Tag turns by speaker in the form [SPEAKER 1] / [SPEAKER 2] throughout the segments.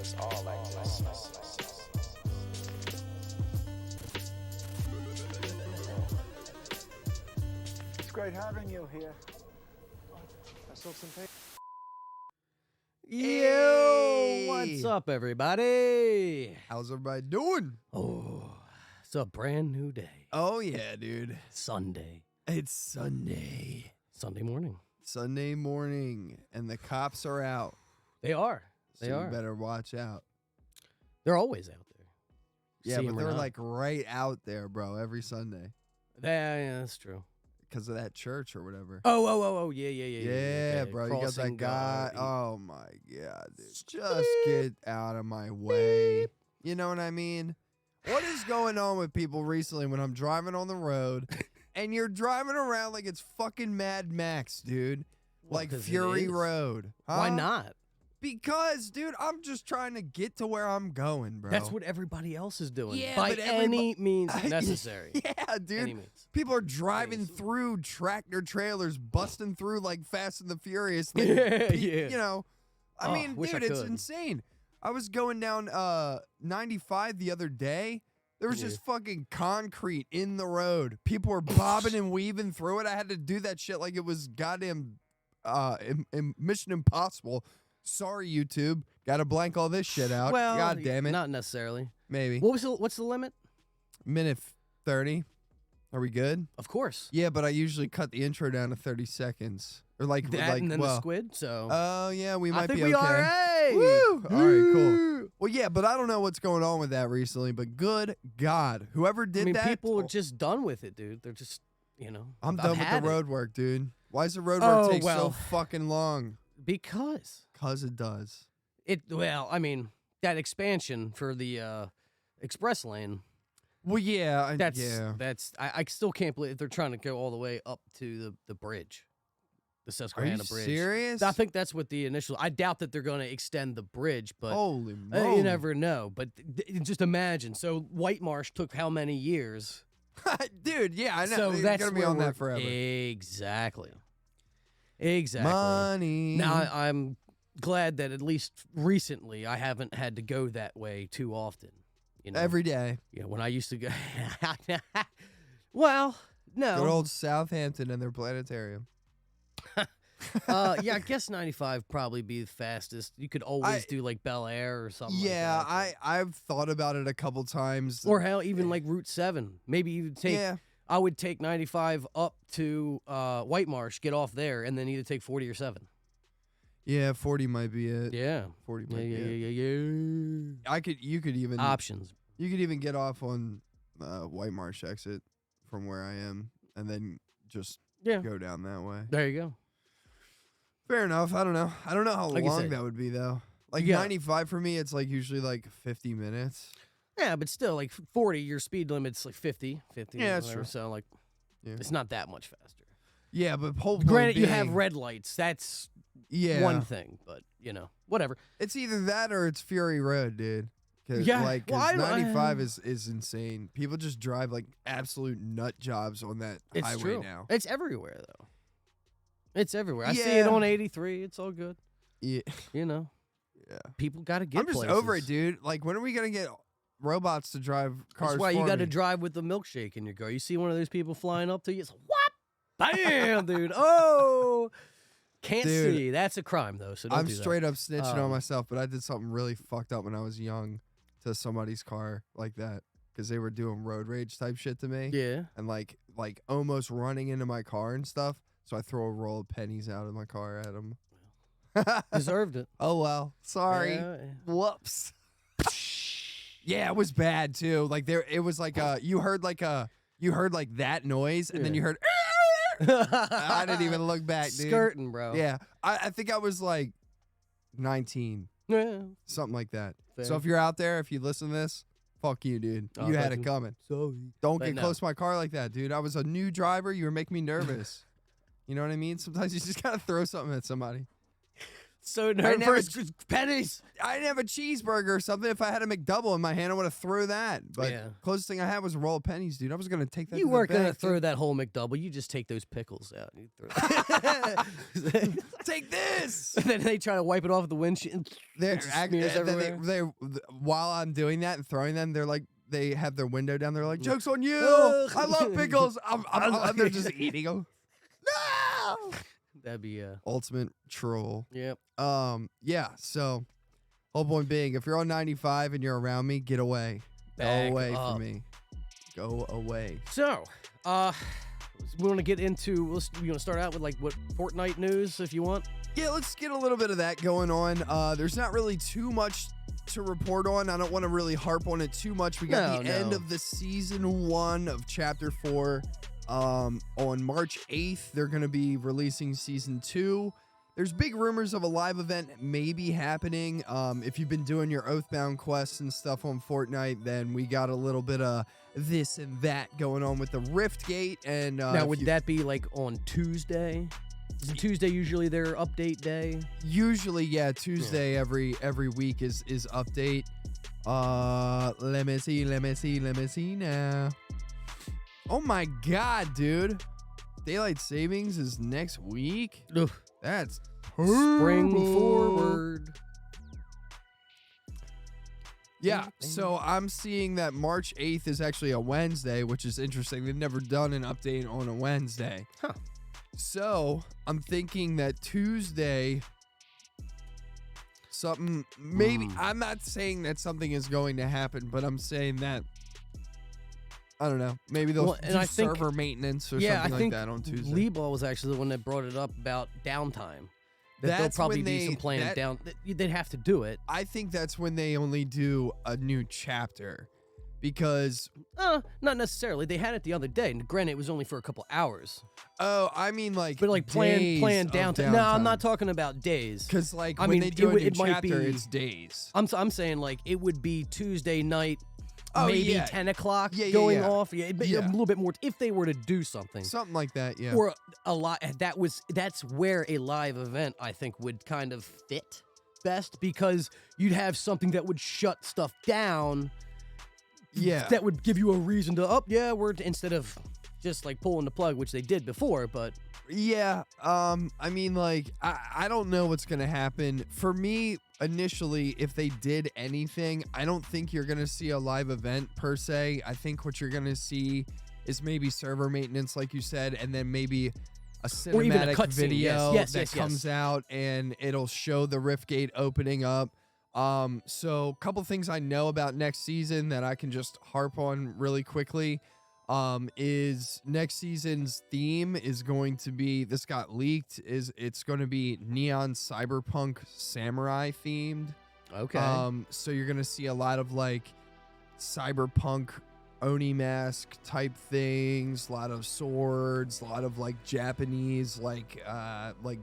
[SPEAKER 1] looks all like this.
[SPEAKER 2] It's great having you here. I saw some people.
[SPEAKER 3] Yo, what's up, everybody?
[SPEAKER 4] How's everybody doing?
[SPEAKER 3] Oh, it's a brand new day.
[SPEAKER 4] Oh, yeah, dude.
[SPEAKER 3] Sunday.
[SPEAKER 4] It's Sunday.
[SPEAKER 3] Sunday morning.
[SPEAKER 4] Sunday morning, and the cops are out.
[SPEAKER 3] They are.
[SPEAKER 4] So
[SPEAKER 3] They are.
[SPEAKER 4] you better watch out.
[SPEAKER 3] They're always out there.
[SPEAKER 4] Yeah,
[SPEAKER 3] See
[SPEAKER 4] but
[SPEAKER 3] 'em or
[SPEAKER 4] they're
[SPEAKER 3] not.
[SPEAKER 4] like right out there, bro, every Sunday.
[SPEAKER 3] Yeah, that's true.
[SPEAKER 4] Because of that church or whatever.
[SPEAKER 3] Oh, yeah.
[SPEAKER 4] Yeah,
[SPEAKER 3] Okay.
[SPEAKER 4] bro, you got that
[SPEAKER 3] Crossing
[SPEAKER 4] guy.
[SPEAKER 3] guard.
[SPEAKER 4] Oh, my God, dude. Just get out of my way. You know what I mean? What is going on with people recently when I'm driving on the road and you're driving around like it's fucking Mad Max, dude?
[SPEAKER 3] Well,
[SPEAKER 4] Like
[SPEAKER 3] 'cause it
[SPEAKER 4] Fury
[SPEAKER 3] is.
[SPEAKER 4] Road.
[SPEAKER 3] Why
[SPEAKER 4] Huh?
[SPEAKER 3] not?
[SPEAKER 4] Because, dude, I'm just trying to get to where I'm going, bro.
[SPEAKER 3] That's what everybody else is doing.
[SPEAKER 4] Yeah,
[SPEAKER 3] by
[SPEAKER 4] but
[SPEAKER 3] any means necessary.
[SPEAKER 4] Yeah, dude.
[SPEAKER 3] Any means.
[SPEAKER 4] People are driving
[SPEAKER 3] Crazy.
[SPEAKER 4] through tractor trailers, busting through like Fast and the Furious. Like,
[SPEAKER 3] Yeah.
[SPEAKER 4] You know, I
[SPEAKER 3] Oh,
[SPEAKER 4] mean,
[SPEAKER 3] wish
[SPEAKER 4] dude,
[SPEAKER 3] I
[SPEAKER 4] it's
[SPEAKER 3] could.
[SPEAKER 4] insane. I was going down 95 the other day. There was
[SPEAKER 3] Yeah.
[SPEAKER 4] just fucking concrete in the road. People were bobbing and weaving through it. I had to do that shit like it was goddamn Mission Impossible. Sorry, YouTube. Gotta blank all this shit out.
[SPEAKER 3] Well,
[SPEAKER 4] God damn it.
[SPEAKER 3] Not necessarily.
[SPEAKER 4] Maybe.
[SPEAKER 3] What's the limit?
[SPEAKER 4] Minute 30. Are we good?
[SPEAKER 3] Of course.
[SPEAKER 4] Yeah, but I usually cut the intro down to 30 seconds. Or like,
[SPEAKER 3] That
[SPEAKER 4] like
[SPEAKER 3] and then
[SPEAKER 4] well,
[SPEAKER 3] the squid. So
[SPEAKER 4] Oh, yeah, we might
[SPEAKER 3] I think
[SPEAKER 4] be
[SPEAKER 3] we
[SPEAKER 4] okay.
[SPEAKER 3] are. Hey.
[SPEAKER 4] Woo! All right, cool.
[SPEAKER 3] Woo!
[SPEAKER 4] Well, yeah, but I don't know what's going on with that recently, but good God. Whoever did
[SPEAKER 3] I mean,
[SPEAKER 4] that.
[SPEAKER 3] people are just done with it, dude. They're just,
[SPEAKER 4] I'm
[SPEAKER 3] I've
[SPEAKER 4] done with
[SPEAKER 3] had
[SPEAKER 4] the
[SPEAKER 3] it.
[SPEAKER 4] road work, dude. Why does the road work
[SPEAKER 3] Oh,
[SPEAKER 4] take
[SPEAKER 3] well.
[SPEAKER 4] so fucking long?
[SPEAKER 3] Because
[SPEAKER 4] Because it does.
[SPEAKER 3] I mean, that expansion for the express lane.
[SPEAKER 4] Well, yeah.
[SPEAKER 3] That's I still can't believe they're trying to go all the way up to the bridge, the
[SPEAKER 4] Are you
[SPEAKER 3] Susquehanna Bridge.
[SPEAKER 4] serious?
[SPEAKER 3] I think that's what the initial. I doubt that they're going to extend the bridge, but
[SPEAKER 4] Holy moly.
[SPEAKER 3] you never know. But just imagine. So White Marsh took how many years?
[SPEAKER 4] Dude, yeah, I know.
[SPEAKER 3] So
[SPEAKER 4] It's
[SPEAKER 3] that's
[SPEAKER 4] going to be
[SPEAKER 3] where
[SPEAKER 4] on
[SPEAKER 3] we're-
[SPEAKER 4] that forever.
[SPEAKER 3] Exactly.
[SPEAKER 4] Money.
[SPEAKER 3] Now I'm glad that at least recently I haven't had to go that way too often.
[SPEAKER 4] Every day.
[SPEAKER 3] When I used to go. Well, no.
[SPEAKER 4] Good old Southampton and their planetarium.
[SPEAKER 3] Yeah, I guess 95 probably be the fastest. You could always do like Bel Air or something.
[SPEAKER 4] Yeah,
[SPEAKER 3] like that,
[SPEAKER 4] I've thought about it a couple times.
[SPEAKER 3] or hell, even like Route 7. Maybe you take.
[SPEAKER 4] Yeah.
[SPEAKER 3] I would take 95 up to White Marsh, get off there, and then either take 40 or 7.
[SPEAKER 4] Yeah, 40 might be it.
[SPEAKER 3] Yeah.
[SPEAKER 4] 40
[SPEAKER 3] Yeah,
[SPEAKER 4] might be it.
[SPEAKER 3] yeah.
[SPEAKER 4] You could even
[SPEAKER 3] Options.
[SPEAKER 4] You could even get off on White Marsh exit from where I am, and then just
[SPEAKER 3] Yeah.
[SPEAKER 4] go down that way.
[SPEAKER 3] There you go.
[SPEAKER 4] Fair enough. I don't know how
[SPEAKER 3] Like you
[SPEAKER 4] long
[SPEAKER 3] said.
[SPEAKER 4] that would be though. Like
[SPEAKER 3] Yeah.
[SPEAKER 4] 95 for me, it's like usually like 50 minutes.
[SPEAKER 3] Yeah, but still, like 40, your speed limit's like 50.
[SPEAKER 4] Yeah, that's
[SPEAKER 3] whatever,
[SPEAKER 4] true.
[SPEAKER 3] So, like,
[SPEAKER 4] Yeah.
[SPEAKER 3] it's not that much faster.
[SPEAKER 4] Yeah, but whole point
[SPEAKER 3] Granted, you have
[SPEAKER 4] being-
[SPEAKER 3] red lights. That's
[SPEAKER 4] yeah.
[SPEAKER 3] one thing, but, whatever.
[SPEAKER 4] It's either that or it's Fury Road, dude. Cause,
[SPEAKER 3] Yeah,
[SPEAKER 4] like,
[SPEAKER 3] well,
[SPEAKER 4] 'cause
[SPEAKER 3] I don't-
[SPEAKER 4] 95 is insane. People just drive like absolute nut jobs on that
[SPEAKER 3] It's
[SPEAKER 4] highway
[SPEAKER 3] true.
[SPEAKER 4] now.
[SPEAKER 3] It's everywhere, though. It's everywhere. I see it
[SPEAKER 4] Yeah.
[SPEAKER 3] on 83. It's all good.
[SPEAKER 4] Yeah.
[SPEAKER 3] Yeah. People got to get
[SPEAKER 4] I'm just
[SPEAKER 3] places.
[SPEAKER 4] over it, dude. Like, when are we gonna get robots to drive cars?
[SPEAKER 3] That's why you
[SPEAKER 4] for
[SPEAKER 3] got to
[SPEAKER 4] me?
[SPEAKER 3] drive with the milkshake in your car. You see one of those people flying up to you, it's like, what? Bam, dude. Oh. Can't
[SPEAKER 4] Dude,
[SPEAKER 3] see. That's a crime, though, so don't
[SPEAKER 4] I'm
[SPEAKER 3] do that.
[SPEAKER 4] straight up snitching on
[SPEAKER 3] Um,
[SPEAKER 4] myself, but I did something really fucked up when I was young to somebody's car like that because they were doing road rage type shit to me
[SPEAKER 3] Yeah.
[SPEAKER 4] and like almost running into my car and stuff. So I throw a roll of pennies out of my car at them.
[SPEAKER 3] Deserved it.
[SPEAKER 4] Oh well, sorry.
[SPEAKER 3] Yeah.
[SPEAKER 4] Whoops. Yeah, it was bad too. Like it was like you heard like that noise, and then you heard. I didn't even look back, dude.
[SPEAKER 3] Skirting, bro.
[SPEAKER 4] Yeah, I think I was like 19,
[SPEAKER 3] Yeah.
[SPEAKER 4] something like that.
[SPEAKER 3] Fair.
[SPEAKER 4] So if you're out there, if you listen to this, fuck you, dude.
[SPEAKER 3] Oh,
[SPEAKER 4] You had
[SPEAKER 3] thank
[SPEAKER 4] it
[SPEAKER 3] you.
[SPEAKER 4] coming.
[SPEAKER 3] Sorry.
[SPEAKER 4] Don't
[SPEAKER 3] But
[SPEAKER 4] get
[SPEAKER 3] no.
[SPEAKER 4] close to my car like that, dude. I was a new driver. You were making me nervous. You know what I mean? Sometimes you just gotta throw something at somebody.
[SPEAKER 3] So
[SPEAKER 4] didn't have
[SPEAKER 3] nervous. Pennies.
[SPEAKER 4] I didn't have a cheeseburger or something. If I had a McDouble in my hand, I would have threw that. But
[SPEAKER 3] Yeah.
[SPEAKER 4] closest thing I had was a roll of pennies, dude. I was gonna take that.
[SPEAKER 3] You
[SPEAKER 4] to
[SPEAKER 3] weren't
[SPEAKER 4] the
[SPEAKER 3] gonna
[SPEAKER 4] bank,
[SPEAKER 3] throw
[SPEAKER 4] dude.
[SPEAKER 3] that whole McDouble. You just take those pickles out. You throw
[SPEAKER 4] Take this.
[SPEAKER 3] and then they try to wipe it off the windshield.
[SPEAKER 4] They're
[SPEAKER 3] It just
[SPEAKER 4] act-
[SPEAKER 3] smears
[SPEAKER 4] and then
[SPEAKER 3] everywhere.
[SPEAKER 4] while I'm doing that and throwing them, they're like, they have their window down. They're like, "Joke's on you!
[SPEAKER 3] Ugh.
[SPEAKER 4] I love pickles." They're just eating them. No.
[SPEAKER 3] That'd be
[SPEAKER 4] Ultimate troll.
[SPEAKER 3] Yep.
[SPEAKER 4] Yeah. So, whole point being, if you're on 95 and you're around me, get away.
[SPEAKER 3] Back
[SPEAKER 4] Go away
[SPEAKER 3] up.
[SPEAKER 4] from me. Go away.
[SPEAKER 3] So, we want to get into. You want to start out with like what Fortnite news, if you want.
[SPEAKER 4] Yeah, let's get a little bit of that going on. There's not really too much to report on. I don't want to really harp on it too much. We got the end of the season 1 of chapter 4. On March 8th, they're going to be releasing season 2. There's big rumors of a live event maybe happening. If you've been doing your Oathbound quests and stuff on Fortnite, then we got a little bit of this and that going on with the Rift Gate. And
[SPEAKER 3] Now, would that be like on Tuesday? Is Tuesday usually their update day?
[SPEAKER 4] Usually, yeah, Tuesday every week is update. Let me see now. Oh my god, dude. Daylight savings is next week?
[SPEAKER 3] Ugh.
[SPEAKER 4] That's
[SPEAKER 3] Spring
[SPEAKER 4] terrible.
[SPEAKER 3] forward.
[SPEAKER 4] Yeah, so I'm seeing that March 8th is actually a Wednesday, which is interesting. They've never done an update on a Wednesday.
[SPEAKER 3] Huh.
[SPEAKER 4] So I'm thinking that Tuesday, something, maybe, I'm not saying that something is going to happen, but I'm saying that, I don't know, maybe they'll
[SPEAKER 3] and
[SPEAKER 4] do
[SPEAKER 3] I think-
[SPEAKER 4] server maintenance or
[SPEAKER 3] Yeah,
[SPEAKER 4] something
[SPEAKER 3] I think
[SPEAKER 4] like that on Tuesday.
[SPEAKER 3] Leeball was actually the one that brought it up about downtime. That there'll
[SPEAKER 4] That's
[SPEAKER 3] probably
[SPEAKER 4] when
[SPEAKER 3] be some
[SPEAKER 4] they-
[SPEAKER 3] planned
[SPEAKER 4] that-
[SPEAKER 3] down. They'd have to do it.
[SPEAKER 4] I think that's when they only do a new chapter, because,
[SPEAKER 3] Not necessarily. They had it the other day, and granted, it was only for a couple hours.
[SPEAKER 4] oh, I mean like,
[SPEAKER 3] But like
[SPEAKER 4] days
[SPEAKER 3] planned
[SPEAKER 4] of
[SPEAKER 3] downtime. No, I'm not talking about days.
[SPEAKER 4] Because like
[SPEAKER 3] I
[SPEAKER 4] when
[SPEAKER 3] mean,
[SPEAKER 4] they do
[SPEAKER 3] it
[SPEAKER 4] a
[SPEAKER 3] would-
[SPEAKER 4] new
[SPEAKER 3] it might
[SPEAKER 4] chapter,
[SPEAKER 3] be-
[SPEAKER 4] it's days.
[SPEAKER 3] I'm saying like it would be Tuesday night,
[SPEAKER 4] Oh,
[SPEAKER 3] maybe
[SPEAKER 4] yeah.
[SPEAKER 3] 10 o'clock
[SPEAKER 4] Yeah, yeah,
[SPEAKER 3] going
[SPEAKER 4] yeah.
[SPEAKER 3] off. Yeah, a
[SPEAKER 4] Yeah.
[SPEAKER 3] little bit more if they were to do something.
[SPEAKER 4] Something like that, yeah.
[SPEAKER 3] Or a lot. That's where a live event I think would kind of fit best, because you'd have something that would shut stuff down.
[SPEAKER 4] Yeah.
[SPEAKER 3] That would give you a reason to instead of just like pulling the plug, which they did before. But
[SPEAKER 4] Yeah, I mean, like, I don't know what's gonna happen. For me, initially, if they did anything, I don't think you're gonna see a live event per se. I think what you're gonna see is maybe server maintenance, like you said, and then maybe a
[SPEAKER 3] Or even a
[SPEAKER 4] cinematic
[SPEAKER 3] cutscene,
[SPEAKER 4] video
[SPEAKER 3] yes,
[SPEAKER 4] that
[SPEAKER 3] yes.
[SPEAKER 4] comes out and it'll show the Rift Gate opening up. So a couple things I know about next season that I can just harp on really quickly. Is next season's theme is going to be, this got leaked, it's going to be neon cyberpunk samurai themed.
[SPEAKER 3] okay,
[SPEAKER 4] So you're going to see a lot of like cyberpunk Oni mask type things, a lot of swords, a lot of like Japanese like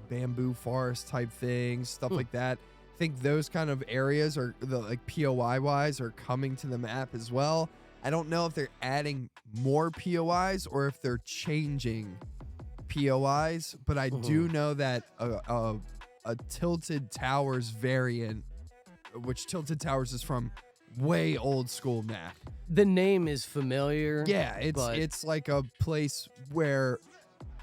[SPEAKER 4] bamboo forest type things, stuff like that. I think those kind of areas are like POI wise are coming to the map as well. I don't know if they're adding more POIs or if they're changing POIs, but I do know that a Tilted Towers variant, which Tilted Towers is from way old school map.
[SPEAKER 3] the name is familiar.
[SPEAKER 4] Yeah,
[SPEAKER 3] but-
[SPEAKER 4] it's like a place where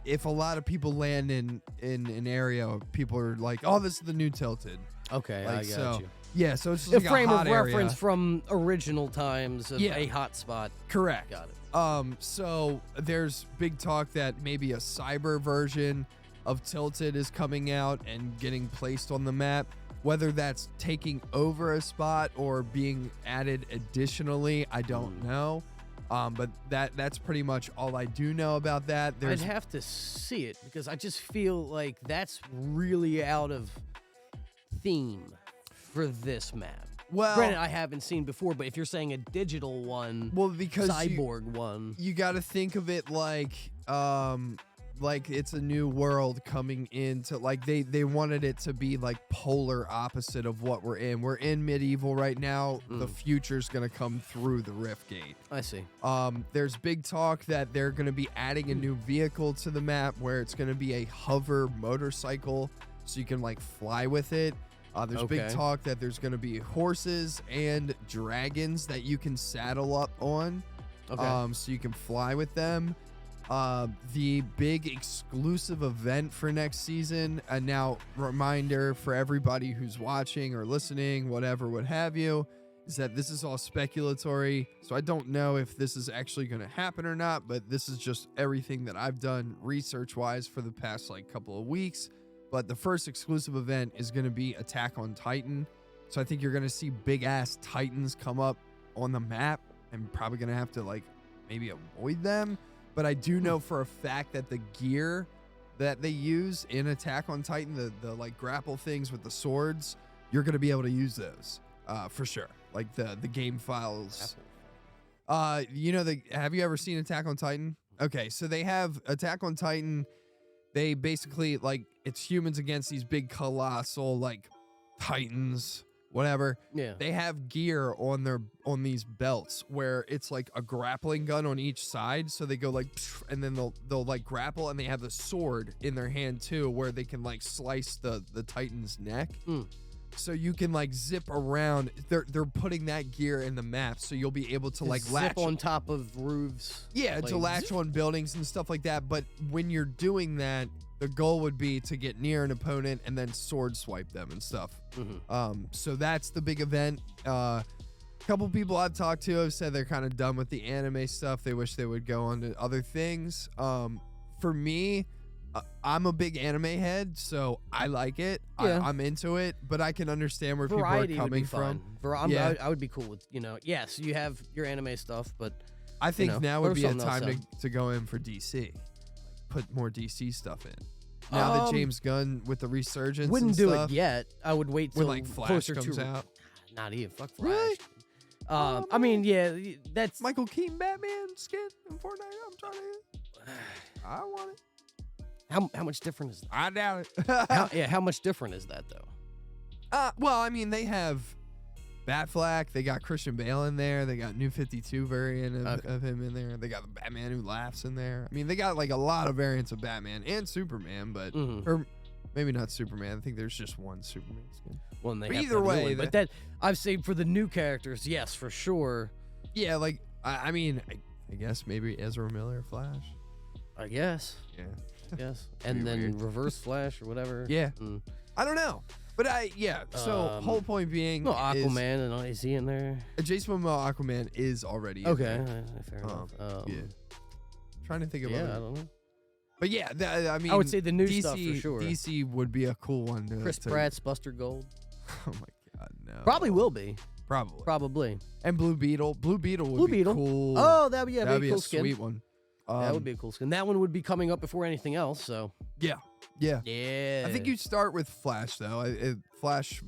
[SPEAKER 4] if a lot of people land in an area, people are like, "Oh, this is the new Tilted."
[SPEAKER 3] Okay,
[SPEAKER 4] Like,
[SPEAKER 3] I got
[SPEAKER 4] so,
[SPEAKER 3] you.
[SPEAKER 4] Yeah, so it's just
[SPEAKER 3] A
[SPEAKER 4] like
[SPEAKER 3] frame
[SPEAKER 4] a hot
[SPEAKER 3] of reference
[SPEAKER 4] area.
[SPEAKER 3] from original times of
[SPEAKER 4] Yeah.
[SPEAKER 3] a hot spot.
[SPEAKER 4] Correct.
[SPEAKER 3] Got it.
[SPEAKER 4] So there's big talk that maybe a cyber version of Tilted is coming out and getting placed on the map. Whether that's taking over a spot or being added additionally, I don't know. But that's pretty much all I do know about that.
[SPEAKER 3] I'd have to see it because I just feel like that's really out of theme for this map.
[SPEAKER 4] Well,
[SPEAKER 3] Granted, I haven't seen before, but if you're saying a digital one,
[SPEAKER 4] because
[SPEAKER 3] cyborg one,
[SPEAKER 4] you got to think of it like it's a new world coming into, like they wanted it to be like polar opposite of what we're in. We're in medieval right now. The future's gonna come through the Rift Gate.
[SPEAKER 3] I see.
[SPEAKER 4] There's big talk that they're gonna be adding a new vehicle to the map where it's gonna be a hover motorcycle so you can like fly with it. There's big
[SPEAKER 3] Okay.
[SPEAKER 4] talk that there's going to be horses and dragons that you can saddle up on.
[SPEAKER 3] Okay.
[SPEAKER 4] So you can fly with them. The big exclusive event for next season, and now reminder for everybody who's watching or listening, whatever, what have you, is that this is all speculatory. So I don't know if this is actually going to happen or not, but this is just everything that I've done research-wise for the past like couple of weeks. But the first exclusive event is going to be Attack on Titan. So I think you're going to see big-ass Titans come up on the map, and probably going to have to like maybe avoid them. But I do know for a fact that the gear that they use in Attack on Titan, the like grapple things with the swords, you're going to be able to use those for sure. Like the game files. Have you ever seen Attack on Titan? Okay, so they have Attack on Titan. They basically like it's humans against these big colossal like Titans. Whatever.
[SPEAKER 3] Yeah.
[SPEAKER 4] They have gear on these belts where it's like a grappling gun on each side. So they go like, and then they'll like grapple, and they have the sword in their hand too, where they can like slice the Titan's neck. So you can like zip around. They're putting that gear in the map, so you'll be able to like
[SPEAKER 3] Zip
[SPEAKER 4] latch
[SPEAKER 3] on top of roofs.
[SPEAKER 4] Yeah,
[SPEAKER 3] like,
[SPEAKER 4] to latch on buildings and stuff like that. But when you're doing that, the goal would be to get near an opponent and then sword swipe them and stuff. So that's the big event. Couple people I've talked to have said they're kind of done with the anime stuff. They wish they would go on to other things. For me, I'm a big anime head, so I like it.
[SPEAKER 3] Yeah.
[SPEAKER 4] I'm into it, but I can understand where
[SPEAKER 3] Variety
[SPEAKER 4] people are
[SPEAKER 3] would be
[SPEAKER 4] coming from.
[SPEAKER 3] fun.
[SPEAKER 4] Yeah.
[SPEAKER 3] I would be cool with, yes, you have your anime stuff, but
[SPEAKER 4] I think now
[SPEAKER 3] throw
[SPEAKER 4] would be a
[SPEAKER 3] something else
[SPEAKER 4] time
[SPEAKER 3] out.
[SPEAKER 4] to go in for DC. Put more DC stuff in. Now that James Gunn with the resurgence
[SPEAKER 3] wouldn't
[SPEAKER 4] and
[SPEAKER 3] do
[SPEAKER 4] stuff,
[SPEAKER 3] it yet. I would wait till
[SPEAKER 4] when like Flash
[SPEAKER 3] closer
[SPEAKER 4] comes
[SPEAKER 3] to
[SPEAKER 4] out.
[SPEAKER 3] Not even fuck Flash.
[SPEAKER 4] Really?
[SPEAKER 3] I mean, yeah, that's
[SPEAKER 4] Michael Keaton Batman skin in Fortnite. I'm trying to. I want it.
[SPEAKER 3] how much different is that?
[SPEAKER 4] I doubt it.
[SPEAKER 3] How much different is that though?
[SPEAKER 4] Well, I mean, they have Batfleck. They got Christian Bale in there. They got New 52 variant of him in there. They got the Batman Who Laughs in there. I mean, they got like a lot of variants of Batman and Superman, but or maybe not Superman. I think there's just one Superman skin.
[SPEAKER 3] Well, they
[SPEAKER 4] But
[SPEAKER 3] have
[SPEAKER 4] either
[SPEAKER 3] to have a new
[SPEAKER 4] way,
[SPEAKER 3] one. But that I've saved for the new characters. Yes, for sure.
[SPEAKER 4] Yeah, like I mean, I guess maybe Ezra Miller Flash.
[SPEAKER 3] I guess.
[SPEAKER 4] Yeah.
[SPEAKER 3] Yes. And
[SPEAKER 4] Be
[SPEAKER 3] then
[SPEAKER 4] weird.
[SPEAKER 3] Reverse Flash or whatever.
[SPEAKER 4] Yeah.
[SPEAKER 3] Mm.
[SPEAKER 4] I don't know. But so whole point being
[SPEAKER 3] No, Aquaman, and is he in there?
[SPEAKER 4] Jason Momoa Aquaman is already in
[SPEAKER 3] Okay,
[SPEAKER 4] there.
[SPEAKER 3] fair enough.
[SPEAKER 4] Yeah. Trying to think of
[SPEAKER 3] Yeah,
[SPEAKER 4] other.
[SPEAKER 3] I don't know.
[SPEAKER 4] But yeah, I mean,
[SPEAKER 3] I would say the new
[SPEAKER 4] DC,
[SPEAKER 3] stuff for sure.
[SPEAKER 4] DC would be a cool one to
[SPEAKER 3] Chris Pratt's Buster Gold.
[SPEAKER 4] Oh my god, no.
[SPEAKER 3] Probably will be.
[SPEAKER 4] Probably.
[SPEAKER 3] Probably.
[SPEAKER 4] And Blue Beetle. Blue Beetle would
[SPEAKER 3] Blue
[SPEAKER 4] be
[SPEAKER 3] Beetle.
[SPEAKER 4] cool.
[SPEAKER 3] Oh, that'd be
[SPEAKER 4] That'd be
[SPEAKER 3] cool
[SPEAKER 4] a
[SPEAKER 3] skin.
[SPEAKER 4] sweet one.
[SPEAKER 3] That would be a cool skin. That one would be coming up before anything else. So.
[SPEAKER 4] Yeah. Yeah.
[SPEAKER 3] Yeah.
[SPEAKER 4] I think you start with Flash though. Flash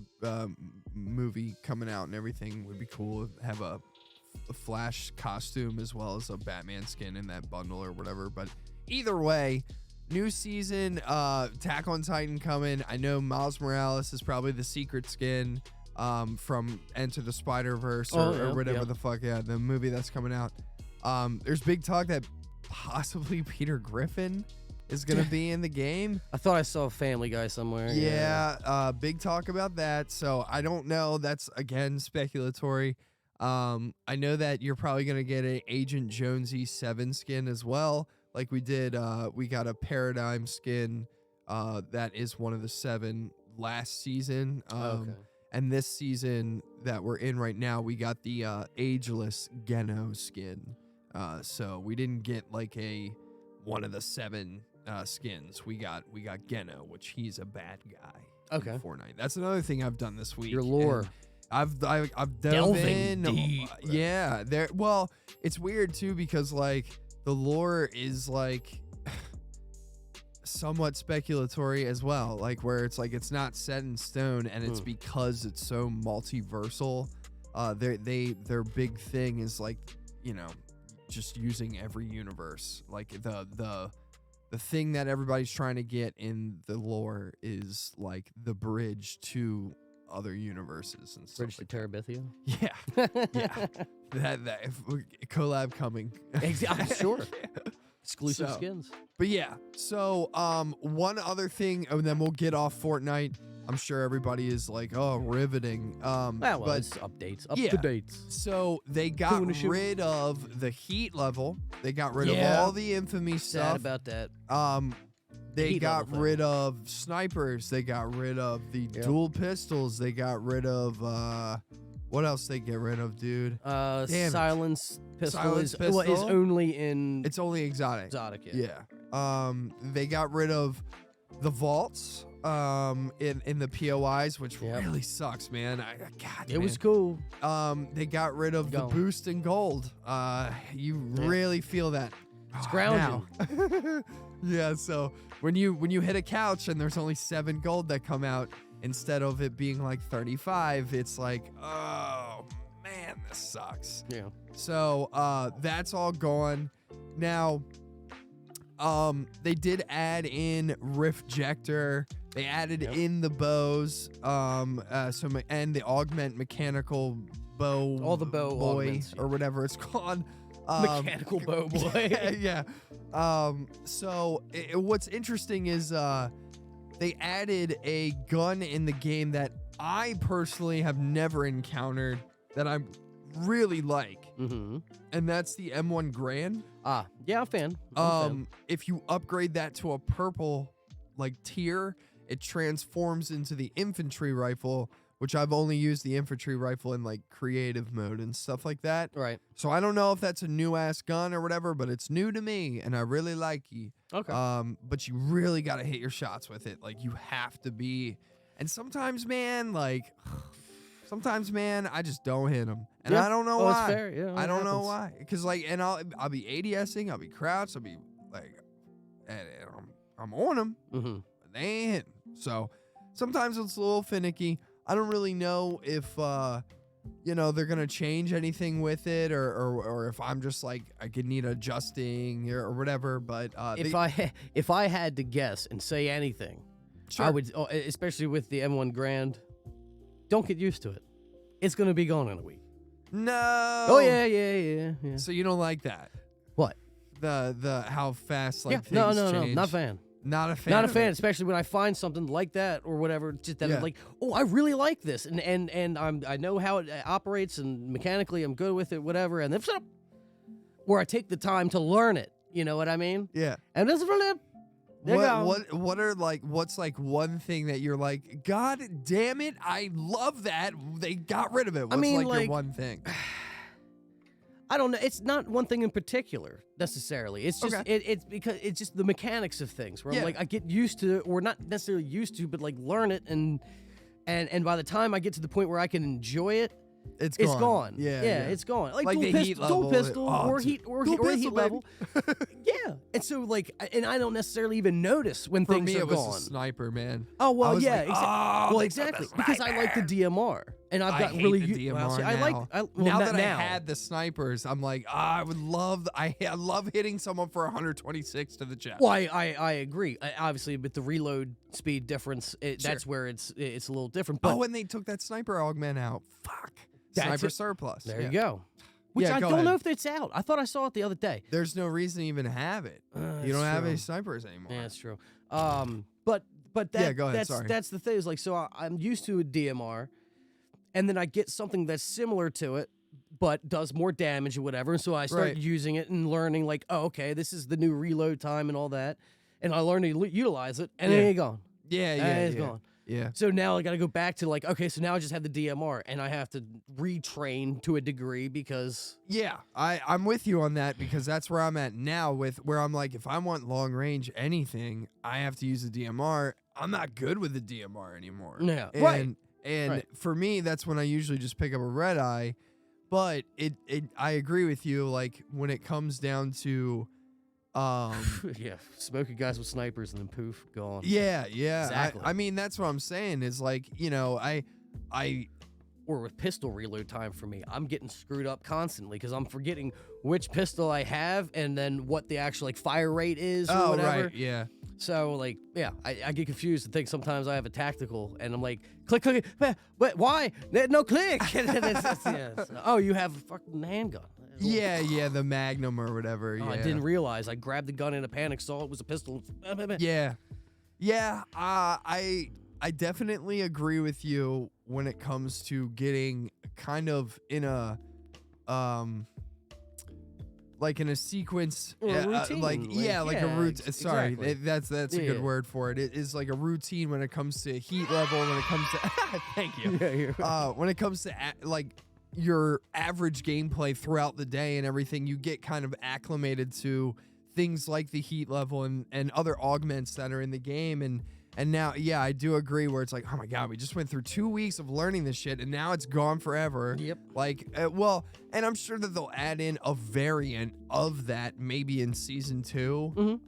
[SPEAKER 4] movie coming out and everything would be cool. Have a Flash costume as well as a Batman skin in that bundle or whatever. But either way, new season, Attack on Titan coming. I know Miles Morales is probably the secret skin from Enter the Spider-Verse or whatever the fuck. Yeah, the movie that's coming out. There's big talk that possibly Peter Griffin is going to be in the game.
[SPEAKER 3] I thought I saw Family Guy somewhere.
[SPEAKER 4] Yeah, big talk about that. So I don't know. That's, again, speculatory. I know that you're probably going to get an Agent Jonesy 7 skin as well. Like we did, we got a Paradigm skin that is one of the 7 last season.
[SPEAKER 3] Okay.
[SPEAKER 4] And this season that we're in right now, we got the Ageless Geno skin. So we didn't get like one of the 7 skins. We got Geno, which he's a bad guy.
[SPEAKER 3] Okay.
[SPEAKER 4] In Fortnite. That's another thing I've done this week.
[SPEAKER 3] Your lore.
[SPEAKER 4] I've dove
[SPEAKER 3] Delving
[SPEAKER 4] in.
[SPEAKER 3] deep.
[SPEAKER 4] Yeah. Well, it's weird too because like the lore is like somewhat speculatory as well. Like where it's like it's not set in stone, and it's because it's so multiversal. Their big thing is like, just using every universe. Like the thing that everybody's trying to get in the lore is like the bridge to other universes and stuff.
[SPEAKER 3] Bridge to Terabithia.
[SPEAKER 4] Yeah. That collab coming.
[SPEAKER 3] I'm sure. Exclusive
[SPEAKER 4] So-
[SPEAKER 3] skins.
[SPEAKER 4] But yeah, so one other thing, and then we'll get off Fortnite. I'm sure everybody is like, oh, riveting.
[SPEAKER 3] Well,
[SPEAKER 4] but
[SPEAKER 3] it's updates.
[SPEAKER 4] yeah.
[SPEAKER 3] Up to dates.
[SPEAKER 4] so they got
[SPEAKER 3] Cool issue.
[SPEAKER 4] rid of the heat level. They got rid of
[SPEAKER 3] Yeah.
[SPEAKER 4] all the infamy
[SPEAKER 3] Sad
[SPEAKER 4] stuff.
[SPEAKER 3] about that.
[SPEAKER 4] They
[SPEAKER 3] heat
[SPEAKER 4] got
[SPEAKER 3] level thing.
[SPEAKER 4] rid of snipers. They got rid of the dual pistols. They got rid of what else they get rid of, dude? Damn it.
[SPEAKER 3] Silence pistol
[SPEAKER 4] Silence
[SPEAKER 3] is well, is
[SPEAKER 4] pistol?
[SPEAKER 3] only in
[SPEAKER 4] It's only exotic.
[SPEAKER 3] exotic.
[SPEAKER 4] Yeah. They got rid of the vaults in the POIs, which
[SPEAKER 3] Yep.
[SPEAKER 4] really sucks, man. God,
[SPEAKER 3] It was cool.
[SPEAKER 4] They got rid of the
[SPEAKER 3] Gone.
[SPEAKER 4] boost in gold. You really feel that.
[SPEAKER 3] It's
[SPEAKER 4] now.
[SPEAKER 3] grounding.
[SPEAKER 4] Yeah, so when you hit a couch and there's only 7 gold that come out instead of it being like 35, it's like, oh man, this sucks.
[SPEAKER 3] Yeah.
[SPEAKER 4] So that's all gone. Now, they did add in Riftjector. They added in the bows. And the augment mechanical bow.
[SPEAKER 3] All the bow
[SPEAKER 4] boy
[SPEAKER 3] augments, yeah.
[SPEAKER 4] or whatever it's called.
[SPEAKER 3] Mechanical bow boy.
[SPEAKER 4] Yeah. So what's interesting is they added a gun in the game that I personally have never encountered that I really like,
[SPEAKER 3] Mm-hmm.
[SPEAKER 4] and that's the M1 Grand.
[SPEAKER 3] Yeah, I'm a fan. I'm a fan.
[SPEAKER 4] If you upgrade that to a purple like tier, it transforms into the infantry rifle, which I've only used the infantry rifle in like creative mode and stuff like that.
[SPEAKER 3] Right.
[SPEAKER 4] So I don't know if that's a new ass gun or whatever, but it's new to me and I really like it.
[SPEAKER 3] Okay.
[SPEAKER 4] But you really got to hit your shots with it. Like you have to be. And sometimes, man, I just don't hit them. And
[SPEAKER 3] Yeah.
[SPEAKER 4] I don't know
[SPEAKER 3] Oh,
[SPEAKER 4] why.
[SPEAKER 3] it's fair. Yeah,
[SPEAKER 4] I
[SPEAKER 3] it
[SPEAKER 4] don't know
[SPEAKER 3] happens.
[SPEAKER 4] why. Cause like, and I'll be ADSing, I'll be crouched, I'll be like, and I'm on them,
[SPEAKER 3] Mm-hmm.
[SPEAKER 4] but they ain't hitting. So sometimes it's a little finicky. I don't really know if they're gonna change anything with it, or if I'm just like I could need adjusting or whatever. But
[SPEAKER 3] If I had to guess and say anything, I would, especially with the M1 Grand, don't get used to it. It's gonna be gone in a week.
[SPEAKER 4] No.
[SPEAKER 3] Oh yeah.
[SPEAKER 4] So you don't like that?
[SPEAKER 3] What?
[SPEAKER 4] The how fast like
[SPEAKER 3] Yeah.
[SPEAKER 4] things
[SPEAKER 3] No.
[SPEAKER 4] change?
[SPEAKER 3] Not a fan.
[SPEAKER 4] Not a fan.
[SPEAKER 3] Not a
[SPEAKER 4] of
[SPEAKER 3] fan,
[SPEAKER 4] it.
[SPEAKER 3] especially when I find something like that or whatever. Just that
[SPEAKER 4] Yeah.
[SPEAKER 3] I'm like, oh, I really like this, and I know how it operates, and mechanically I'm good with it, whatever. And then where I take the time to learn it. You know what I mean?
[SPEAKER 4] Yeah.
[SPEAKER 3] And this is
[SPEAKER 4] What are like what's like one thing that you're like, God damn it, I love that they got rid of it. What's
[SPEAKER 3] mean,
[SPEAKER 4] your
[SPEAKER 3] like-
[SPEAKER 4] one thing?
[SPEAKER 3] I don't know. It's not one thing in particular necessarily. It's just
[SPEAKER 4] Okay.
[SPEAKER 3] it's because it's just the mechanics of things where
[SPEAKER 4] Yeah.
[SPEAKER 3] I'm like I get used to, or not necessarily used to, but like learn it, and by the time I get to the point where I can enjoy it,
[SPEAKER 4] It's
[SPEAKER 3] gone.
[SPEAKER 4] Yeah,
[SPEAKER 3] it's gone. Like
[SPEAKER 4] Like
[SPEAKER 3] dual
[SPEAKER 4] the heat
[SPEAKER 3] pistol,
[SPEAKER 4] level,
[SPEAKER 3] dual pistol,
[SPEAKER 4] oh,
[SPEAKER 3] or
[SPEAKER 4] dude.
[SPEAKER 3] heat, or
[SPEAKER 4] Dual
[SPEAKER 3] heat
[SPEAKER 4] pistol,
[SPEAKER 3] level. Yeah, and so like, and I don't necessarily even notice when
[SPEAKER 4] For
[SPEAKER 3] things
[SPEAKER 4] me,
[SPEAKER 3] are
[SPEAKER 4] it was
[SPEAKER 3] gone.
[SPEAKER 4] a sniper, man.
[SPEAKER 3] Oh
[SPEAKER 4] I
[SPEAKER 3] well,
[SPEAKER 4] was
[SPEAKER 3] yeah,
[SPEAKER 4] like,
[SPEAKER 3] well,
[SPEAKER 4] they put the
[SPEAKER 3] exactly, because I like the
[SPEAKER 4] sniper.
[SPEAKER 3] DMR, and I've
[SPEAKER 4] I
[SPEAKER 3] got
[SPEAKER 4] hate
[SPEAKER 3] really
[SPEAKER 4] the
[SPEAKER 3] u-
[SPEAKER 4] DMR
[SPEAKER 3] see, I
[SPEAKER 4] now.
[SPEAKER 3] like well,
[SPEAKER 4] now
[SPEAKER 3] not
[SPEAKER 4] that
[SPEAKER 3] now.
[SPEAKER 4] I had the snipers, I'm like, I would love. I love hitting someone for 126 to the chest.
[SPEAKER 3] Well, I agree. Obviously, with the reload speed difference, that's where it's a little different. But
[SPEAKER 4] And they took that sniper augment out. Fuck.
[SPEAKER 3] That's
[SPEAKER 4] Sniper
[SPEAKER 3] it.
[SPEAKER 4] surplus.
[SPEAKER 3] there
[SPEAKER 4] Yeah.
[SPEAKER 3] you go. Which
[SPEAKER 4] Yeah,
[SPEAKER 3] I
[SPEAKER 4] go
[SPEAKER 3] don't know
[SPEAKER 4] ahead.
[SPEAKER 3] if it's out. I thought I saw it the other day.
[SPEAKER 4] There's no reason to even have it. You
[SPEAKER 3] That's
[SPEAKER 4] don't have
[SPEAKER 3] true.
[SPEAKER 4] any snipers anymore.
[SPEAKER 3] Yeah, that's true. But that,
[SPEAKER 4] Yeah, go ahead,
[SPEAKER 3] that's
[SPEAKER 4] sorry.
[SPEAKER 3] that's the thing. Is like, so I'm used to a DMR, and then I get something that's similar to it, but does more damage or whatever. And so I start
[SPEAKER 4] Right.
[SPEAKER 3] using it and learning, like, oh, okay, this is the new reload time and all that, and I learn to utilize it, and
[SPEAKER 4] Yeah.
[SPEAKER 3] then it's gone.
[SPEAKER 4] Yeah,
[SPEAKER 3] And it's
[SPEAKER 4] yeah.
[SPEAKER 3] gone.
[SPEAKER 4] Yeah.
[SPEAKER 3] So now I got to go back to like, okay, so now I just have the DMR, and I have to retrain to a degree because
[SPEAKER 4] Yeah, I'm with you on that because that's where I'm at now with where I'm like, if I want long range anything, I have to use the DMR. I'm not good with the DMR anymore.
[SPEAKER 3] Yeah,
[SPEAKER 4] And,
[SPEAKER 3] right.
[SPEAKER 4] And
[SPEAKER 3] Right.
[SPEAKER 4] for me, that's when I usually just pick up a red eye. But I agree with you. Like when it comes down to,
[SPEAKER 3] yeah, smoking guys with snipers and then poof, gone.
[SPEAKER 4] yeah.
[SPEAKER 3] Exactly.
[SPEAKER 4] I mean, that's what I'm saying is like, I
[SPEAKER 3] Or with pistol reload time for me, I'm getting screwed up constantly because I'm forgetting which pistol I have and then what the actual like fire rate is or whatever.
[SPEAKER 4] right, yeah.
[SPEAKER 3] So like, yeah, I get confused and think sometimes I have a tactical and I'm like, click, but why? No click. And it's, oh, you have a fucking handgun.
[SPEAKER 4] Yeah, the Magnum or whatever.
[SPEAKER 3] Oh,
[SPEAKER 4] Yeah.
[SPEAKER 3] I didn't realize. I grabbed the gun in a panic, saw it was a pistol.
[SPEAKER 4] Yeah. I definitely agree with you when it comes to getting kind of in a like in a sequence,
[SPEAKER 3] Or a routine,
[SPEAKER 4] like a routine. Sorry,
[SPEAKER 3] exactly.
[SPEAKER 4] that's a good word for it. It is like a routine when it comes to heat level. When it comes to thank you. When it comes to like your average gameplay throughout the day and everything, you get kind of acclimated to things like the heat level and other augments that are in the game. And now, yeah, I do agree where it's like, oh my God, we just went through 2 weeks of learning this shit and now it's gone forever.
[SPEAKER 3] Yep.
[SPEAKER 4] Like, and I'm sure that they'll add in a variant of that maybe in season 2.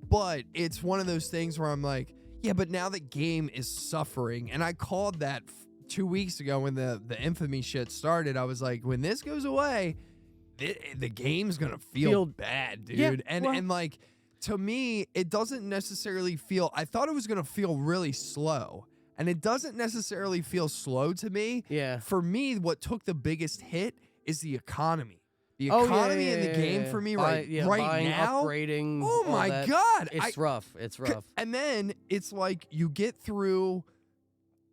[SPEAKER 4] But it's one of those things where I'm like, yeah, but now the game is suffering. And I called that 2 weeks ago when the infamy shit started. I was like, when this goes away, the game's gonna feel bad, dude.
[SPEAKER 3] Yeah,
[SPEAKER 4] and like, to me, it doesn't necessarily feel, I thought it was gonna feel really slow, and it doesn't necessarily feel slow to me.
[SPEAKER 3] Yeah.
[SPEAKER 4] For me, what took the biggest hit is the economy. The economy in the game for me right
[SPEAKER 3] buying,
[SPEAKER 4] now.
[SPEAKER 3] upgrading.
[SPEAKER 4] Oh
[SPEAKER 3] all
[SPEAKER 4] my
[SPEAKER 3] that.
[SPEAKER 4] God.
[SPEAKER 3] It's rough. It's rough.
[SPEAKER 4] And then it's like you get through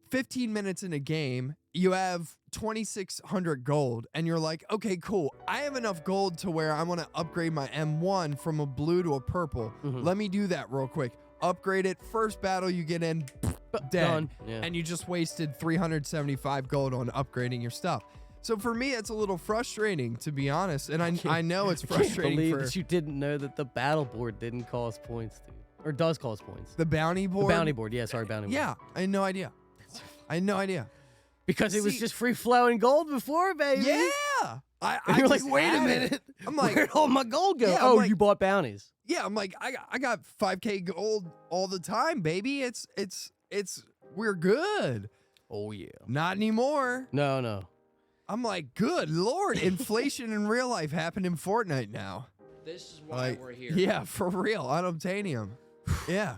[SPEAKER 4] 15 minutes in a game, you have 2,600 gold, and you're like, okay, cool. I have enough gold to where I want to upgrade my M1 from a blue to a purple. Let me do that real quick. Upgrade it. First battle you get in, dead.
[SPEAKER 3] Done. Yeah.
[SPEAKER 4] And you just wasted 375 gold on upgrading your stuff. So for me, it's a little frustrating, to be honest. And I know it's frustrating.
[SPEAKER 3] I can't believe that you didn't know that the battle board didn't cost points, dude. Or does cost points.
[SPEAKER 4] The bounty board?
[SPEAKER 3] The bounty board. Yeah, sorry, bounty board.
[SPEAKER 4] Yeah, I had no idea.
[SPEAKER 3] Because it was just free flowing gold before, baby.
[SPEAKER 4] Yeah.
[SPEAKER 3] You're like,
[SPEAKER 4] just
[SPEAKER 3] wait a
[SPEAKER 4] had it.
[SPEAKER 3] minute.
[SPEAKER 4] I'm like,
[SPEAKER 3] where'd all my gold go?
[SPEAKER 4] Yeah, I'm
[SPEAKER 3] oh,
[SPEAKER 4] like-
[SPEAKER 3] you bought bounties.
[SPEAKER 4] yeah, I'm like, I got 5K gold all the time, baby. It's we're good.
[SPEAKER 3] Oh, yeah.
[SPEAKER 4] Not anymore.
[SPEAKER 3] No.
[SPEAKER 4] I'm like, good Lord, inflation in real life happened in Fortnite now.
[SPEAKER 1] This is why we're here.
[SPEAKER 4] Yeah, for real. Unobtainium. Yeah.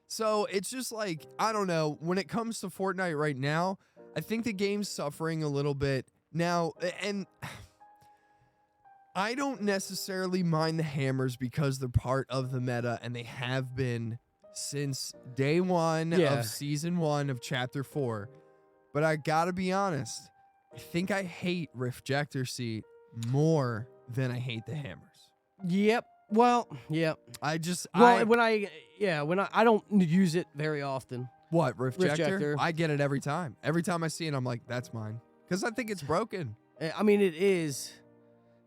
[SPEAKER 4] So it's just like, I don't know. When it comes to Fortnite right now, I think the game's suffering a little bit now. And I don't necessarily mind the hammers because they're part of the meta and they have been since day one of season 1 of chapter 4. But I gotta be honest, I think I hate Refjector Seat more than I hate the hammers.
[SPEAKER 3] Yep. Well, yeah.
[SPEAKER 4] I just
[SPEAKER 3] when I don't use it very often.
[SPEAKER 4] What, Refjector?
[SPEAKER 3] Refjector.
[SPEAKER 4] I get it every time. Every time I see it, I'm like, that's mine. Because I think it's broken.
[SPEAKER 3] I mean, it is.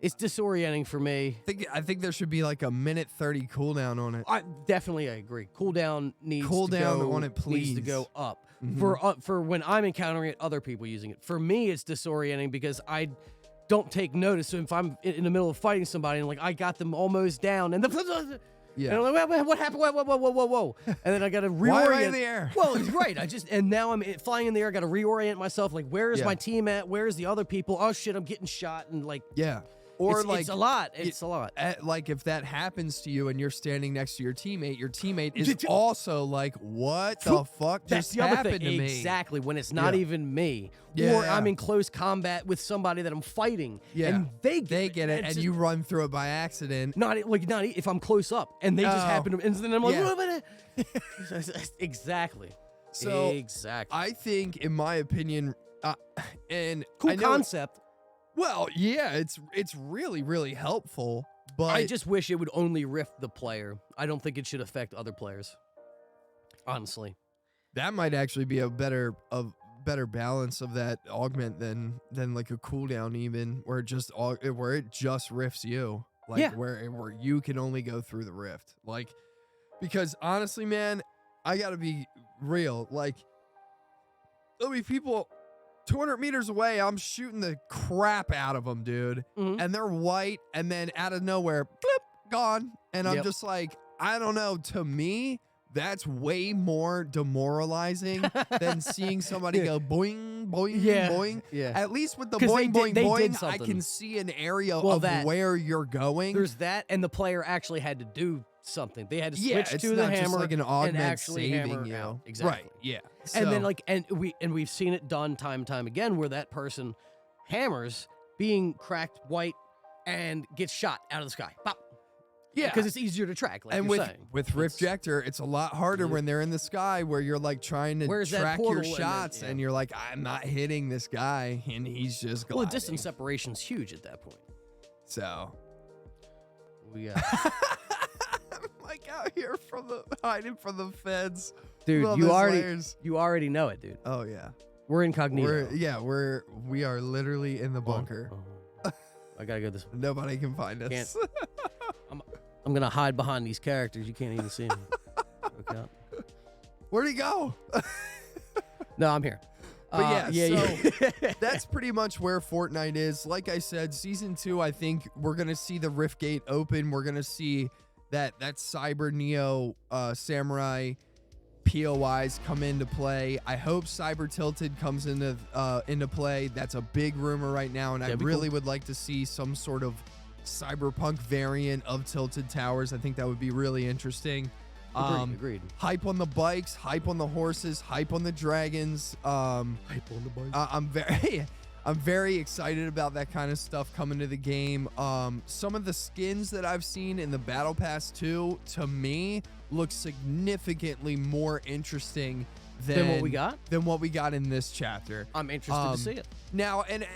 [SPEAKER 3] It's disorienting for me.
[SPEAKER 4] I think there should be like a minute 30 cooldown on it.
[SPEAKER 3] I agree. Cooldown needs
[SPEAKER 4] Cool
[SPEAKER 3] to
[SPEAKER 4] down
[SPEAKER 3] go,
[SPEAKER 4] on it, please.
[SPEAKER 3] Needs to go up
[SPEAKER 4] Mhm.
[SPEAKER 3] for when I'm encountering it, other people using it. For me, it's disorienting because I don't take notice. So if I'm in the middle of fighting somebody and like I got them almost down and
[SPEAKER 4] Yeah.
[SPEAKER 3] and I'm like, what happened? Whoa. And then I got to reorient.
[SPEAKER 4] Why am I in the air?
[SPEAKER 3] Well, it's right. And now I'm flying in the air. I got to reorient myself. Like, where is
[SPEAKER 4] Yeah.
[SPEAKER 3] my team at? Where's the other people? Oh shit, I'm getting shot. And like,
[SPEAKER 4] Yeah. Or
[SPEAKER 3] it's a lot. It's a lot.
[SPEAKER 4] Like if that happens to you and you're standing next to your teammate is also like, what the fuck
[SPEAKER 3] That's
[SPEAKER 4] just
[SPEAKER 3] the other
[SPEAKER 4] happened
[SPEAKER 3] thing.
[SPEAKER 4] to me?
[SPEAKER 3] Exactly. When it's not
[SPEAKER 4] Yeah.
[SPEAKER 3] even me.
[SPEAKER 4] Yeah,
[SPEAKER 3] Or
[SPEAKER 4] yeah.
[SPEAKER 3] I'm in close combat with somebody that I'm fighting.
[SPEAKER 4] Yeah.
[SPEAKER 3] And they get
[SPEAKER 4] it,
[SPEAKER 3] It's
[SPEAKER 4] and
[SPEAKER 3] just
[SPEAKER 4] you run through it by accident.
[SPEAKER 3] not if I'm close up and they just
[SPEAKER 4] Oh.
[SPEAKER 3] happen to, and then I'm like,
[SPEAKER 4] Yeah.
[SPEAKER 3] exactly.
[SPEAKER 4] So,
[SPEAKER 3] exactly.
[SPEAKER 4] I think, in my opinion, and
[SPEAKER 3] Cool
[SPEAKER 4] I know,
[SPEAKER 3] concept.
[SPEAKER 4] well, yeah, it's really, really helpful, but
[SPEAKER 3] I just wish it would only rift the player. I don't think it should affect other players. Honestly.
[SPEAKER 4] that might actually be a better balance of that augment than like a cooldown, even where it just rifts you, like
[SPEAKER 3] Yeah.
[SPEAKER 4] where you can only go through the rift, like, because honestly, man, I gotta be real, like, there'll be people 200 meters away, I'm shooting the crap out of them, dude,
[SPEAKER 3] Mhm.
[SPEAKER 4] and they're white, and then out of nowhere, blip, gone, and I'm
[SPEAKER 3] Yep.
[SPEAKER 4] just like, I don't know, to me, that's way more demoralizing than seeing somebody go boing, boing, boing.
[SPEAKER 3] Yeah.
[SPEAKER 4] At least with the
[SPEAKER 3] 'Cause
[SPEAKER 4] boing, boing,
[SPEAKER 3] they did
[SPEAKER 4] boing, I
[SPEAKER 3] something.
[SPEAKER 4] can see an area
[SPEAKER 3] Well,
[SPEAKER 4] of
[SPEAKER 3] that-
[SPEAKER 4] where you're going.
[SPEAKER 3] There's that, and the player actually had to do something. They had to
[SPEAKER 4] Yeah,
[SPEAKER 3] switch
[SPEAKER 4] it's
[SPEAKER 3] to the
[SPEAKER 4] not
[SPEAKER 3] hammer
[SPEAKER 4] just like an augment
[SPEAKER 3] and actually
[SPEAKER 4] saving
[SPEAKER 3] hammer
[SPEAKER 4] you.
[SPEAKER 3] out. Exactly.
[SPEAKER 4] Right, yeah.
[SPEAKER 3] And then
[SPEAKER 4] So-
[SPEAKER 3] we've seen it done time and time again where that person hammers being cracked white and gets shot out of the sky. Pop.
[SPEAKER 4] Yeah.
[SPEAKER 3] Because it's easier to track, like
[SPEAKER 4] and
[SPEAKER 3] you're
[SPEAKER 4] with
[SPEAKER 3] saying.
[SPEAKER 4] Rifjector, it's a lot harder when they're in the sky where you're like trying to
[SPEAKER 3] Where's that
[SPEAKER 4] track
[SPEAKER 3] portal
[SPEAKER 4] your
[SPEAKER 3] and then-
[SPEAKER 4] shots
[SPEAKER 3] yeah.
[SPEAKER 4] and you're like, I'm not hitting this guy and he's just gliding.
[SPEAKER 3] Well, the distance separation's huge at that point.
[SPEAKER 4] So
[SPEAKER 3] We
[SPEAKER 4] I'm like out here hiding from the feds.
[SPEAKER 3] dude,
[SPEAKER 4] Love
[SPEAKER 3] you
[SPEAKER 4] his
[SPEAKER 3] already
[SPEAKER 4] layers.
[SPEAKER 3] know it, dude.
[SPEAKER 4] Oh yeah.
[SPEAKER 3] We're incognito.
[SPEAKER 4] We are literally in the bunker.
[SPEAKER 3] I gotta go this way.
[SPEAKER 4] Nobody can find us.
[SPEAKER 3] Can't. I'm gonna hide behind these characters. You can't even see me. Okay.
[SPEAKER 4] Where'd he go?
[SPEAKER 3] No, I'm here.
[SPEAKER 4] But
[SPEAKER 3] yeah.
[SPEAKER 4] That's pretty much where Fortnite is. Like I said, season 2, I think we're gonna see the Rift Gate open. We're gonna see that Cyber Neo Samurai POIs come into play. I hope Cyber Tilted comes into play. That's a big rumor right now, and I really would like to see some sort of cyberpunk variant of Tilted Towers. I think that would be really interesting.
[SPEAKER 3] Agreed.
[SPEAKER 4] Hype on the bikes, hype on the horses, hype on the dragons.
[SPEAKER 3] Hype on the bike.
[SPEAKER 4] I'm very excited about that kind of stuff coming to the game. Some of the skins that I've seen in the Battle Pass 2, to me, look significantly more interesting than
[SPEAKER 3] what we got?
[SPEAKER 4] Than what we got in this chapter.
[SPEAKER 3] I'm interested to see it.
[SPEAKER 4] Now, and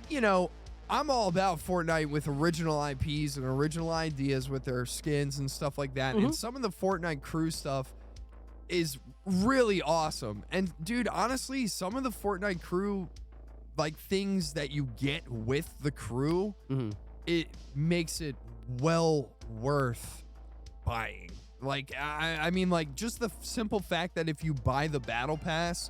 [SPEAKER 4] you know, I'm all about Fortnite with original IPs and original ideas with their skins and stuff like that. And some of the Fortnite crew stuff is really awesome. And dude, honestly, some of the Fortnite crew like things that you get with the crew, it makes it well worth buying. Like, I mean, like just the simple fact that if you buy the battle pass,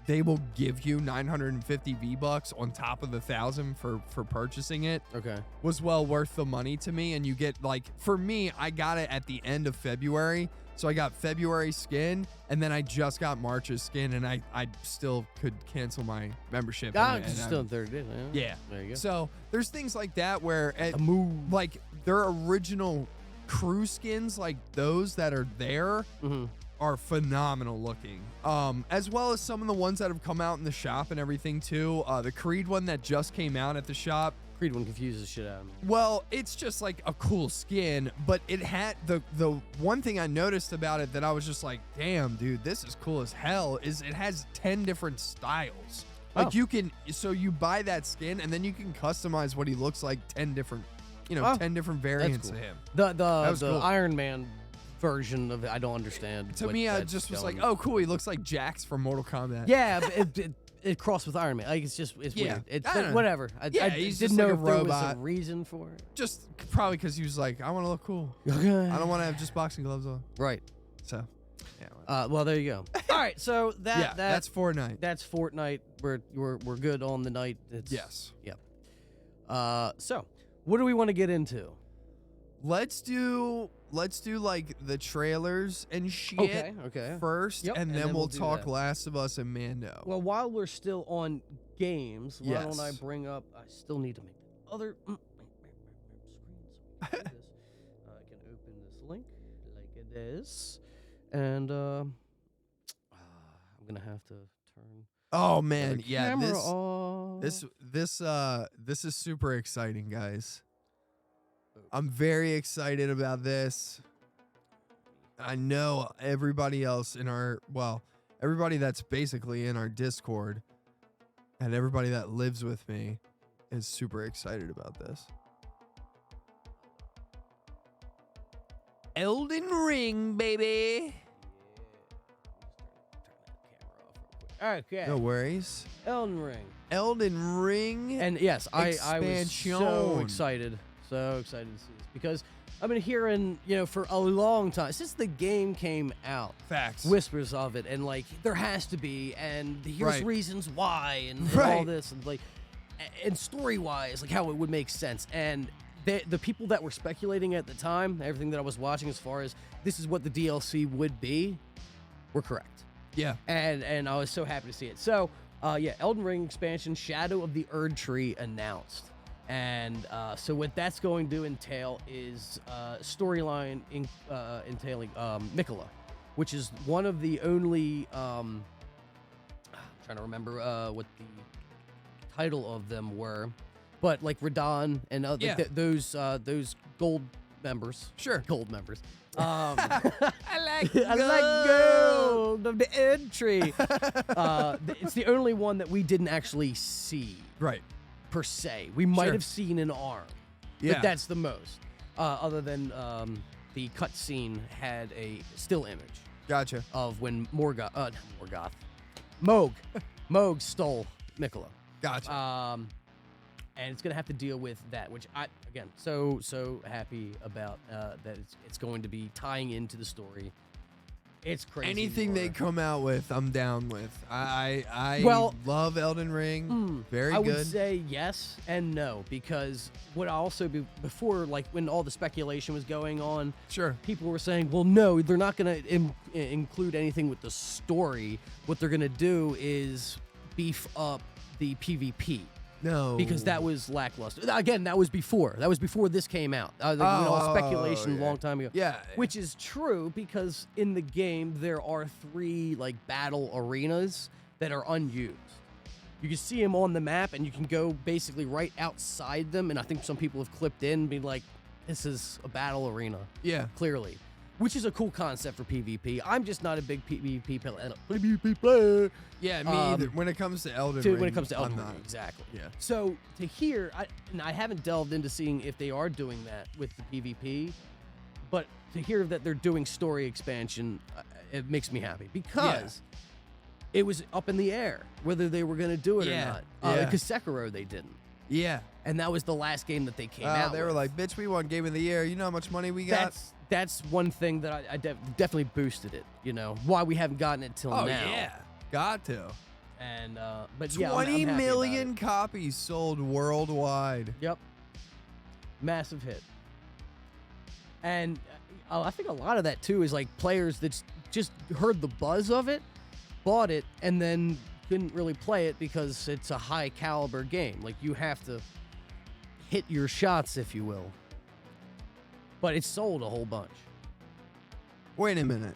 [SPEAKER 4] they will give you 950 V-Bucks on top of the 1,000 for purchasing it.
[SPEAKER 3] Okay.
[SPEAKER 4] Was well worth the money to me. And you get like, for me, I got it at the end of February. So I got February skin, and then I just got March's skin, and I still could cancel my membership.
[SPEAKER 3] Still in 30 days.
[SPEAKER 4] Yeah.
[SPEAKER 3] There you go.
[SPEAKER 4] So there's things like that where like their original crew skins, like those that are there, are phenomenal looking. As well as some of the ones that have come out in the shop and everything too. The Creed one that just came out at the shop.
[SPEAKER 3] Creed one confuses the shit out of me.
[SPEAKER 4] Well, it's just like a cool skin, but it had the one thing I noticed about it that I was just like, damn, dude, this is cool as hell, is it has 10 different styles. Like you can, so you buy that skin and then you can customize what he looks like 10 different, 10 different variants
[SPEAKER 3] cool.
[SPEAKER 4] of him.
[SPEAKER 3] The
[SPEAKER 4] cool.
[SPEAKER 3] Iron Man version of it, I don't understand.
[SPEAKER 4] To me, I just was like, oh, cool, he looks like Jax from Mortal Kombat.
[SPEAKER 3] Yeah, but it crossed with Iron Man. Like it's weird. But whatever. I
[SPEAKER 4] he's
[SPEAKER 3] didn't
[SPEAKER 4] just
[SPEAKER 3] know
[SPEAKER 4] like
[SPEAKER 3] if
[SPEAKER 4] a
[SPEAKER 3] there was
[SPEAKER 4] robot.
[SPEAKER 3] a reason for it.
[SPEAKER 4] Just probably because he was like, I want to look cool.
[SPEAKER 3] Okay.
[SPEAKER 4] I don't want to have just boxing gloves on.
[SPEAKER 3] Right.
[SPEAKER 4] So, yeah.
[SPEAKER 3] Well, there you go. All right. So
[SPEAKER 4] that's Fortnite.
[SPEAKER 3] That's Fortnite. We're good on the night.
[SPEAKER 4] Yes.
[SPEAKER 3] Yep. So what do we want to get into?
[SPEAKER 4] Let's do like the trailers and shit
[SPEAKER 3] Okay.
[SPEAKER 4] first,
[SPEAKER 3] Yep,
[SPEAKER 4] and then
[SPEAKER 3] we'll
[SPEAKER 4] we'll
[SPEAKER 3] do
[SPEAKER 4] talk
[SPEAKER 3] that.
[SPEAKER 4] Last of Us and Mando.
[SPEAKER 3] Well, while we're still on games, why don't I
[SPEAKER 4] Yes.
[SPEAKER 3] bring up? I still need to make other screens. I can open this link like this, and I'm gonna have to turn.
[SPEAKER 4] Oh man,
[SPEAKER 3] the
[SPEAKER 4] yeah,
[SPEAKER 3] camera off.
[SPEAKER 4] this is super exciting, guys. I'm very excited about this. I know everybody else everybody that's basically in our Discord and everybody that lives with me is super excited about this. Elden Ring, baby.
[SPEAKER 3] Okay.
[SPEAKER 4] No worries.
[SPEAKER 3] Elden Ring.
[SPEAKER 4] Elden Ring.
[SPEAKER 3] And yes, I was so
[SPEAKER 4] Expansion.
[SPEAKER 3] excited. So excited to see this because I've been hearing, for a long time, since the game came out,
[SPEAKER 4] Facts.
[SPEAKER 3] whispers of it, and like there has to be, and here's
[SPEAKER 4] Right.
[SPEAKER 3] reasons why, and all
[SPEAKER 4] Right.
[SPEAKER 3] this, and like, and story wise, like how it would make sense. And the people that were speculating at the time, everything that I was watching as far as this is what the DLC would be, were correct.
[SPEAKER 4] Yeah.
[SPEAKER 3] And I was so happy to see it. So, Elden Ring expansion, Shadow of the Erd Tree announced. And so what that's going to entail is storyline entailing Mikola, which is one of the only, I'm trying to remember what the title of them were, but like Radon and
[SPEAKER 4] Yeah.
[SPEAKER 3] those gold members.
[SPEAKER 4] Sure.
[SPEAKER 3] Gold members.
[SPEAKER 4] I like
[SPEAKER 3] I like gold of the entry. It's the only one that we didn't actually see
[SPEAKER 4] Right.
[SPEAKER 3] per se. We might
[SPEAKER 4] Sure.
[SPEAKER 3] have seen an arm,
[SPEAKER 4] Yeah.
[SPEAKER 3] but that's the most. Other than the cutscene had a still image
[SPEAKER 4] Gotcha.
[SPEAKER 3] of when Moog stole Miquella.
[SPEAKER 4] Gotcha.
[SPEAKER 3] And it's gonna have to deal with that, which I again so happy about that it's going to be tying into the story. It's crazy.
[SPEAKER 4] Anything they
[SPEAKER 3] lore.
[SPEAKER 4] come out with, I'm down with. I
[SPEAKER 3] Well,
[SPEAKER 4] love Elden Ring. Very
[SPEAKER 3] I
[SPEAKER 4] good.
[SPEAKER 3] would say yes and no, because what I also be before, like when all the speculation was going on,
[SPEAKER 4] Sure.
[SPEAKER 3] people were saying, well, no, they're not going to include anything with the story. What they're going to do is beef up the PvP.
[SPEAKER 4] No.
[SPEAKER 3] Because that was lackluster. Again, that was before. That was before this came out. All speculation a long time ago.
[SPEAKER 4] Yeah.
[SPEAKER 3] Which is true because in the game there are 3 like battle arenas that are unused. You can see them on the map and you can go basically right outside them, and I think some people have clipped in and be like, this is a battle arena.
[SPEAKER 4] Yeah.
[SPEAKER 3] Clearly. Which is a cool concept for PvP. I'm just not a big PvP player.
[SPEAKER 4] Yeah, me either. When it comes to Elden Ring.
[SPEAKER 3] When it comes to Elden
[SPEAKER 4] I'm
[SPEAKER 3] Ring,
[SPEAKER 4] not.
[SPEAKER 3] exactly.
[SPEAKER 4] Yeah.
[SPEAKER 3] So to hear, and I haven't delved into seeing if they are doing that with the PvP, but to hear that they're doing story expansion, it makes me happy because it was up in the air whether they were going to do it or not. Because Sekiro they didn't,
[SPEAKER 4] Yeah.
[SPEAKER 3] and that was the last game that they came out.
[SPEAKER 4] They were
[SPEAKER 3] with.
[SPEAKER 4] like, bitch, we won Game of the Year. You know how much money we got?
[SPEAKER 3] That's one thing that I definitely boosted it. You know why we haven't gotten it till now.
[SPEAKER 4] yeah. Got to.
[SPEAKER 3] And but yeah, I'm
[SPEAKER 4] 20
[SPEAKER 3] happy about
[SPEAKER 4] million
[SPEAKER 3] it.
[SPEAKER 4] copies sold worldwide.
[SPEAKER 3] Yep. Massive hit. And I think a lot of that too is like players that just heard the buzz of it, bought it, and then couldn't really play it because it's a high caliber game. Like you have to hit your shots, if you will. But it sold a whole bunch.
[SPEAKER 4] Wait a minute.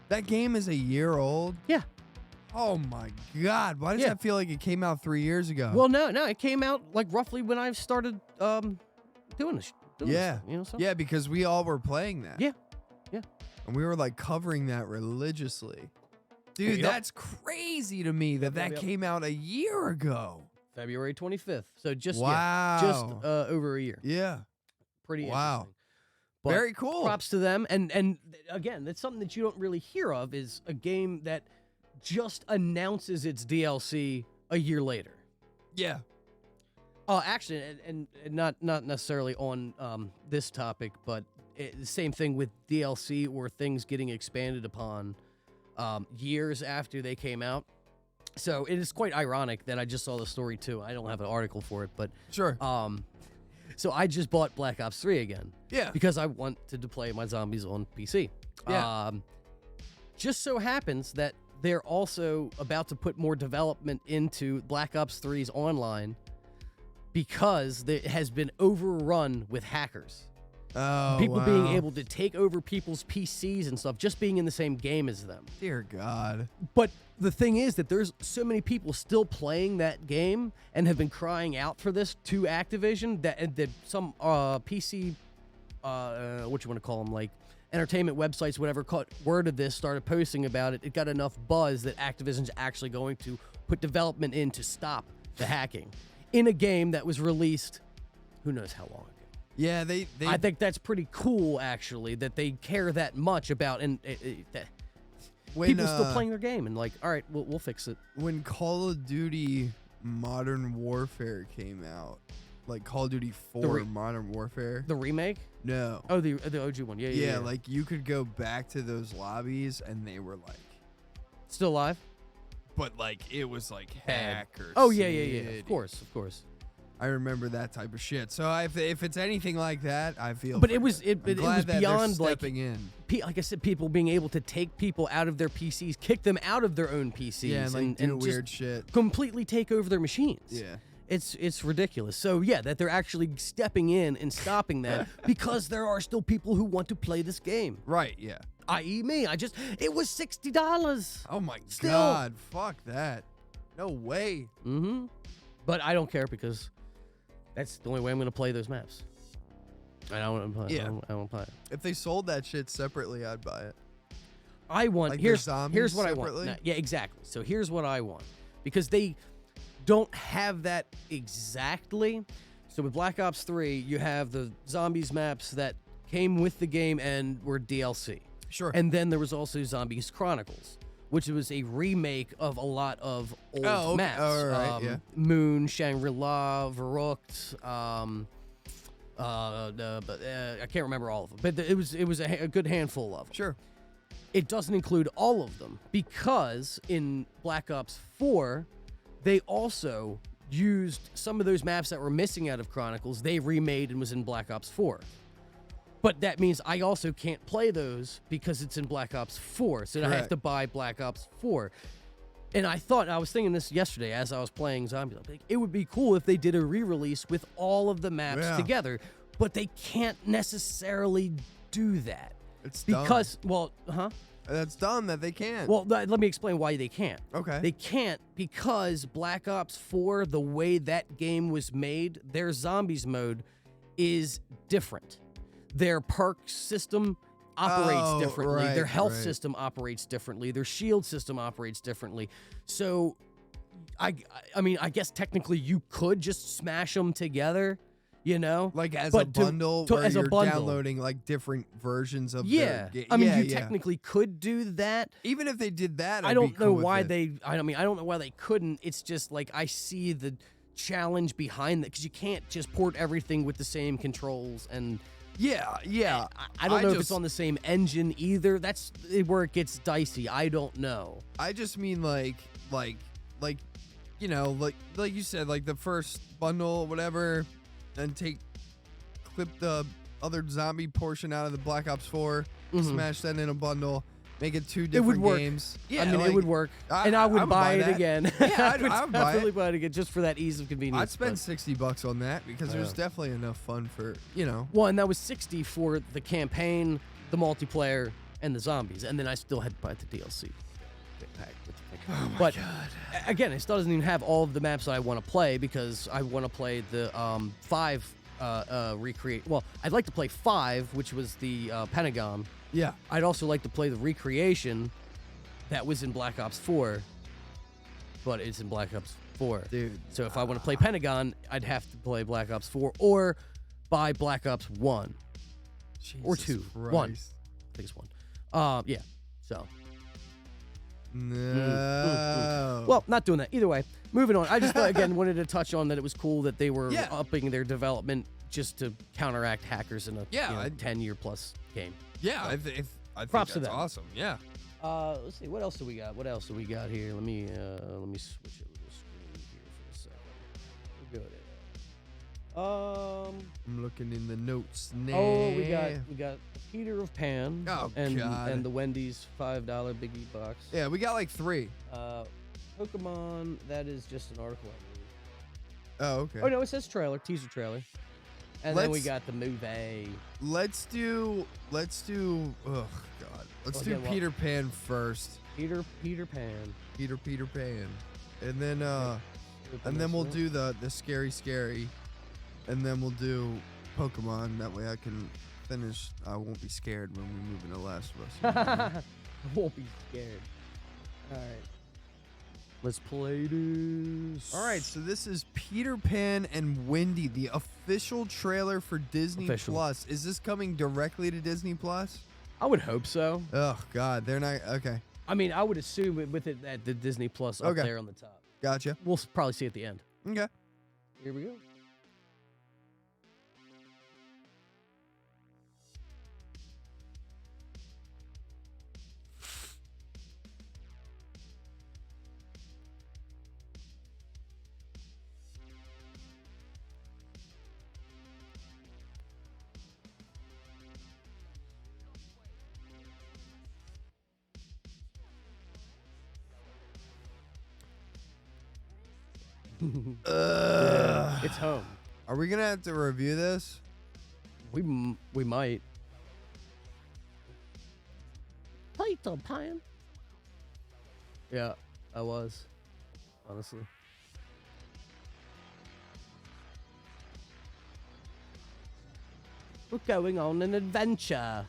[SPEAKER 4] That game is a year old?
[SPEAKER 3] Yeah.
[SPEAKER 4] Oh my God. Why does
[SPEAKER 3] Yeah.
[SPEAKER 4] that feel like it came out 3 years ago?
[SPEAKER 3] Well, no, it came out like roughly when I started doing this.
[SPEAKER 4] yeah.
[SPEAKER 3] You know, so.
[SPEAKER 4] Yeah, because we all were playing that.
[SPEAKER 3] Yeah.
[SPEAKER 4] And we were like covering that religiously. Dude,
[SPEAKER 3] Yep.
[SPEAKER 4] that's crazy to me that
[SPEAKER 3] Yep.
[SPEAKER 4] came out a year ago.
[SPEAKER 3] February 25th. So just
[SPEAKER 4] Wow.
[SPEAKER 3] just over a year.
[SPEAKER 4] Yeah.
[SPEAKER 3] Pretty
[SPEAKER 4] Wow.
[SPEAKER 3] interesting. But
[SPEAKER 4] Very cool.
[SPEAKER 3] Props to them. And again, that's something that you don't really hear of is a game that just announces its DLC a year later.
[SPEAKER 4] Yeah.
[SPEAKER 3] Actually, and not necessarily on this topic, but the same thing with DLC or things getting expanded upon years after they came out. So it is quite ironic that I just saw the story too. I don't have an article for it, but
[SPEAKER 4] Sure.
[SPEAKER 3] so I just bought Black Ops 3 again.
[SPEAKER 4] Yeah.
[SPEAKER 3] Because I wanted to play my zombies on PC.
[SPEAKER 4] Yeah.
[SPEAKER 3] Just so happens that they're also about to put more development into Black Ops 3's online because it has been overrun with hackers.
[SPEAKER 4] Oh,
[SPEAKER 3] People being
[SPEAKER 4] wow.
[SPEAKER 3] able to take over people's PCs and stuff just being in the same game as them.
[SPEAKER 4] Dear God.
[SPEAKER 3] But the thing is that there's so many people still playing that game and have been crying out for this to Activision that some PC, what you want to call them, like entertainment websites, whatever, caught word of this, started posting about it. It got enough buzz that Activision's actually going to put development in to stop the hacking in a game that was released who knows how long ago.
[SPEAKER 4] Yeah, they
[SPEAKER 3] I think that's pretty cool, actually, that they care that much about and that
[SPEAKER 4] when,
[SPEAKER 3] people still playing their game and like, all right, we'll fix it.
[SPEAKER 4] when Call of Duty Modern Warfare came out, like Call of Duty 4 Modern Warfare.
[SPEAKER 3] The remake?
[SPEAKER 4] No.
[SPEAKER 3] Oh, the OG one. Yeah.
[SPEAKER 4] Like you could go back to those lobbies and they were like,
[SPEAKER 3] Still alive?
[SPEAKER 4] but like it was like
[SPEAKER 3] Bad.
[SPEAKER 4] hackers.
[SPEAKER 3] Oh yeah. Of course.
[SPEAKER 4] I remember that type of shit. So if it's anything like that, I feel.
[SPEAKER 3] But
[SPEAKER 4] for
[SPEAKER 3] it was
[SPEAKER 4] I'm
[SPEAKER 3] it
[SPEAKER 4] glad
[SPEAKER 3] was
[SPEAKER 4] that they're
[SPEAKER 3] beyond like
[SPEAKER 4] stepping in.
[SPEAKER 3] like I said, people being able to take people out of their PCs, kick them out of their own PCs,
[SPEAKER 4] Yeah, and like do
[SPEAKER 3] and
[SPEAKER 4] weird
[SPEAKER 3] just
[SPEAKER 4] shit.
[SPEAKER 3] completely take over their machines.
[SPEAKER 4] Yeah.
[SPEAKER 3] It's ridiculous. So yeah, that they're actually stepping in and stopping that because there are still people who want to play this game.
[SPEAKER 4] Right. Yeah.
[SPEAKER 3] I.e. me. It was $60.
[SPEAKER 4] Oh my
[SPEAKER 3] Still.
[SPEAKER 4] God. Fuck that. No way.
[SPEAKER 3] Mm-hmm. But I don't care because that's the only way I'm going to play those maps. I don't want to play.
[SPEAKER 4] Yeah.
[SPEAKER 3] I don't play it.
[SPEAKER 4] If they sold that shit separately, I'd buy it.
[SPEAKER 3] I want
[SPEAKER 4] Like
[SPEAKER 3] here's
[SPEAKER 4] the zombies
[SPEAKER 3] here's what I
[SPEAKER 4] separately?
[SPEAKER 3] want. Yeah, exactly. So here's what I want because they don't have that exactly. So with Black Ops 3, you have the zombies maps that came with the game and were DLC.
[SPEAKER 4] Sure.
[SPEAKER 3] And then there was also Zombies Chronicles, which was a remake of a lot of old
[SPEAKER 4] Oh, okay.
[SPEAKER 3] maps.
[SPEAKER 4] All right, yeah.
[SPEAKER 3] Moon, Shangri-La, Verrückt, I can't remember all of them, but it was a good handful of them.
[SPEAKER 4] Sure.
[SPEAKER 3] It doesn't include all of them because in Black Ops 4, they also used some of those maps that were missing out of Chronicles. They remade and was in Black Ops 4. But that means I also can't play those because it's in Black Ops 4. So I have
[SPEAKER 4] Correct.
[SPEAKER 3] to buy Black Ops 4. And I was thinking this yesterday as I was playing Zombies. Like, it would be cool if they did a re-release with all of the maps
[SPEAKER 4] Yeah.
[SPEAKER 3] together. But they can't necessarily do that.
[SPEAKER 4] It's dumb.
[SPEAKER 3] Because,
[SPEAKER 4] That's dumb that they can't.
[SPEAKER 3] Well, let me explain why they can't.
[SPEAKER 4] Okay.
[SPEAKER 3] They can't because Black Ops 4, the way that game was made, their zombies mode is different. Their perk system operates differently.
[SPEAKER 4] right,
[SPEAKER 3] Their health
[SPEAKER 4] right.
[SPEAKER 3] system operates differently. Their shield system operates differently. So, I mean, I guess technically you could just smash them together, you know?
[SPEAKER 4] Like as
[SPEAKER 3] But
[SPEAKER 4] a
[SPEAKER 3] to-
[SPEAKER 4] bundle
[SPEAKER 3] to-
[SPEAKER 4] where
[SPEAKER 3] as a
[SPEAKER 4] you're
[SPEAKER 3] bundle.
[SPEAKER 4] downloading like different versions of
[SPEAKER 3] Yeah.
[SPEAKER 4] the game.
[SPEAKER 3] I mean,
[SPEAKER 4] yeah,
[SPEAKER 3] you
[SPEAKER 4] yeah.
[SPEAKER 3] technically could do that.
[SPEAKER 4] Even if they did that,
[SPEAKER 3] I
[SPEAKER 4] I'd
[SPEAKER 3] don't
[SPEAKER 4] be
[SPEAKER 3] know
[SPEAKER 4] cool with
[SPEAKER 3] why
[SPEAKER 4] it.
[SPEAKER 3] I don't know why they couldn't. It's just like I see the challenge behind that because you can't just port everything with the same controls and
[SPEAKER 4] Yeah, yeah.
[SPEAKER 3] I don't know if it's
[SPEAKER 4] just-
[SPEAKER 3] on the same engine either. That's where it gets dicey. I don't know.
[SPEAKER 4] I just mean like you know, like you said, like the first bundle or whatever, and clip the other zombie portion out of the Black Ops 4, smash that in a bundle, make it two
[SPEAKER 3] It
[SPEAKER 4] different
[SPEAKER 3] would work.
[SPEAKER 4] games.
[SPEAKER 3] I mean, it would work,
[SPEAKER 4] I-
[SPEAKER 3] and I would
[SPEAKER 4] I would
[SPEAKER 3] buy
[SPEAKER 4] buy
[SPEAKER 3] it
[SPEAKER 4] that.
[SPEAKER 3] again.
[SPEAKER 4] Yeah,
[SPEAKER 3] I would
[SPEAKER 4] I would buy it.
[SPEAKER 3] definitely buy it again just for that ease of convenience.
[SPEAKER 4] I'd spend
[SPEAKER 3] but-
[SPEAKER 4] $60 on that because there's definitely enough fun for, you know.
[SPEAKER 3] Well, and that was 60 for the campaign, the multiplayer, and the zombies, and then I still had to buy the DLC. Pack with the thing.
[SPEAKER 4] Oh my
[SPEAKER 3] but
[SPEAKER 4] God.
[SPEAKER 3] again, it still doesn't even have all of the maps that I want to play because I want to play the 5 recreate. Well, I'd like to play 5, which was the Pentagon.
[SPEAKER 4] Yeah.
[SPEAKER 3] I'd also like to play the recreation that was in Black Ops 4, but it's in Black Ops 4.
[SPEAKER 4] Dude.
[SPEAKER 3] So if I want to play Pentagon, I'd have to play Black Ops 4 or buy Black Ops 1 or
[SPEAKER 4] Jesus
[SPEAKER 3] 2. 1. I
[SPEAKER 4] Christ.
[SPEAKER 3] think it's 1. Yeah. So,
[SPEAKER 4] No.
[SPEAKER 3] well, not doing that. Either way, moving on. I just, again, wanted to touch on that it was cool that they were
[SPEAKER 4] Yeah.
[SPEAKER 3] upping their development just to counteract hackers in a
[SPEAKER 4] Yeah,
[SPEAKER 3] 10-year plus game.
[SPEAKER 4] yeah, I think
[SPEAKER 3] Props to
[SPEAKER 4] that's
[SPEAKER 3] them.
[SPEAKER 4] awesome. Yeah.
[SPEAKER 3] Let's see. What else do we got? What else do we got here? Let me switch it with the screen here for a second. We'll go there.
[SPEAKER 4] I'm looking in the notes now.
[SPEAKER 3] Oh, we got Peter of Pan.
[SPEAKER 4] Oh,
[SPEAKER 3] and
[SPEAKER 4] God.
[SPEAKER 3] and the Wendy's $5 Biggie box.
[SPEAKER 4] Yeah, we got like 3.
[SPEAKER 3] Pokemon. That is just an article.
[SPEAKER 4] Oh, okay.
[SPEAKER 3] Oh no, it says trailer, teaser trailer. And then we
[SPEAKER 4] Let's-
[SPEAKER 3] got the movie.
[SPEAKER 4] Let's do. Oh God. Let's do
[SPEAKER 3] Okay, well-
[SPEAKER 4] Peter Pan first.
[SPEAKER 3] Peter Pan.
[SPEAKER 4] Peter Pan, and then we'll do the scary, and then we'll do Pokemon. That way I can finish. I won't be scared when we move into Last of Us.
[SPEAKER 3] I won't be scared. All right. Let's play this.
[SPEAKER 4] All right, so this is Peter Pan and Wendy, the official trailer for Disney
[SPEAKER 3] Official.
[SPEAKER 4] Plus. Is this coming directly to Disney Plus?
[SPEAKER 3] I would hope so.
[SPEAKER 4] Oh God, they're not. Okay,
[SPEAKER 3] I mean, I would assume with it at the Disney Plus up
[SPEAKER 4] Okay.
[SPEAKER 3] there on the top.
[SPEAKER 4] gotcha.
[SPEAKER 3] We'll probably see at the end.
[SPEAKER 4] Okay.
[SPEAKER 3] Here we go. It's home.
[SPEAKER 4] Are we gonna have to review this?
[SPEAKER 3] We might. Peter Pan. Yeah, I was. Honestly. We're going on an adventure.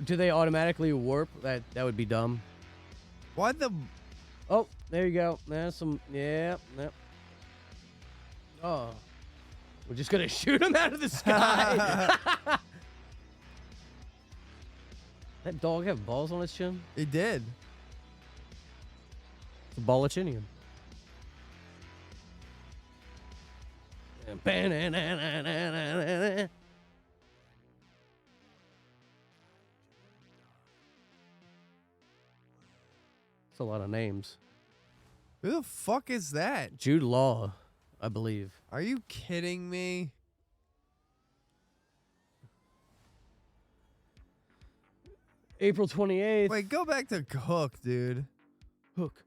[SPEAKER 3] Do they automatically warp? That would be dumb.
[SPEAKER 4] Why the?
[SPEAKER 3] Oh, there you go. There's some. Yeah. Yep. Oh. We're just gonna shoot him out of the sky. That dog have balls on its chin?
[SPEAKER 4] It did.
[SPEAKER 3] It's a ballachinium. That's a lot of names.
[SPEAKER 4] Who the fuck is that?
[SPEAKER 3] Jude Law, I believe.
[SPEAKER 4] Are you kidding me?
[SPEAKER 3] April 28th.
[SPEAKER 4] Wait, go back to Hook, dude.
[SPEAKER 3] Hook.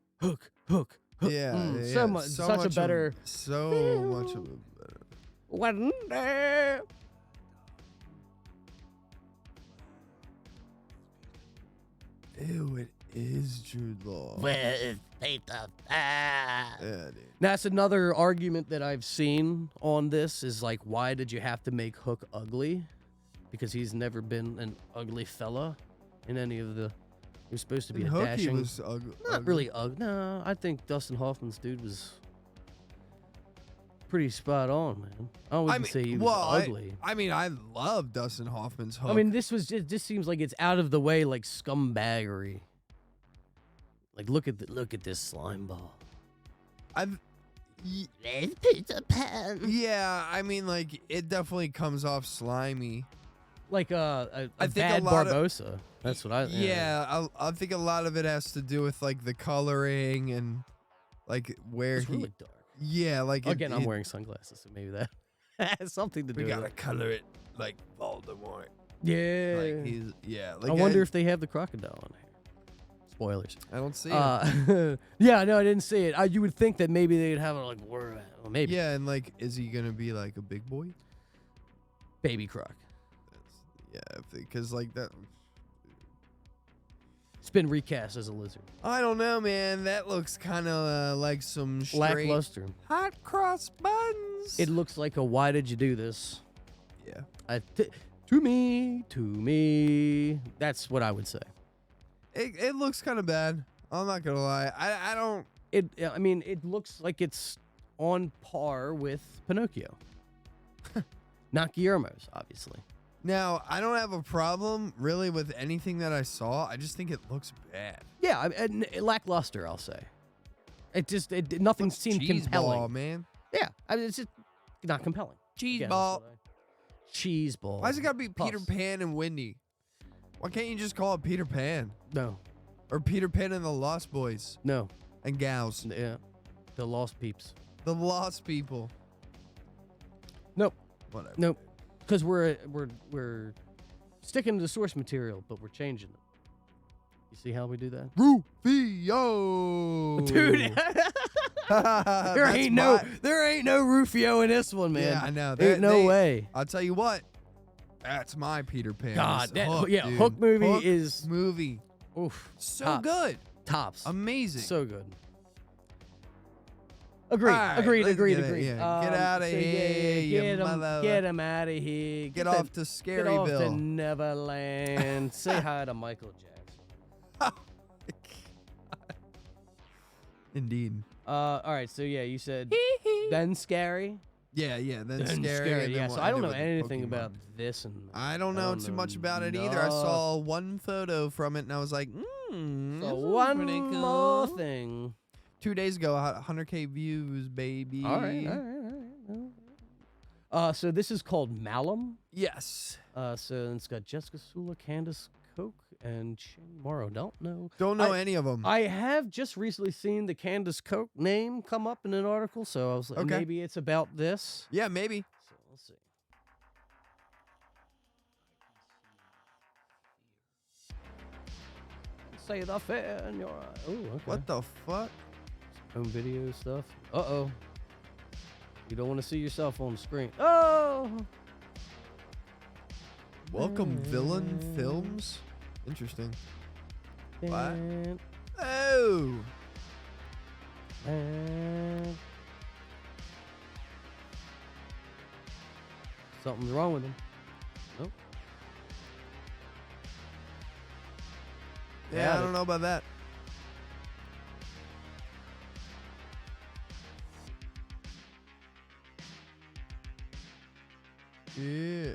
[SPEAKER 4] Yeah,
[SPEAKER 3] Mm,
[SPEAKER 4] yeah.
[SPEAKER 3] so much, such a better.
[SPEAKER 4] So much of a better.
[SPEAKER 3] Wonder.
[SPEAKER 4] Ew, it is Jude Law.
[SPEAKER 3] Where is Peter Pan?
[SPEAKER 4] Yeah, dude.
[SPEAKER 3] That's another argument that I've seen on this is like, why did you have to make Hook ugly? Because he's never been an ugly fella in any of the. He was supposed to be
[SPEAKER 4] In
[SPEAKER 3] a
[SPEAKER 4] Hook,
[SPEAKER 3] dashing.
[SPEAKER 4] he was ugly.
[SPEAKER 3] Not really ugly. No, I think Dustin Hoffman's dude was pretty spot on, man. I wouldn't say he was ugly.
[SPEAKER 4] I mean, I love Dustin Hoffman's Hook.
[SPEAKER 3] I mean, this just seems like it's out of the way, like scumbaggery. Like, look at this slime ball. There's Peter Pan.
[SPEAKER 4] Yeah, I mean, like, it definitely comes off slimy.
[SPEAKER 3] Like a
[SPEAKER 4] I think
[SPEAKER 3] bad
[SPEAKER 4] a lot of-
[SPEAKER 3] Barbosa. That's what I.
[SPEAKER 4] Yeah, I think a lot of it has to do with like the coloring and like where
[SPEAKER 3] It's
[SPEAKER 4] he.
[SPEAKER 3] really dark.
[SPEAKER 4] Yeah, like
[SPEAKER 3] Again, I'm wearing sunglasses, so maybe that has something to do
[SPEAKER 4] We
[SPEAKER 3] with
[SPEAKER 4] gotta
[SPEAKER 3] it.
[SPEAKER 4] color it like Voldemort.
[SPEAKER 3] Yeah.
[SPEAKER 4] Like he's like
[SPEAKER 3] I wonder if they have the crocodile on here. Spoilers.
[SPEAKER 4] I don't see it.
[SPEAKER 3] Yeah, no, I didn't see it. You would think that maybe they'd have it like where? Well, maybe.
[SPEAKER 4] Yeah, and like, is he gonna be like a big boy?
[SPEAKER 3] Baby Croc.
[SPEAKER 4] Yeah, because like that.
[SPEAKER 3] It's been recast as a lizard.
[SPEAKER 4] I don't know, man. That looks kind of like some straight
[SPEAKER 3] Lackluster.
[SPEAKER 4] hot cross buns.
[SPEAKER 3] It looks like a why did you do this?
[SPEAKER 4] Yeah.
[SPEAKER 3] To me, that's what I would say.
[SPEAKER 4] It looks kind of bad. I'm not gonna lie. I don't.
[SPEAKER 3] I mean, it looks like it's on par with Pinocchio. Not Guillermo's, obviously.
[SPEAKER 4] Now, I don't have a problem really with anything that I saw. I just think it looks bad.
[SPEAKER 3] Yeah, lackluster, I'll say. Nothing
[SPEAKER 4] Looks
[SPEAKER 3] seemed
[SPEAKER 4] cheese
[SPEAKER 3] compelling.
[SPEAKER 4] ball, man.
[SPEAKER 3] Yeah, I mean, it's just not compelling.
[SPEAKER 4] Cheese
[SPEAKER 3] Again,
[SPEAKER 4] ball.
[SPEAKER 3] that's what cheese ball.
[SPEAKER 4] Why's it gotta be Peter
[SPEAKER 3] Puffs.
[SPEAKER 4] Pan and Wendy? Why can't you just call it Peter Pan?
[SPEAKER 3] No,
[SPEAKER 4] Or Peter Pan and the Lost Boys
[SPEAKER 3] no,
[SPEAKER 4] and Gals?
[SPEAKER 3] yeah, the Lost Peeps.
[SPEAKER 4] The Lost People.
[SPEAKER 3] Nope,
[SPEAKER 4] Whatever.
[SPEAKER 3] nope, because we're sticking to the source material, but we're changing it. You see how we do that,
[SPEAKER 4] Rufio.
[SPEAKER 3] dude? There ain't no Rufio in this one, man.
[SPEAKER 4] Yeah, I know.
[SPEAKER 3] Ain't no way.
[SPEAKER 4] I'll tell you what. That's my Peter Pan.
[SPEAKER 3] God,
[SPEAKER 4] It's Hook,
[SPEAKER 3] yeah,
[SPEAKER 4] dude.
[SPEAKER 3] Hook movie
[SPEAKER 4] Hook
[SPEAKER 3] is
[SPEAKER 4] movie.
[SPEAKER 3] oof,
[SPEAKER 4] So
[SPEAKER 3] tops.
[SPEAKER 4] good.
[SPEAKER 3] Tops.
[SPEAKER 4] Amazing.
[SPEAKER 3] So good. Agreed.
[SPEAKER 4] All right,
[SPEAKER 3] Agreed.
[SPEAKER 4] let's
[SPEAKER 3] Agreed.
[SPEAKER 4] get it,
[SPEAKER 3] Agreed.
[SPEAKER 4] yeah. Get outta
[SPEAKER 3] so
[SPEAKER 4] here, you
[SPEAKER 3] get
[SPEAKER 4] mother-
[SPEAKER 3] Get him out of here.
[SPEAKER 4] Get
[SPEAKER 3] that-
[SPEAKER 4] off to
[SPEAKER 3] Get off to
[SPEAKER 4] Scaryville.
[SPEAKER 3] Neverland. Say hi to Michael Jackson.
[SPEAKER 4] Indeed.
[SPEAKER 3] All right. So yeah, you said then scary.
[SPEAKER 4] Yeah, then
[SPEAKER 3] Then
[SPEAKER 4] scary. and then
[SPEAKER 3] Yeah.
[SPEAKER 4] we'll
[SPEAKER 3] So I
[SPEAKER 4] end
[SPEAKER 3] don't
[SPEAKER 4] it
[SPEAKER 3] know
[SPEAKER 4] with the
[SPEAKER 3] anything
[SPEAKER 4] Pokemon.
[SPEAKER 3] about this, and
[SPEAKER 4] I don't know too much about it either. I saw one photo from it and I was like,
[SPEAKER 3] So
[SPEAKER 4] this is
[SPEAKER 3] one
[SPEAKER 4] pretty
[SPEAKER 3] more
[SPEAKER 4] cool.
[SPEAKER 3] thing.
[SPEAKER 4] 2 days ago, 100K views, baby.
[SPEAKER 3] All right. So this is called Malum.
[SPEAKER 4] Yes.
[SPEAKER 3] So it's got Jessica Sula, Candace Koch, and Shane Morrow. Don't know.
[SPEAKER 4] Don't know any of them.
[SPEAKER 3] I have just recently seen the Candace Koch name come up in an article, so I was like,
[SPEAKER 4] Okay.
[SPEAKER 3] maybe it's about this.
[SPEAKER 4] Yeah, maybe.
[SPEAKER 3] So let's see. Say the fear in your eye. Oh, okay.
[SPEAKER 4] What the fuck?
[SPEAKER 3] Home video stuff. Uh-oh. You don't want to see yourself on the screen. Oh!
[SPEAKER 4] Welcome Villain Films? Interesting. What?
[SPEAKER 3] And-
[SPEAKER 4] Oh!
[SPEAKER 3] and- something's wrong with him. Nope.
[SPEAKER 4] Yeah, I don't know about that. Yeah.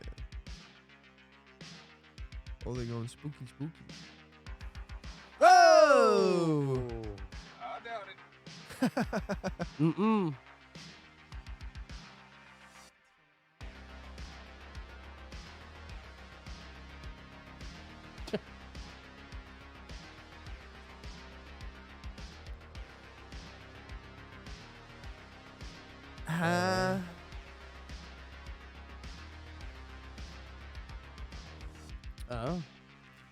[SPEAKER 4] Oh, they're going spooky, spooky. Oh!
[SPEAKER 2] I doubt it.
[SPEAKER 3] Mm-mm.
[SPEAKER 4] Huh?
[SPEAKER 3] Oh.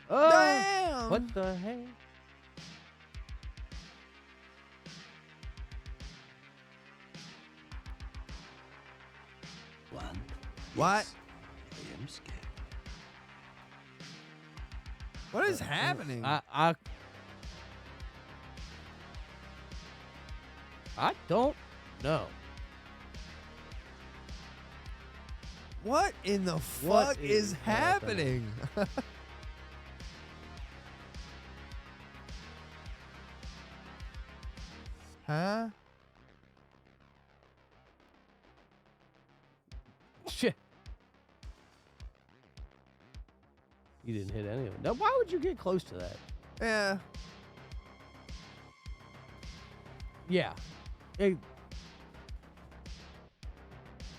[SPEAKER 3] Oh.
[SPEAKER 4] Damn!
[SPEAKER 3] What the heck?
[SPEAKER 4] What?
[SPEAKER 1] I am scared.
[SPEAKER 4] What is happening?
[SPEAKER 3] I don't know.
[SPEAKER 4] What in the
[SPEAKER 3] What
[SPEAKER 4] fuck
[SPEAKER 3] is
[SPEAKER 4] is happening? Huh?
[SPEAKER 3] Shit. You didn't hit any of it. Now, why would you get close to that?
[SPEAKER 4] Yeah.
[SPEAKER 3] Yeah. Hey.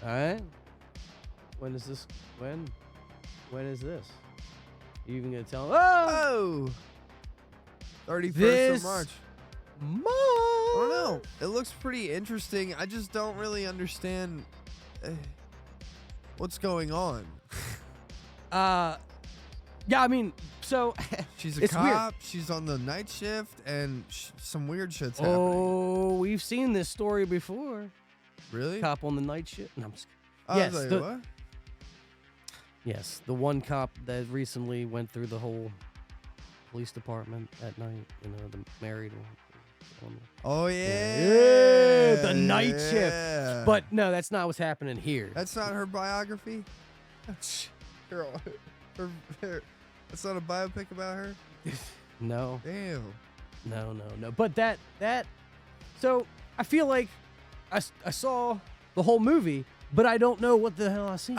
[SPEAKER 3] All right. When is this? When? When is this? You even gonna tell him? Oh!
[SPEAKER 4] Oh! 31st
[SPEAKER 3] This
[SPEAKER 4] of March.
[SPEAKER 3] Month.
[SPEAKER 4] I don't know. It looks pretty interesting. I just don't really understand what's going on.
[SPEAKER 3] Yeah, I mean, so
[SPEAKER 4] She's a
[SPEAKER 3] it's weird.
[SPEAKER 4] cop. She's on the night shift, and some weird shit's happening.
[SPEAKER 3] Oh, we've seen this story before.
[SPEAKER 4] Really?
[SPEAKER 3] Cop on the night shift. No, I'm just
[SPEAKER 4] I
[SPEAKER 3] yes,
[SPEAKER 4] was like,
[SPEAKER 3] the-
[SPEAKER 4] what?
[SPEAKER 3] Yes, the one cop that recently went through the whole police department at night. You know, the married one.
[SPEAKER 4] Oh, yeah.
[SPEAKER 3] Yeah, the night
[SPEAKER 4] Yeah.
[SPEAKER 3] shift. But no, that's not what's happening here.
[SPEAKER 4] That's not her biography? That's not a biopic about her?
[SPEAKER 3] No,
[SPEAKER 4] Damn.
[SPEAKER 3] no. But that. So I feel like I saw the whole movie, but I don't know what the hell I seen.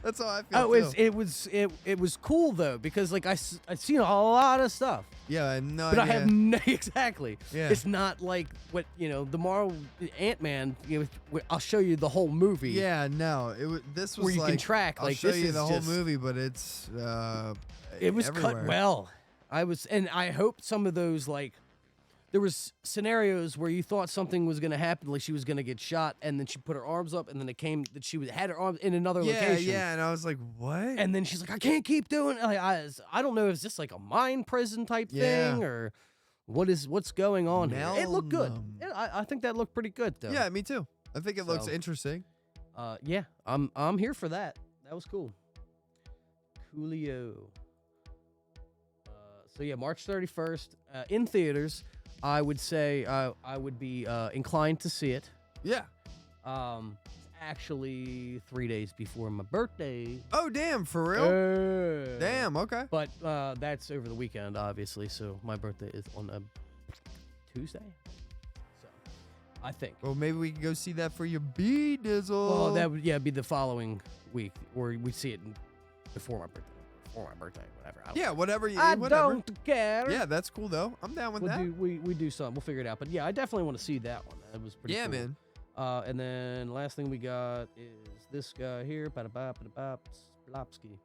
[SPEAKER 4] That's how I feel.
[SPEAKER 3] Oh,
[SPEAKER 4] too.
[SPEAKER 3] it was cool though, because like I've seen a lot of stuff,
[SPEAKER 4] Yeah, I had no
[SPEAKER 3] but
[SPEAKER 4] idea.
[SPEAKER 3] I have no exactly.
[SPEAKER 4] Yeah.
[SPEAKER 3] It's not like what the Marvel Ant-Man. I'll show you the whole movie.
[SPEAKER 4] Yeah, no. This was
[SPEAKER 3] Where you
[SPEAKER 4] like,
[SPEAKER 3] can track,
[SPEAKER 4] I'll
[SPEAKER 3] like,
[SPEAKER 4] show
[SPEAKER 3] this
[SPEAKER 4] you
[SPEAKER 3] is
[SPEAKER 4] the whole
[SPEAKER 3] just-
[SPEAKER 4] movie, but it's
[SPEAKER 3] It was
[SPEAKER 4] everywhere.
[SPEAKER 3] cut well. And I hope some of those, like, there was scenarios where you thought something was gonna happen, like she was gonna get shot, and then she put her arms up, and then it came that she had her arms in another location.
[SPEAKER 4] Yeah, and I was like, what?
[SPEAKER 3] And then she's like, I can't keep doing it. Like, I don't know, is this like a mind prison type
[SPEAKER 4] Yeah.
[SPEAKER 3] thing, or what's going on here? It looked good.
[SPEAKER 4] Melnum.
[SPEAKER 3] I think that looked pretty good though.
[SPEAKER 4] Yeah, me too. I think it looks
[SPEAKER 3] So-
[SPEAKER 4] interesting.
[SPEAKER 3] Yeah, I'm here for that. That was cool. Coolio. So yeah, March 31st in theaters. I would say I would be inclined to see it.
[SPEAKER 4] Yeah.
[SPEAKER 3] Actually 3 days before my birthday.
[SPEAKER 4] Oh, damn, for real? Damn, okay.
[SPEAKER 3] But that's over the weekend, obviously. So my birthday is on a Tuesday. So I think.
[SPEAKER 4] Well, maybe we can go see that for your B-Dizzle.
[SPEAKER 3] Well, that would be the following week, or we'd see it before my birthday. Whatever.
[SPEAKER 4] Yeah, whatever.
[SPEAKER 3] I
[SPEAKER 4] whatever.
[SPEAKER 3] don't care.
[SPEAKER 4] Yeah, that's cool, though. I'm down with that.
[SPEAKER 3] We do something. We'll figure it out. But yeah, I definitely want to see that one. That was pretty
[SPEAKER 4] Yeah,
[SPEAKER 3] cool.
[SPEAKER 4] man.
[SPEAKER 3] And then last thing we got is this guy here. Blopski.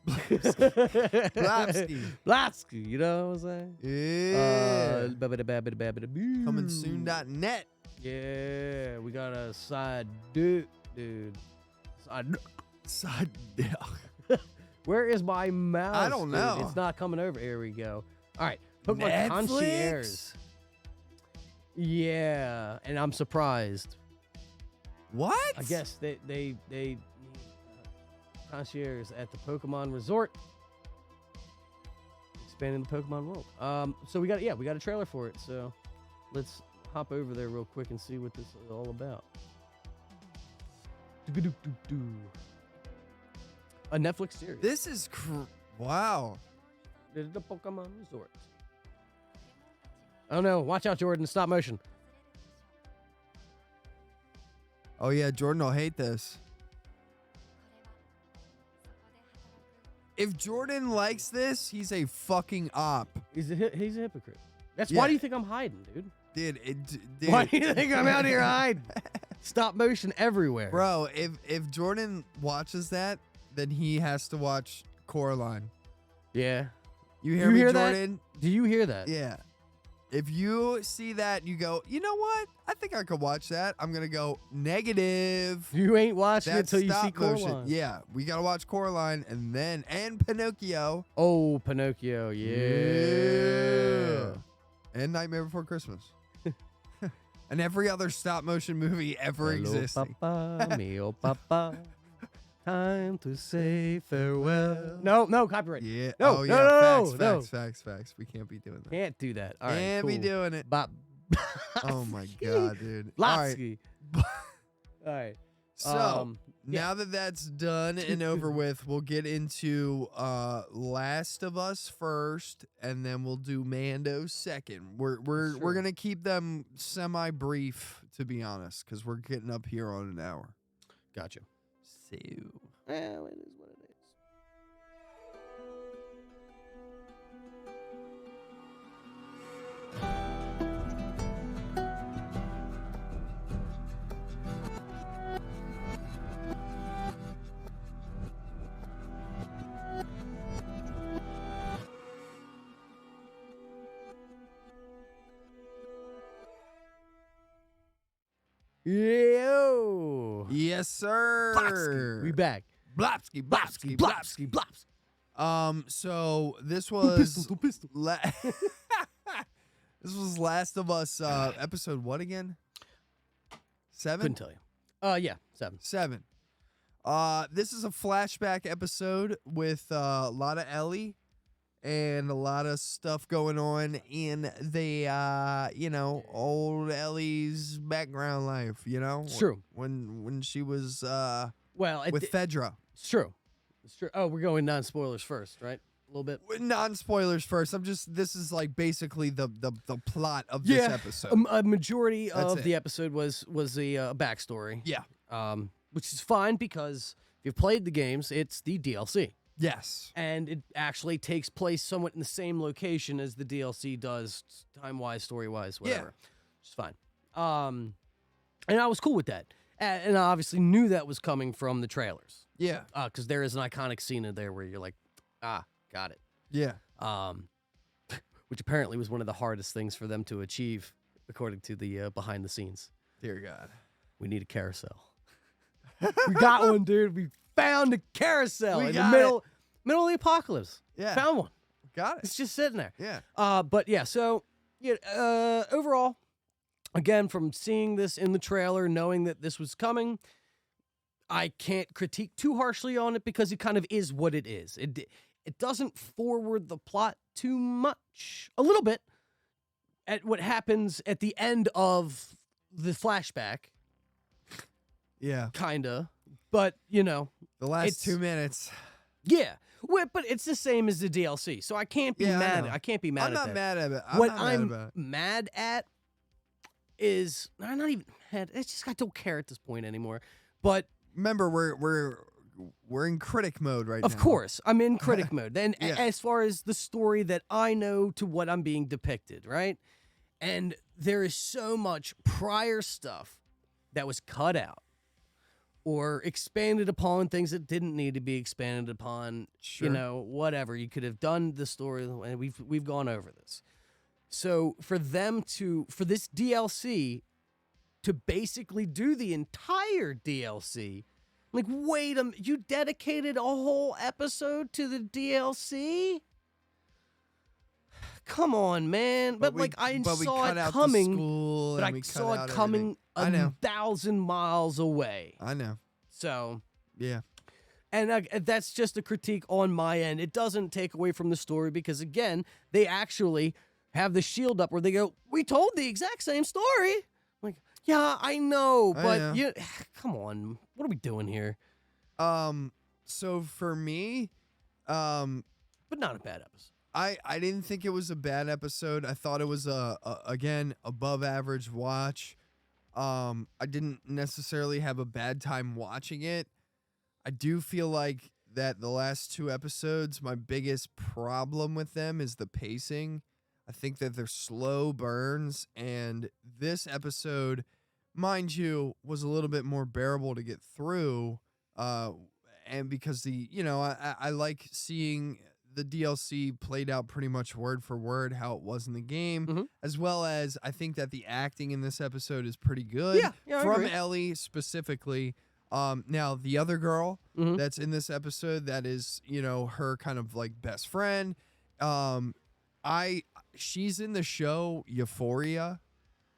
[SPEAKER 4] Blopski.
[SPEAKER 3] Blopski, you know what I'm saying?
[SPEAKER 4] Yeah. Coming
[SPEAKER 3] Coming
[SPEAKER 4] soon.net.
[SPEAKER 3] Yeah, we got a side dude.
[SPEAKER 4] Side dick.
[SPEAKER 3] Where is my mouse?
[SPEAKER 4] I don't
[SPEAKER 3] dude?
[SPEAKER 4] know.
[SPEAKER 3] It's not coming over. Here we go. All right, Pokemon Concierge. Yeah, and I'm surprised.
[SPEAKER 4] What?
[SPEAKER 3] I guess they concierge at the Pokemon Resort, expanding the Pokemon world. So we got a trailer for it. So let's hop over there real quick and see what this is all about. A Netflix series.
[SPEAKER 4] This is wow.
[SPEAKER 3] This is the Pokemon Resort. Oh no! Watch out, Jordan! Stop motion.
[SPEAKER 4] Oh yeah, Jordan will hate this. If Jordan likes this, he's a fucking op.
[SPEAKER 3] He's a hypocrite. That's
[SPEAKER 4] Yeah.
[SPEAKER 3] why do you think I'm hiding, dude?
[SPEAKER 4] Dude,
[SPEAKER 3] Why do you think I'm out here hiding? Stop motion everywhere,
[SPEAKER 4] bro, if Jordan watches that, then he has to watch Coraline.
[SPEAKER 3] Yeah.
[SPEAKER 4] You hear me,
[SPEAKER 3] that?
[SPEAKER 4] Jordan?
[SPEAKER 3] Do you hear that?
[SPEAKER 4] Yeah. If you see that and you go, you know what? I think I could watch that. I'm gonna go negative.
[SPEAKER 3] You ain't watching it
[SPEAKER 4] That's
[SPEAKER 3] till you see
[SPEAKER 4] stop motion.
[SPEAKER 3] Coraline.
[SPEAKER 4] Yeah, we gotta watch Coraline and Pinocchio.
[SPEAKER 3] Oh, Pinocchio, yeah.
[SPEAKER 4] And Nightmare Before Christmas. And every other stop motion movie ever
[SPEAKER 3] Hello,
[SPEAKER 4] existing.
[SPEAKER 3] Papa, mio papa. Time to say farewell. No, copyright.
[SPEAKER 4] Yeah.
[SPEAKER 3] No,
[SPEAKER 4] oh yeah.
[SPEAKER 3] no.
[SPEAKER 4] Facts. We can't be doing that.
[SPEAKER 3] Can't do that. All right,
[SPEAKER 4] Can't be
[SPEAKER 3] cool.
[SPEAKER 4] doing it. Oh my god, dude. All right.
[SPEAKER 3] Blopski. All right.
[SPEAKER 4] So
[SPEAKER 3] yeah.
[SPEAKER 4] now that that's done and over with, we'll get into Last of Us first, and then we'll do Mando second. We're gonna keep them semi brief, to be honest, because we're getting up here on an hour.
[SPEAKER 3] Gotcha.
[SPEAKER 4] So
[SPEAKER 3] Well, it is what it is. Yo.
[SPEAKER 4] yes, sir.
[SPEAKER 3] Blopski. We back.
[SPEAKER 4] Blopski.
[SPEAKER 3] Blops.
[SPEAKER 4] So this was
[SPEAKER 3] Pistol.
[SPEAKER 4] this was Last of Us episode what again? 7?
[SPEAKER 3] Couldn't tell you. Yeah, 7.
[SPEAKER 4] 7. This is a flashback episode with a lot of Ellie and a lot of stuff going on in the old Ellie's background life,
[SPEAKER 3] It's true.
[SPEAKER 4] When she was
[SPEAKER 3] Well,
[SPEAKER 4] with Fedra.
[SPEAKER 3] it's true. It's true. Oh, we're going non-spoilers first, right? A little bit.
[SPEAKER 4] Non-spoilers first. This is like basically the plot of this episode.
[SPEAKER 3] A majority
[SPEAKER 4] That's
[SPEAKER 3] of
[SPEAKER 4] it.
[SPEAKER 3] the episode was a backstory.
[SPEAKER 4] Yeah.
[SPEAKER 3] Which is fine because if you've played the games, it's the DLC.
[SPEAKER 4] Yes.
[SPEAKER 3] And it actually takes place somewhat in the same location as the DLC does, time-wise, story-wise, whatever. Which is fine. And I was cool with that. And I obviously knew that was coming from the trailers.
[SPEAKER 4] Yeah.
[SPEAKER 3] Because there is an iconic scene in there where you're like, got it.
[SPEAKER 4] Yeah.
[SPEAKER 3] Which apparently was one of the hardest things for them to achieve, according to the behind the scenes.
[SPEAKER 4] Dear God.
[SPEAKER 3] We need a carousel. We got one, dude. We found a carousel
[SPEAKER 4] We
[SPEAKER 3] in the
[SPEAKER 4] got
[SPEAKER 3] middle of the apocalypse.
[SPEAKER 4] Yeah.
[SPEAKER 3] Found one.
[SPEAKER 4] Got
[SPEAKER 3] It's
[SPEAKER 4] it.
[SPEAKER 3] just sitting there.
[SPEAKER 4] Yeah.
[SPEAKER 3] But yeah, so overall, again, from seeing this in the trailer, knowing that this was coming, I can't critique too harshly on it because it kind of is what it is. It doesn't forward the plot too much. A little bit at what happens at the end of the flashback,
[SPEAKER 4] Yeah.
[SPEAKER 3] kinda. But,
[SPEAKER 4] The last
[SPEAKER 3] It's-
[SPEAKER 4] 2 minutes.
[SPEAKER 3] yeah. Well, but it's the same as the DLC, so I can't be
[SPEAKER 4] Yeah, I
[SPEAKER 3] mad.
[SPEAKER 4] know.
[SPEAKER 3] I can't be mad
[SPEAKER 4] I'm
[SPEAKER 3] at
[SPEAKER 4] not
[SPEAKER 3] that.
[SPEAKER 4] mad at it.
[SPEAKER 3] What
[SPEAKER 4] not mad
[SPEAKER 3] I'm
[SPEAKER 4] about it.
[SPEAKER 3] mad at is I'm not even mad. It's just I don't care at this point anymore. But
[SPEAKER 4] Remember, we're in critic mode right now.
[SPEAKER 3] of course, I'm in critic mode. Then
[SPEAKER 4] Yeah.
[SPEAKER 3] as far as the story that I know to what I'm being depicted, right? And there is so much prior stuff that was cut out or expanded upon, things that didn't need to be expanded upon.
[SPEAKER 4] Sure.
[SPEAKER 3] Whatever. You could have done the story, and we've gone over this. So for this DLC to basically do the entire DLC, like, wait a minute, you dedicated a whole episode to the DLC? Come on, man. But
[SPEAKER 4] we
[SPEAKER 3] I
[SPEAKER 4] cut
[SPEAKER 3] saw
[SPEAKER 4] out
[SPEAKER 3] it
[SPEAKER 4] the
[SPEAKER 3] coming,
[SPEAKER 4] school
[SPEAKER 3] but
[SPEAKER 4] and
[SPEAKER 3] I
[SPEAKER 4] we cut
[SPEAKER 3] saw
[SPEAKER 4] out
[SPEAKER 3] it coming
[SPEAKER 4] everything. I know.
[SPEAKER 3] 1,000 miles away.
[SPEAKER 4] I know.
[SPEAKER 3] So,
[SPEAKER 4] Yeah.
[SPEAKER 3] and that's just a critique on my end. It doesn't take away from the story because, again, they actually have the shield up where they go, we told the exact same story. Like, Yeah, I know,
[SPEAKER 4] I
[SPEAKER 3] but
[SPEAKER 4] know.
[SPEAKER 3] come on. What are we doing here?
[SPEAKER 4] So for me, um,
[SPEAKER 3] But not a bad episode.
[SPEAKER 4] I didn't think it was a bad episode. I thought it was again above average watch. I didn't necessarily have a bad time watching it. I do feel like that the last two episodes, my biggest problem with them is the pacing. I think that they're slow burns, and this episode, mind you, was a little bit more bearable to get through. And because I like seeing the DLC played out pretty much word for word how it was in the game,
[SPEAKER 3] Mhm.
[SPEAKER 4] as well as I think that the acting in this episode is pretty good.
[SPEAKER 3] Yeah, I
[SPEAKER 4] From
[SPEAKER 3] agree.
[SPEAKER 4] Ellie specifically. Now the other girl
[SPEAKER 3] Mhm.
[SPEAKER 4] that's in this episode, that is, her kind of like best friend. She's in the show Euphoria,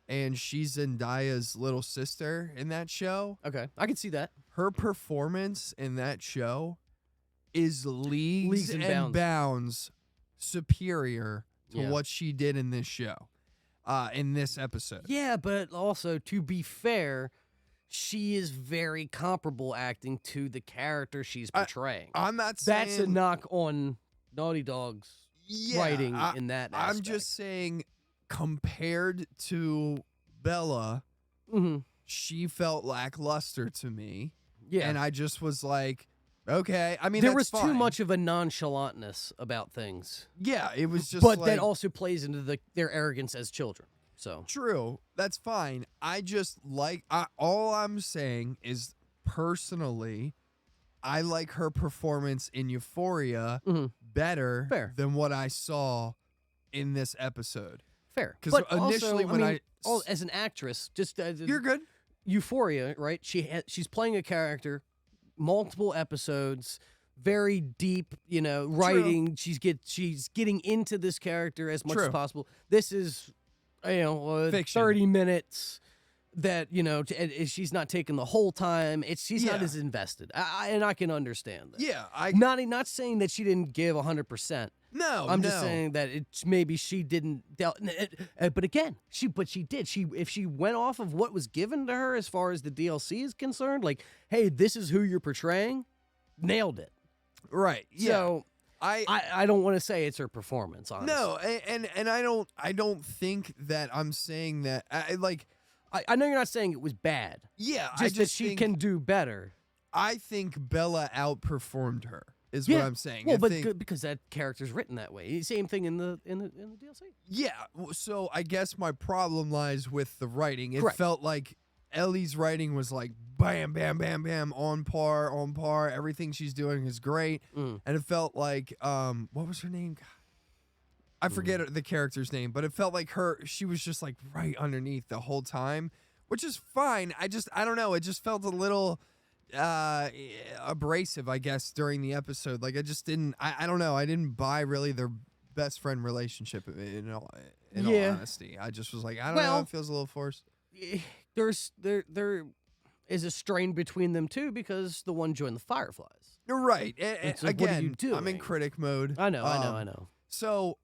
[SPEAKER 4] and she's Zendaya's little sister in that show.
[SPEAKER 3] Okay, I can see that.
[SPEAKER 4] Her performance in that show is leagues
[SPEAKER 3] and
[SPEAKER 4] and bounds superior to
[SPEAKER 3] Yeah.
[SPEAKER 4] what she did in this show, in this episode.
[SPEAKER 3] Yeah, but also, to be fair, she is very comparable acting to the character she's portraying.
[SPEAKER 4] I'm not saying
[SPEAKER 3] That's a knock on Naughty Dog's writing in that aspect.
[SPEAKER 4] I'm just saying, compared to Bella,
[SPEAKER 3] Mhm.
[SPEAKER 4] she felt lackluster to me.
[SPEAKER 3] Yeah.
[SPEAKER 4] And I just was like, okay. I mean,
[SPEAKER 3] there
[SPEAKER 4] that's
[SPEAKER 3] was too
[SPEAKER 4] fine.
[SPEAKER 3] much of a nonchalantness about things.
[SPEAKER 4] Yeah, it was just
[SPEAKER 3] But
[SPEAKER 4] like,
[SPEAKER 3] that also plays into their arrogance as children. So
[SPEAKER 4] true. That's fine. I just like, all I'm saying is personally, I like her performance in Euphoria
[SPEAKER 3] Mhm.
[SPEAKER 4] better
[SPEAKER 3] Fair.
[SPEAKER 4] than what I saw in this episode.
[SPEAKER 3] fair.
[SPEAKER 4] 'Cause
[SPEAKER 3] But
[SPEAKER 4] initially
[SPEAKER 3] also,
[SPEAKER 4] when
[SPEAKER 3] I mean, as an actress, just
[SPEAKER 4] You're good.
[SPEAKER 3] Euphoria, right? She's playing a character, multiple episodes, very deep, writing. She's getting into this character as much as
[SPEAKER 4] True.
[SPEAKER 3] possible. This is,
[SPEAKER 4] Fiction.
[SPEAKER 3] 30 minutes that and she's not taking the whole time. She's not
[SPEAKER 4] Yeah.
[SPEAKER 3] as invested, and I can understand that.
[SPEAKER 4] Yeah,
[SPEAKER 3] Not saying that she didn't give 100%.
[SPEAKER 4] no.
[SPEAKER 3] I'm just saying that maybe she didn't. But again, she did. If she went off of what was given to her as far as the DLC is concerned, like, hey, this is who you're portraying, nailed it.
[SPEAKER 4] Right. Yeah.
[SPEAKER 3] So I don't want to say it's her performance, honestly.
[SPEAKER 4] No, and I don't think that I'm saying that.
[SPEAKER 3] I know you're not saying it was bad.
[SPEAKER 4] Yeah,
[SPEAKER 3] Just
[SPEAKER 4] I
[SPEAKER 3] that
[SPEAKER 4] just
[SPEAKER 3] she
[SPEAKER 4] think,
[SPEAKER 3] can do better.
[SPEAKER 4] I think Bella outperformed her. Is what I'm saying.
[SPEAKER 3] Well,
[SPEAKER 4] I
[SPEAKER 3] but
[SPEAKER 4] think,
[SPEAKER 3] because that character's written that way. Same thing in the DLC.
[SPEAKER 4] yeah. So I guess my problem lies with the writing. It
[SPEAKER 3] Correct.
[SPEAKER 4] felt like Ellie's writing was like bam, bam, bam, bam, on par, on par. Everything she's doing is great,
[SPEAKER 3] Mm.
[SPEAKER 4] and it felt like what was her name? God, I forget the character's name, but it felt like she was just like right underneath the whole time, which is fine. I don't know. It just felt a little abrasive, I guess, during the episode. Like I just didn't. I don't know. I didn't buy really their best friend relationship. In all honesty, I just was like, I don't know. It feels a little forced.
[SPEAKER 3] There is a strain between them too because the one joined the Fireflies.
[SPEAKER 4] You're right.
[SPEAKER 3] It's like,
[SPEAKER 4] Again,
[SPEAKER 3] what are you
[SPEAKER 4] I'm in
[SPEAKER 3] doing?
[SPEAKER 4] critic mode.
[SPEAKER 3] I know.
[SPEAKER 4] So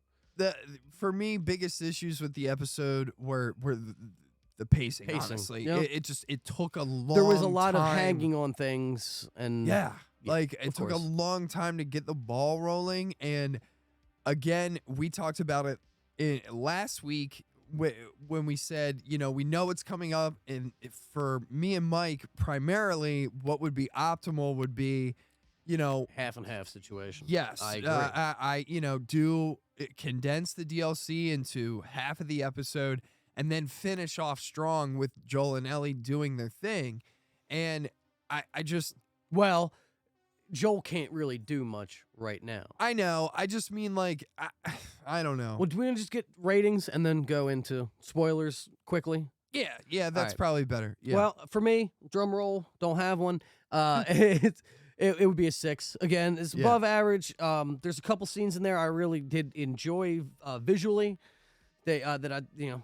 [SPEAKER 4] for me, biggest issues with the episode were the pacing. Honestly,
[SPEAKER 3] yeah.
[SPEAKER 4] it took a long.
[SPEAKER 3] There was a lot of
[SPEAKER 4] time.
[SPEAKER 3] hanging on things, and
[SPEAKER 4] Like it
[SPEAKER 3] of
[SPEAKER 4] took a
[SPEAKER 3] course.
[SPEAKER 4] long time to get the ball rolling. And again, we talked about it last week when we said, we know it's coming up. And for me and Mike, primarily, what would be optimal would be,
[SPEAKER 3] half and half situation.
[SPEAKER 4] yes,
[SPEAKER 3] I agree.
[SPEAKER 4] I condense the DLC into half of the episode and then finish off strong with Joel and Ellie doing their thing. And I just,
[SPEAKER 3] Well, Joel can't really do much right now.
[SPEAKER 4] I know. I just mean like, I don't know.
[SPEAKER 3] Well, do we just get ratings and then go into spoilers quickly?
[SPEAKER 4] Yeah, that's
[SPEAKER 3] right.
[SPEAKER 4] probably better. Yeah.
[SPEAKER 3] Well, for me, drum roll, don't have one. It would be a 6. Again, it's
[SPEAKER 4] Yeah.
[SPEAKER 3] above average. There's a couple scenes in there I really did enjoy visually. That I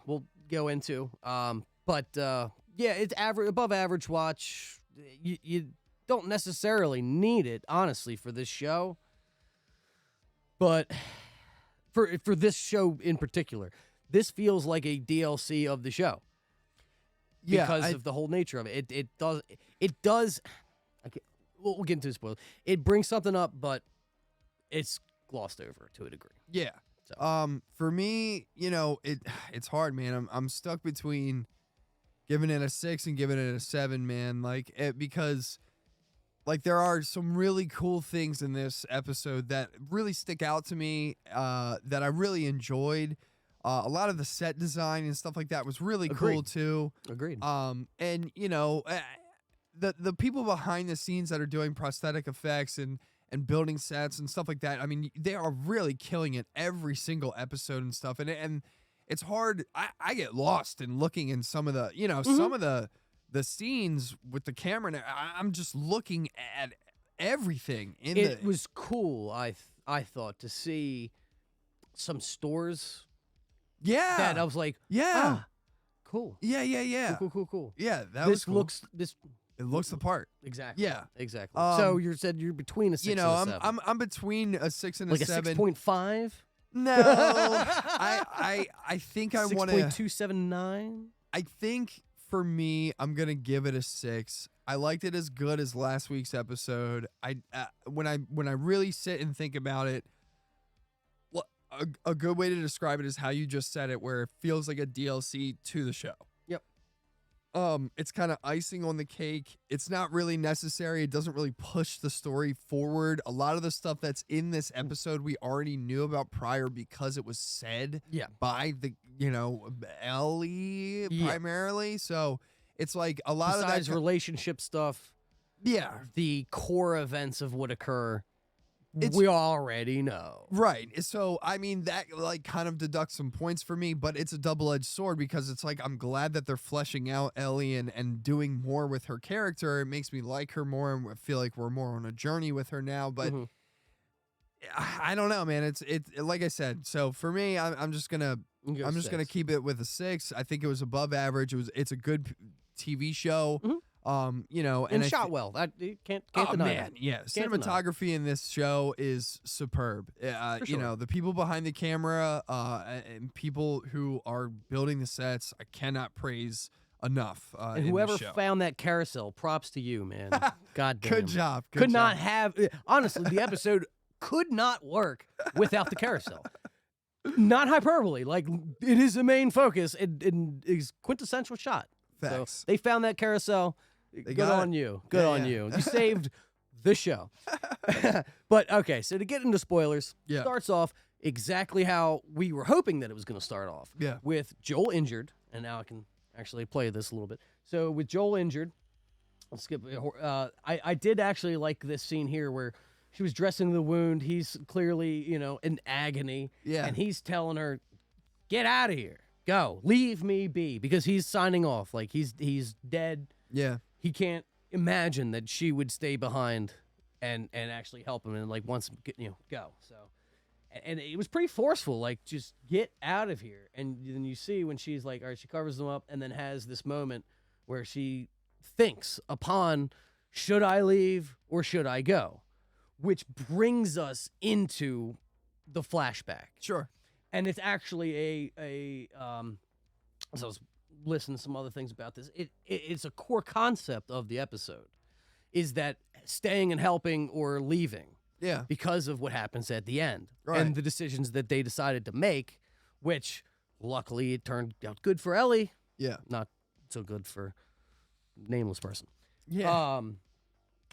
[SPEAKER 3] we'll go into. But it's above average watch. You don't necessarily need it, honestly, for this show. But for this show in particular, this feels like a DLC of the show.
[SPEAKER 4] Yeah,
[SPEAKER 3] because of the whole nature of it. It does. We'll get into spoilers. It brings something up, but it's glossed over to a degree.
[SPEAKER 4] Yeah.
[SPEAKER 3] So.
[SPEAKER 4] For me, it's hard, man. I'm stuck between giving it a 6 and giving it a 7, man. Because there are some really cool things in this episode that really stick out to me, that I really enjoyed. A lot of the set design and stuff like that was really cool too.
[SPEAKER 3] Agreed.
[SPEAKER 4] And the people behind the scenes that are doing prosthetic effects and building sets and stuff like that, I mean, they are really killing it every single episode and stuff. And it's hard. I get lost in looking in some of the, some of the scenes with the camera. And I'm just looking at everything. It
[SPEAKER 3] was cool, I thought, to see some stores.
[SPEAKER 4] Yeah.
[SPEAKER 3] That I was like,
[SPEAKER 4] yeah.
[SPEAKER 3] Cool.
[SPEAKER 4] Yeah.
[SPEAKER 3] Cool.
[SPEAKER 4] Yeah, that was cool. It looks the part.
[SPEAKER 3] Exactly.
[SPEAKER 4] Yeah.
[SPEAKER 3] Exactly. So you said you're between a 6 and a 7.
[SPEAKER 4] I'm between a 6 and
[SPEAKER 3] like
[SPEAKER 4] a 7.
[SPEAKER 3] A 6.5?
[SPEAKER 4] No. I think I want to
[SPEAKER 3] 6.279?
[SPEAKER 4] I think for me, I'm going to give it a 6. I liked it as good as last week's episode. When I really sit and think about it, a good way to describe it is how you just said it, where it feels like a DLC to the show.
[SPEAKER 3] Yep.
[SPEAKER 4] It's kind of icing on the cake. It's not really necessary. It doesn't really push the story forward. A lot of the stuff that's in this episode we already knew about prior because it was said by the, Ellie primarily. So it's like a lot
[SPEAKER 3] Besides
[SPEAKER 4] of that
[SPEAKER 3] relationship stuff.
[SPEAKER 4] Yeah.
[SPEAKER 3] The core events of what occur. We already know.
[SPEAKER 4] Right. So, I mean, that kind of deducts some points for me, but it's a double-edged sword because it's like I'm glad that they're fleshing out Ellie and doing more with her character. It makes me like her more, and I feel like we're more on a journey with her now. But I don't know, man. It's like I said. So for me, I'm just gonna keep it with a 6. I think it was above average. It's a good TV show. And
[SPEAKER 3] shot well. That you can't deny.
[SPEAKER 4] Man, yeah, cinematography in this show is superb.
[SPEAKER 3] Sure.
[SPEAKER 4] The people behind the camera, and people who are building the sets, I cannot praise enough.
[SPEAKER 3] And whoever found that carousel, props to you, man. God damn.
[SPEAKER 4] Good job.
[SPEAKER 3] Could not have. Honestly, the episode could not work without the carousel. Not hyperbole. Like, it is the main focus. It is quintessential shot.
[SPEAKER 4] Facts.
[SPEAKER 3] So they found that carousel. Good on you. Good on you. You saved the show. But okay, so to get into spoilers, starts off exactly how we were hoping that it was going to start off.
[SPEAKER 4] Yeah.
[SPEAKER 3] With Joel injured, and now I can actually play this a little bit. So with Joel injured, I'll skip. I did actually like this scene here where she was dressing the wound. He's clearly, in agony.
[SPEAKER 4] Yeah.
[SPEAKER 3] And he's telling her, "Get out of here. Go. Leave me be," because he's signing off. Like he's dead.
[SPEAKER 4] Yeah.
[SPEAKER 3] He can't imagine that she would stay behind and actually help him and wants him go. So, and it was pretty forceful, like, just get out of here. And then you see when she's like, all right, she covers them up and then has this moment where she thinks upon, should I leave or should I go? Which brings us into the flashback.
[SPEAKER 4] Sure.
[SPEAKER 3] And it's actually as I was listening to some other things about this, it's a core concept of the episode, is that staying and helping or leaving.
[SPEAKER 4] Yeah.
[SPEAKER 3] Because of what happens at the end.
[SPEAKER 4] Right.
[SPEAKER 3] And the decisions that they decided to make, which luckily it turned out good for Ellie.
[SPEAKER 4] Yeah.
[SPEAKER 3] Not so good for nameless person.
[SPEAKER 4] Yeah.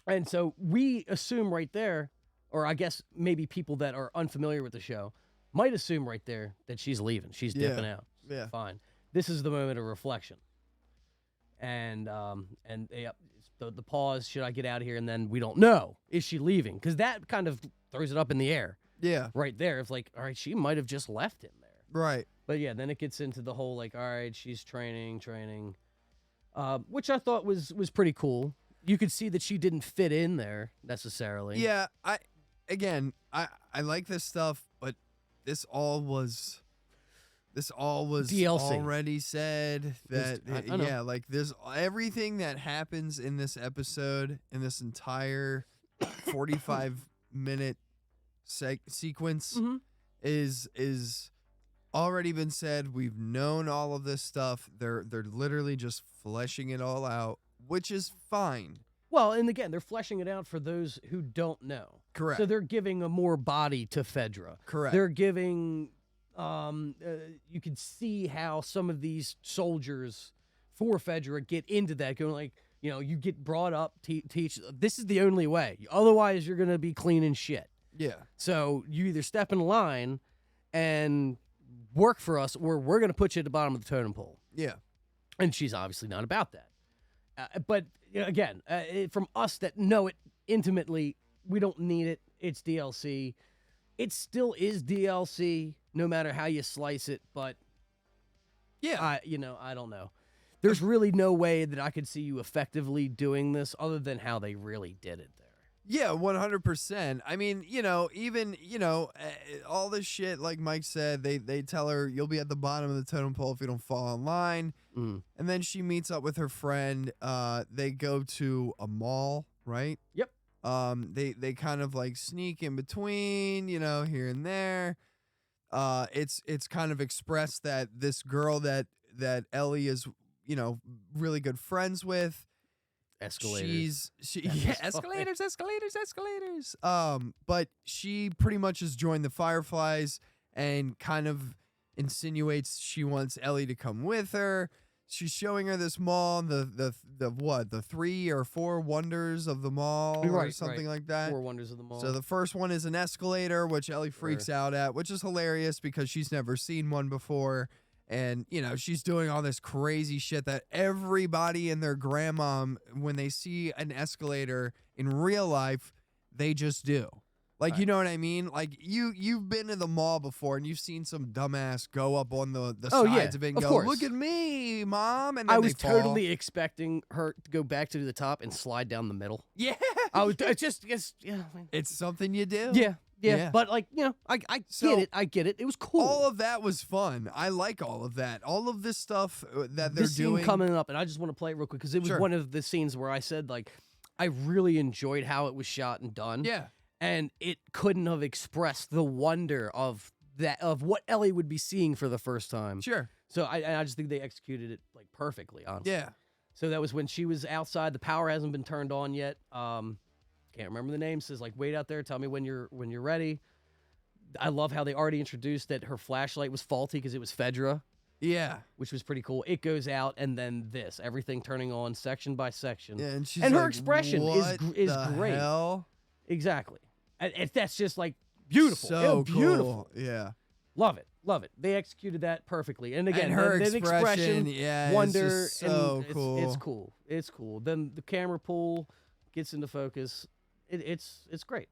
[SPEAKER 3] And so we assume right there, or I guess maybe people that are unfamiliar with the show might assume right there that she's leaving. She's dipping out.
[SPEAKER 4] Yeah.
[SPEAKER 3] Fine. This is the moment of reflection. And the pause, should I get out of here? And then we don't know. Is she leaving? Because that kind of throws it up in the air.
[SPEAKER 4] Yeah.
[SPEAKER 3] Right there. It's like, all right, she might have just left him there.
[SPEAKER 4] Right.
[SPEAKER 3] But yeah, then it gets into the whole, all right, she's training, which I thought was pretty cool. You could see that she didn't fit in there necessarily.
[SPEAKER 4] Yeah. I like this stuff, but this all was
[SPEAKER 3] DLC.
[SPEAKER 4] already said. That
[SPEAKER 3] I know.
[SPEAKER 4] there's everything that happens in this episode, in this entire 45-minute sequence, is already been said. We've known all of this stuff. They're literally just fleshing it all out, which is fine.
[SPEAKER 3] Well, and again, they're fleshing it out for those who don't know.
[SPEAKER 4] Correct.
[SPEAKER 3] So they're giving a more body to Fedra.
[SPEAKER 4] Correct.
[SPEAKER 3] They're giving, you can see how some of these soldiers for Fedra get into that, going like, you know, you get brought up, teach, this is the only way. Otherwise, you're going to be cleaning shit.
[SPEAKER 4] Yeah.
[SPEAKER 3] So you either step in line and work for us, or we're going to put you at the bottom of the totem pole.
[SPEAKER 4] Yeah.
[SPEAKER 3] And she's obviously not about that. But you know, again, from us that know it intimately, we don't need it. It's DLC. It still is DLC, no matter how you slice it. But
[SPEAKER 4] yeah,
[SPEAKER 3] I don't know. There's really no way that I could see you effectively doing this other than how they really did it there.
[SPEAKER 4] Yeah, 100%. I mean, even, all this shit, like Mike said, they tell her you'll be at the bottom of the totem pole if you don't fall in line.
[SPEAKER 3] Mm.
[SPEAKER 4] And then she meets up with her friend. They go to a mall, right?
[SPEAKER 3] Yep.
[SPEAKER 4] They kind of like sneak in between, here and there. It's kind of expressed that this girl that Ellie is, really good friends with.
[SPEAKER 3] Escalators.
[SPEAKER 4] Escalators. But she pretty much has joined the Fireflies and kind of insinuates she wants Ellie to come with her. She's showing her this mall, the 3 or 4 wonders of the mall, or something like that.
[SPEAKER 3] 4 wonders of the mall.
[SPEAKER 4] So the first one is an escalator, which Ellie freaks out at, which is hilarious because she's never seen one before. And, she's doing all this crazy shit that everybody and their grandma, when they see an escalator in real life, they just do. Like,
[SPEAKER 3] right.
[SPEAKER 4] You know what I mean? Like, you've been to the mall before and you've seen some dumbass go up on the sides of it and go,
[SPEAKER 3] course.
[SPEAKER 4] Look at me, Mom. And then
[SPEAKER 3] I was
[SPEAKER 4] they fall.
[SPEAKER 3] totally expecting her to go back to the top and slide down the middle.
[SPEAKER 4] Yeah.
[SPEAKER 3] It's
[SPEAKER 4] something you do.
[SPEAKER 3] Yeah. But, like, I get it. It was cool.
[SPEAKER 4] All of that was fun. I like all of that. All of this stuff that they're doing.
[SPEAKER 3] Scene coming up, and I just want to play it real quick because it was one of the scenes where I said, like, I really enjoyed how it was shot and done.
[SPEAKER 4] Yeah.
[SPEAKER 3] And it couldn't have expressed the wonder of what Ellie would be seeing for the first time.
[SPEAKER 4] Sure.
[SPEAKER 3] So I just think they executed it like perfectly, honestly.
[SPEAKER 4] Yeah.
[SPEAKER 3] So that was when she was outside. The power hasn't been turned on yet. Can't remember the name. Says like, wait out there. Tell me when you're ready. I love how they already introduced that her flashlight was faulty because it was Fedra.
[SPEAKER 4] Yeah.
[SPEAKER 3] Which was pretty cool. It goes out and then everything turning on section by section.
[SPEAKER 4] Yeah, and she's
[SPEAKER 3] and
[SPEAKER 4] like,
[SPEAKER 3] her expression is
[SPEAKER 4] the
[SPEAKER 3] great.
[SPEAKER 4] Hell?
[SPEAKER 3] Exactly. And that's just like beautiful.
[SPEAKER 4] So
[SPEAKER 3] beautiful.
[SPEAKER 4] Cool. Yeah.
[SPEAKER 3] Love it. They executed that perfectly. And again,
[SPEAKER 4] and her
[SPEAKER 3] that expression,
[SPEAKER 4] yeah,
[SPEAKER 3] wonder,
[SPEAKER 4] it's just so
[SPEAKER 3] and
[SPEAKER 4] cool.
[SPEAKER 3] It's cool. Then the camera pull gets into focus. It's great.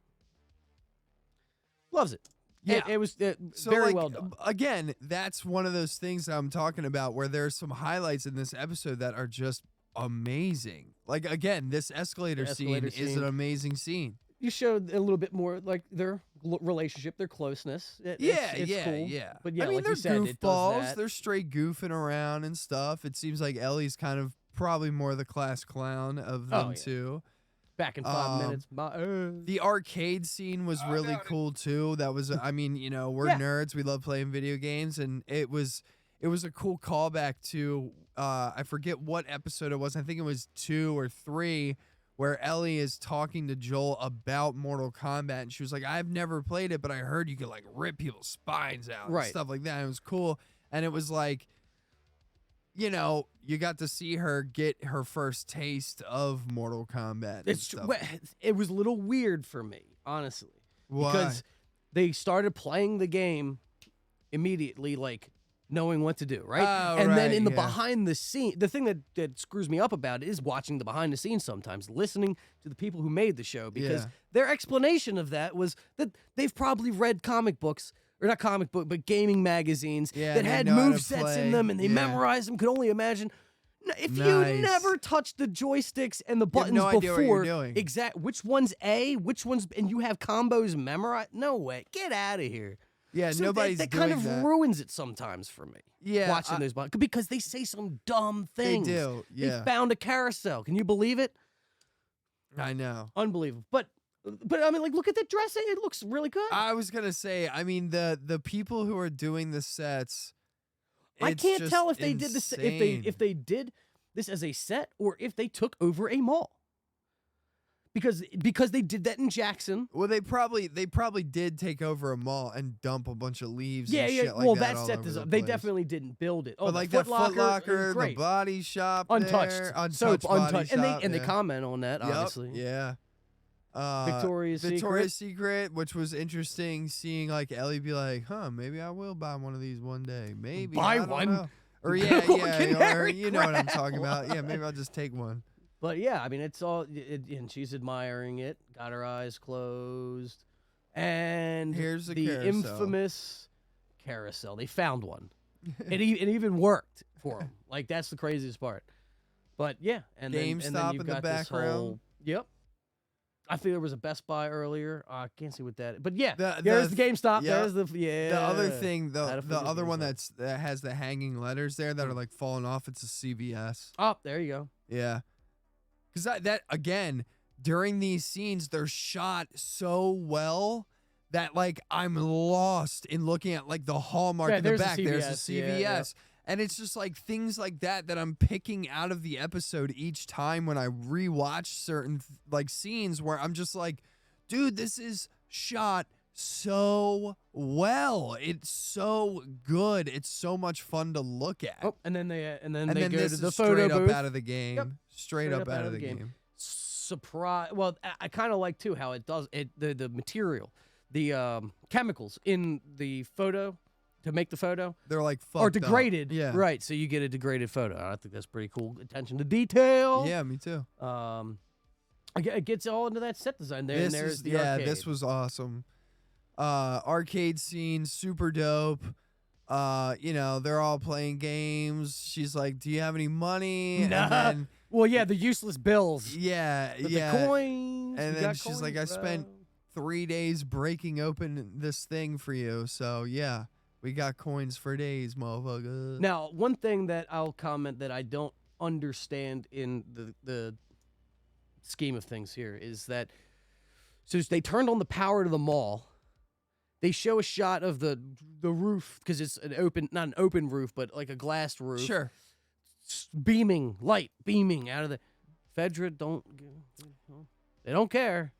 [SPEAKER 3] Loves it.
[SPEAKER 4] Yeah.
[SPEAKER 3] It was
[SPEAKER 4] so
[SPEAKER 3] very
[SPEAKER 4] like,
[SPEAKER 3] well done.
[SPEAKER 4] Again, that's one of those things that I'm talking about where there's some highlights in this episode that are just amazing. Like, again, this escalator scene is an amazing scene.
[SPEAKER 3] You showed a little bit more like their relationship, their closeness. It's cool.
[SPEAKER 4] Yeah.
[SPEAKER 3] But yeah,
[SPEAKER 4] I mean,
[SPEAKER 3] like
[SPEAKER 4] they're
[SPEAKER 3] you said, it does
[SPEAKER 4] goofballs.
[SPEAKER 3] that.
[SPEAKER 4] They're straight goofing around and stuff. It seems like Ellie's kind of probably more the class clown of them two.
[SPEAKER 3] Back in 5 minutes.
[SPEAKER 4] The arcade scene was really cool too. That was, I mean, we're nerds. We love playing video games, and it was a cool callback to I forget what episode it was. I think it was 2 or 3, where Ellie is talking to Joel about Mortal Kombat, and she was like, "I've never played it, but I heard you could like rip people's spines out and stuff like that." And it was cool, and it was like, you got to see her get her first taste of Mortal Kombat.
[SPEAKER 3] It was a little weird for me, honestly.
[SPEAKER 4] Why?
[SPEAKER 3] Because they started playing the game immediately, like knowing what to do, right?
[SPEAKER 4] Oh,
[SPEAKER 3] and then
[SPEAKER 4] right,
[SPEAKER 3] in the behind the scene, the thing that screws me up about it is watching the behind the scenes sometimes, listening to the people who made the show, because their explanation of that was that they've probably read comic books, or not comic book, but gaming magazines that had movesets in them, and they memorized them, could only imagine. If you never touched the joysticks and the buttons
[SPEAKER 4] before,
[SPEAKER 3] idea what you're doing. Which one's A, which one's, and you have combos memorized? No way. Get out of here.
[SPEAKER 4] Yeah,
[SPEAKER 3] So
[SPEAKER 4] nobody's
[SPEAKER 3] that
[SPEAKER 4] doing
[SPEAKER 3] kind of ruins it sometimes for me.
[SPEAKER 4] Yeah,
[SPEAKER 3] watching those buttons, because they say some dumb things.
[SPEAKER 4] They do. Yeah,
[SPEAKER 3] They found a carousel. Can you believe it?
[SPEAKER 4] I know.
[SPEAKER 3] Unbelievable. But But I mean, like, look at the dressing; it looks really good.
[SPEAKER 4] I was gonna say, I mean, the people who are doing the sets,
[SPEAKER 3] I
[SPEAKER 4] it's
[SPEAKER 3] can't
[SPEAKER 4] just
[SPEAKER 3] tell if they did this
[SPEAKER 4] insane.
[SPEAKER 3] if they did this as a set or if they took over a mall. Because they did that in Jackson.
[SPEAKER 4] Well, they probably did take over a mall and dump a bunch of leaves.
[SPEAKER 3] Yeah,
[SPEAKER 4] and
[SPEAKER 3] yeah.
[SPEAKER 4] shit like
[SPEAKER 3] Well,
[SPEAKER 4] that
[SPEAKER 3] that
[SPEAKER 4] all
[SPEAKER 3] set
[SPEAKER 4] over
[SPEAKER 3] design,
[SPEAKER 4] the
[SPEAKER 3] they
[SPEAKER 4] place.
[SPEAKER 3] definitely didn't build it. Oh,
[SPEAKER 4] But
[SPEAKER 3] the
[SPEAKER 4] like
[SPEAKER 3] Foot
[SPEAKER 4] that Foot Locker, the
[SPEAKER 3] great.
[SPEAKER 4] body shop,
[SPEAKER 3] Untouched,
[SPEAKER 4] there, untouched,
[SPEAKER 3] soap,
[SPEAKER 4] body
[SPEAKER 3] untouched,
[SPEAKER 4] shop,
[SPEAKER 3] and they
[SPEAKER 4] yeah.
[SPEAKER 3] comment on that,
[SPEAKER 4] Yep,
[SPEAKER 3] obviously.
[SPEAKER 4] yeah.
[SPEAKER 3] Victoria's
[SPEAKER 4] Secret, which was interesting, seeing like Ellie be like, "Huh, maybe I will buy one of these one day. Maybe
[SPEAKER 3] Buy
[SPEAKER 4] I don't
[SPEAKER 3] one?
[SPEAKER 4] know." Or
[SPEAKER 3] Go
[SPEAKER 4] yeah, or you know what I'm talking about. Yeah, maybe I'll just take one.
[SPEAKER 3] But yeah, I mean, it's all, and she's admiring it. Got her eyes closed, and
[SPEAKER 4] Here's the
[SPEAKER 3] the
[SPEAKER 4] carousel.
[SPEAKER 3] infamous carousel. They found one. It even worked for them. Like, that's the craziest part. But yeah, and then
[SPEAKER 4] GameStop
[SPEAKER 3] you've
[SPEAKER 4] in the
[SPEAKER 3] got this
[SPEAKER 4] background.
[SPEAKER 3] whole, yep. I think there was a Best Buy earlier. I can't see what that. But yeah,
[SPEAKER 4] The-
[SPEAKER 3] there's
[SPEAKER 4] the-
[SPEAKER 3] the GameStop.
[SPEAKER 4] yeah.
[SPEAKER 3] There's the
[SPEAKER 4] The other thing,
[SPEAKER 3] Had a
[SPEAKER 4] the
[SPEAKER 3] figure
[SPEAKER 4] other one
[SPEAKER 3] GameStop.
[SPEAKER 4] that has the hanging letters there that are like falling off, it's a CVS.
[SPEAKER 3] Oh, there you go.
[SPEAKER 4] Yeah. Because that, again, during these scenes, they're shot so well that, like, I'm lost in looking at, like, the hallmark
[SPEAKER 3] Yeah,
[SPEAKER 4] in the
[SPEAKER 3] there's a
[SPEAKER 4] back. There's a
[SPEAKER 3] CVS, yeah,
[SPEAKER 4] CVS.
[SPEAKER 3] yeah.
[SPEAKER 4] And it's just, like, things like that I'm picking out of the episode each time when I rewatch certain, like, scenes where I'm just like, dude, this is shot so well. It's so good. It's so much fun to look at.
[SPEAKER 3] Oh, and then they
[SPEAKER 4] and
[SPEAKER 3] they
[SPEAKER 4] then
[SPEAKER 3] go
[SPEAKER 4] this
[SPEAKER 3] to
[SPEAKER 4] is
[SPEAKER 3] the
[SPEAKER 4] straight
[SPEAKER 3] photo
[SPEAKER 4] up
[SPEAKER 3] booth.
[SPEAKER 4] out of the game.
[SPEAKER 3] Yep.
[SPEAKER 4] Straight up out of the game.
[SPEAKER 3] Surprise! Well, I kind of like too how it does it. The material, the chemicals in the photo to make the photo
[SPEAKER 4] They're like fucked
[SPEAKER 3] are
[SPEAKER 4] up.
[SPEAKER 3] degraded.
[SPEAKER 4] Yeah.
[SPEAKER 3] Right. So you get a degraded photo. I think that's pretty cool. Attention to detail.
[SPEAKER 4] Yeah, me too.
[SPEAKER 3] It gets all into that set design there. And there's the arcade.
[SPEAKER 4] This was awesome. Arcade scene, super dope. You know, they're all playing games. She's like, "Do you have any money?"
[SPEAKER 3] Nah.
[SPEAKER 4] And then,
[SPEAKER 3] Well, yeah, the useless bills.
[SPEAKER 4] yeah,
[SPEAKER 3] But
[SPEAKER 4] yeah.
[SPEAKER 3] the coins.
[SPEAKER 4] And
[SPEAKER 3] we
[SPEAKER 4] then
[SPEAKER 3] got
[SPEAKER 4] she's like,
[SPEAKER 3] coins,
[SPEAKER 4] "I spent
[SPEAKER 3] bro."
[SPEAKER 4] 3 days breaking open this thing for you." So yeah, we got coins for days, motherfucker.
[SPEAKER 3] Now, one thing that I'll comment that I don't understand in the scheme of things here is that so they turned on the power to the mall. They show a shot of the roof because it's not an open roof, but like a glass roof.
[SPEAKER 4] Sure.
[SPEAKER 3] Light beaming out of the. Fedra they don't care.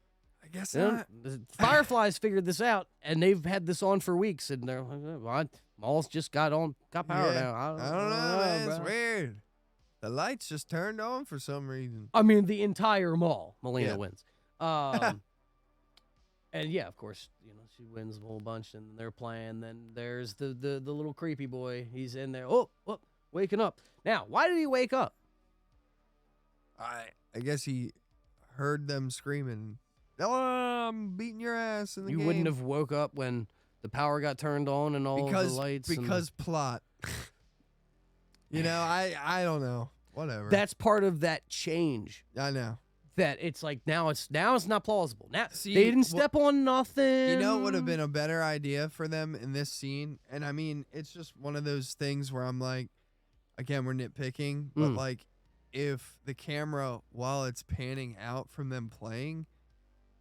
[SPEAKER 4] I guess
[SPEAKER 3] They don't-
[SPEAKER 4] not.
[SPEAKER 3] the Fireflies figured this out, and they've had this on for weeks, and they're like, well, mall's just got power
[SPEAKER 4] Yeah.
[SPEAKER 3] now.
[SPEAKER 4] I don't know, man. It's
[SPEAKER 3] bro.
[SPEAKER 4] weird. The lights just turned on for some reason.
[SPEAKER 3] I mean, the entire mall. Melina
[SPEAKER 4] Yeah.
[SPEAKER 3] wins. And yeah, of course, you know, she wins a whole bunch, and they're playing. Then there's the little creepy boy. He's in there. Oh, waking up. Now, why did he wake up?
[SPEAKER 4] I guess he heard them screaming, "Oh, I'm beating your ass in the
[SPEAKER 3] You
[SPEAKER 4] game."
[SPEAKER 3] wouldn't have woke up when the power got turned on and all of the lights.
[SPEAKER 4] Because plot. You know, I don't know. Whatever.
[SPEAKER 3] that's part of that change.
[SPEAKER 4] I know.
[SPEAKER 3] That it's like now it's not plausible. Now
[SPEAKER 4] See,
[SPEAKER 3] they didn't
[SPEAKER 4] wha-
[SPEAKER 3] step on nothing.
[SPEAKER 4] You know what would have been a better idea for them in this scene? And I mean, it's just one of those things where I'm like, again, we're nitpicking, but like, if the camera, while it's panning out from them playing,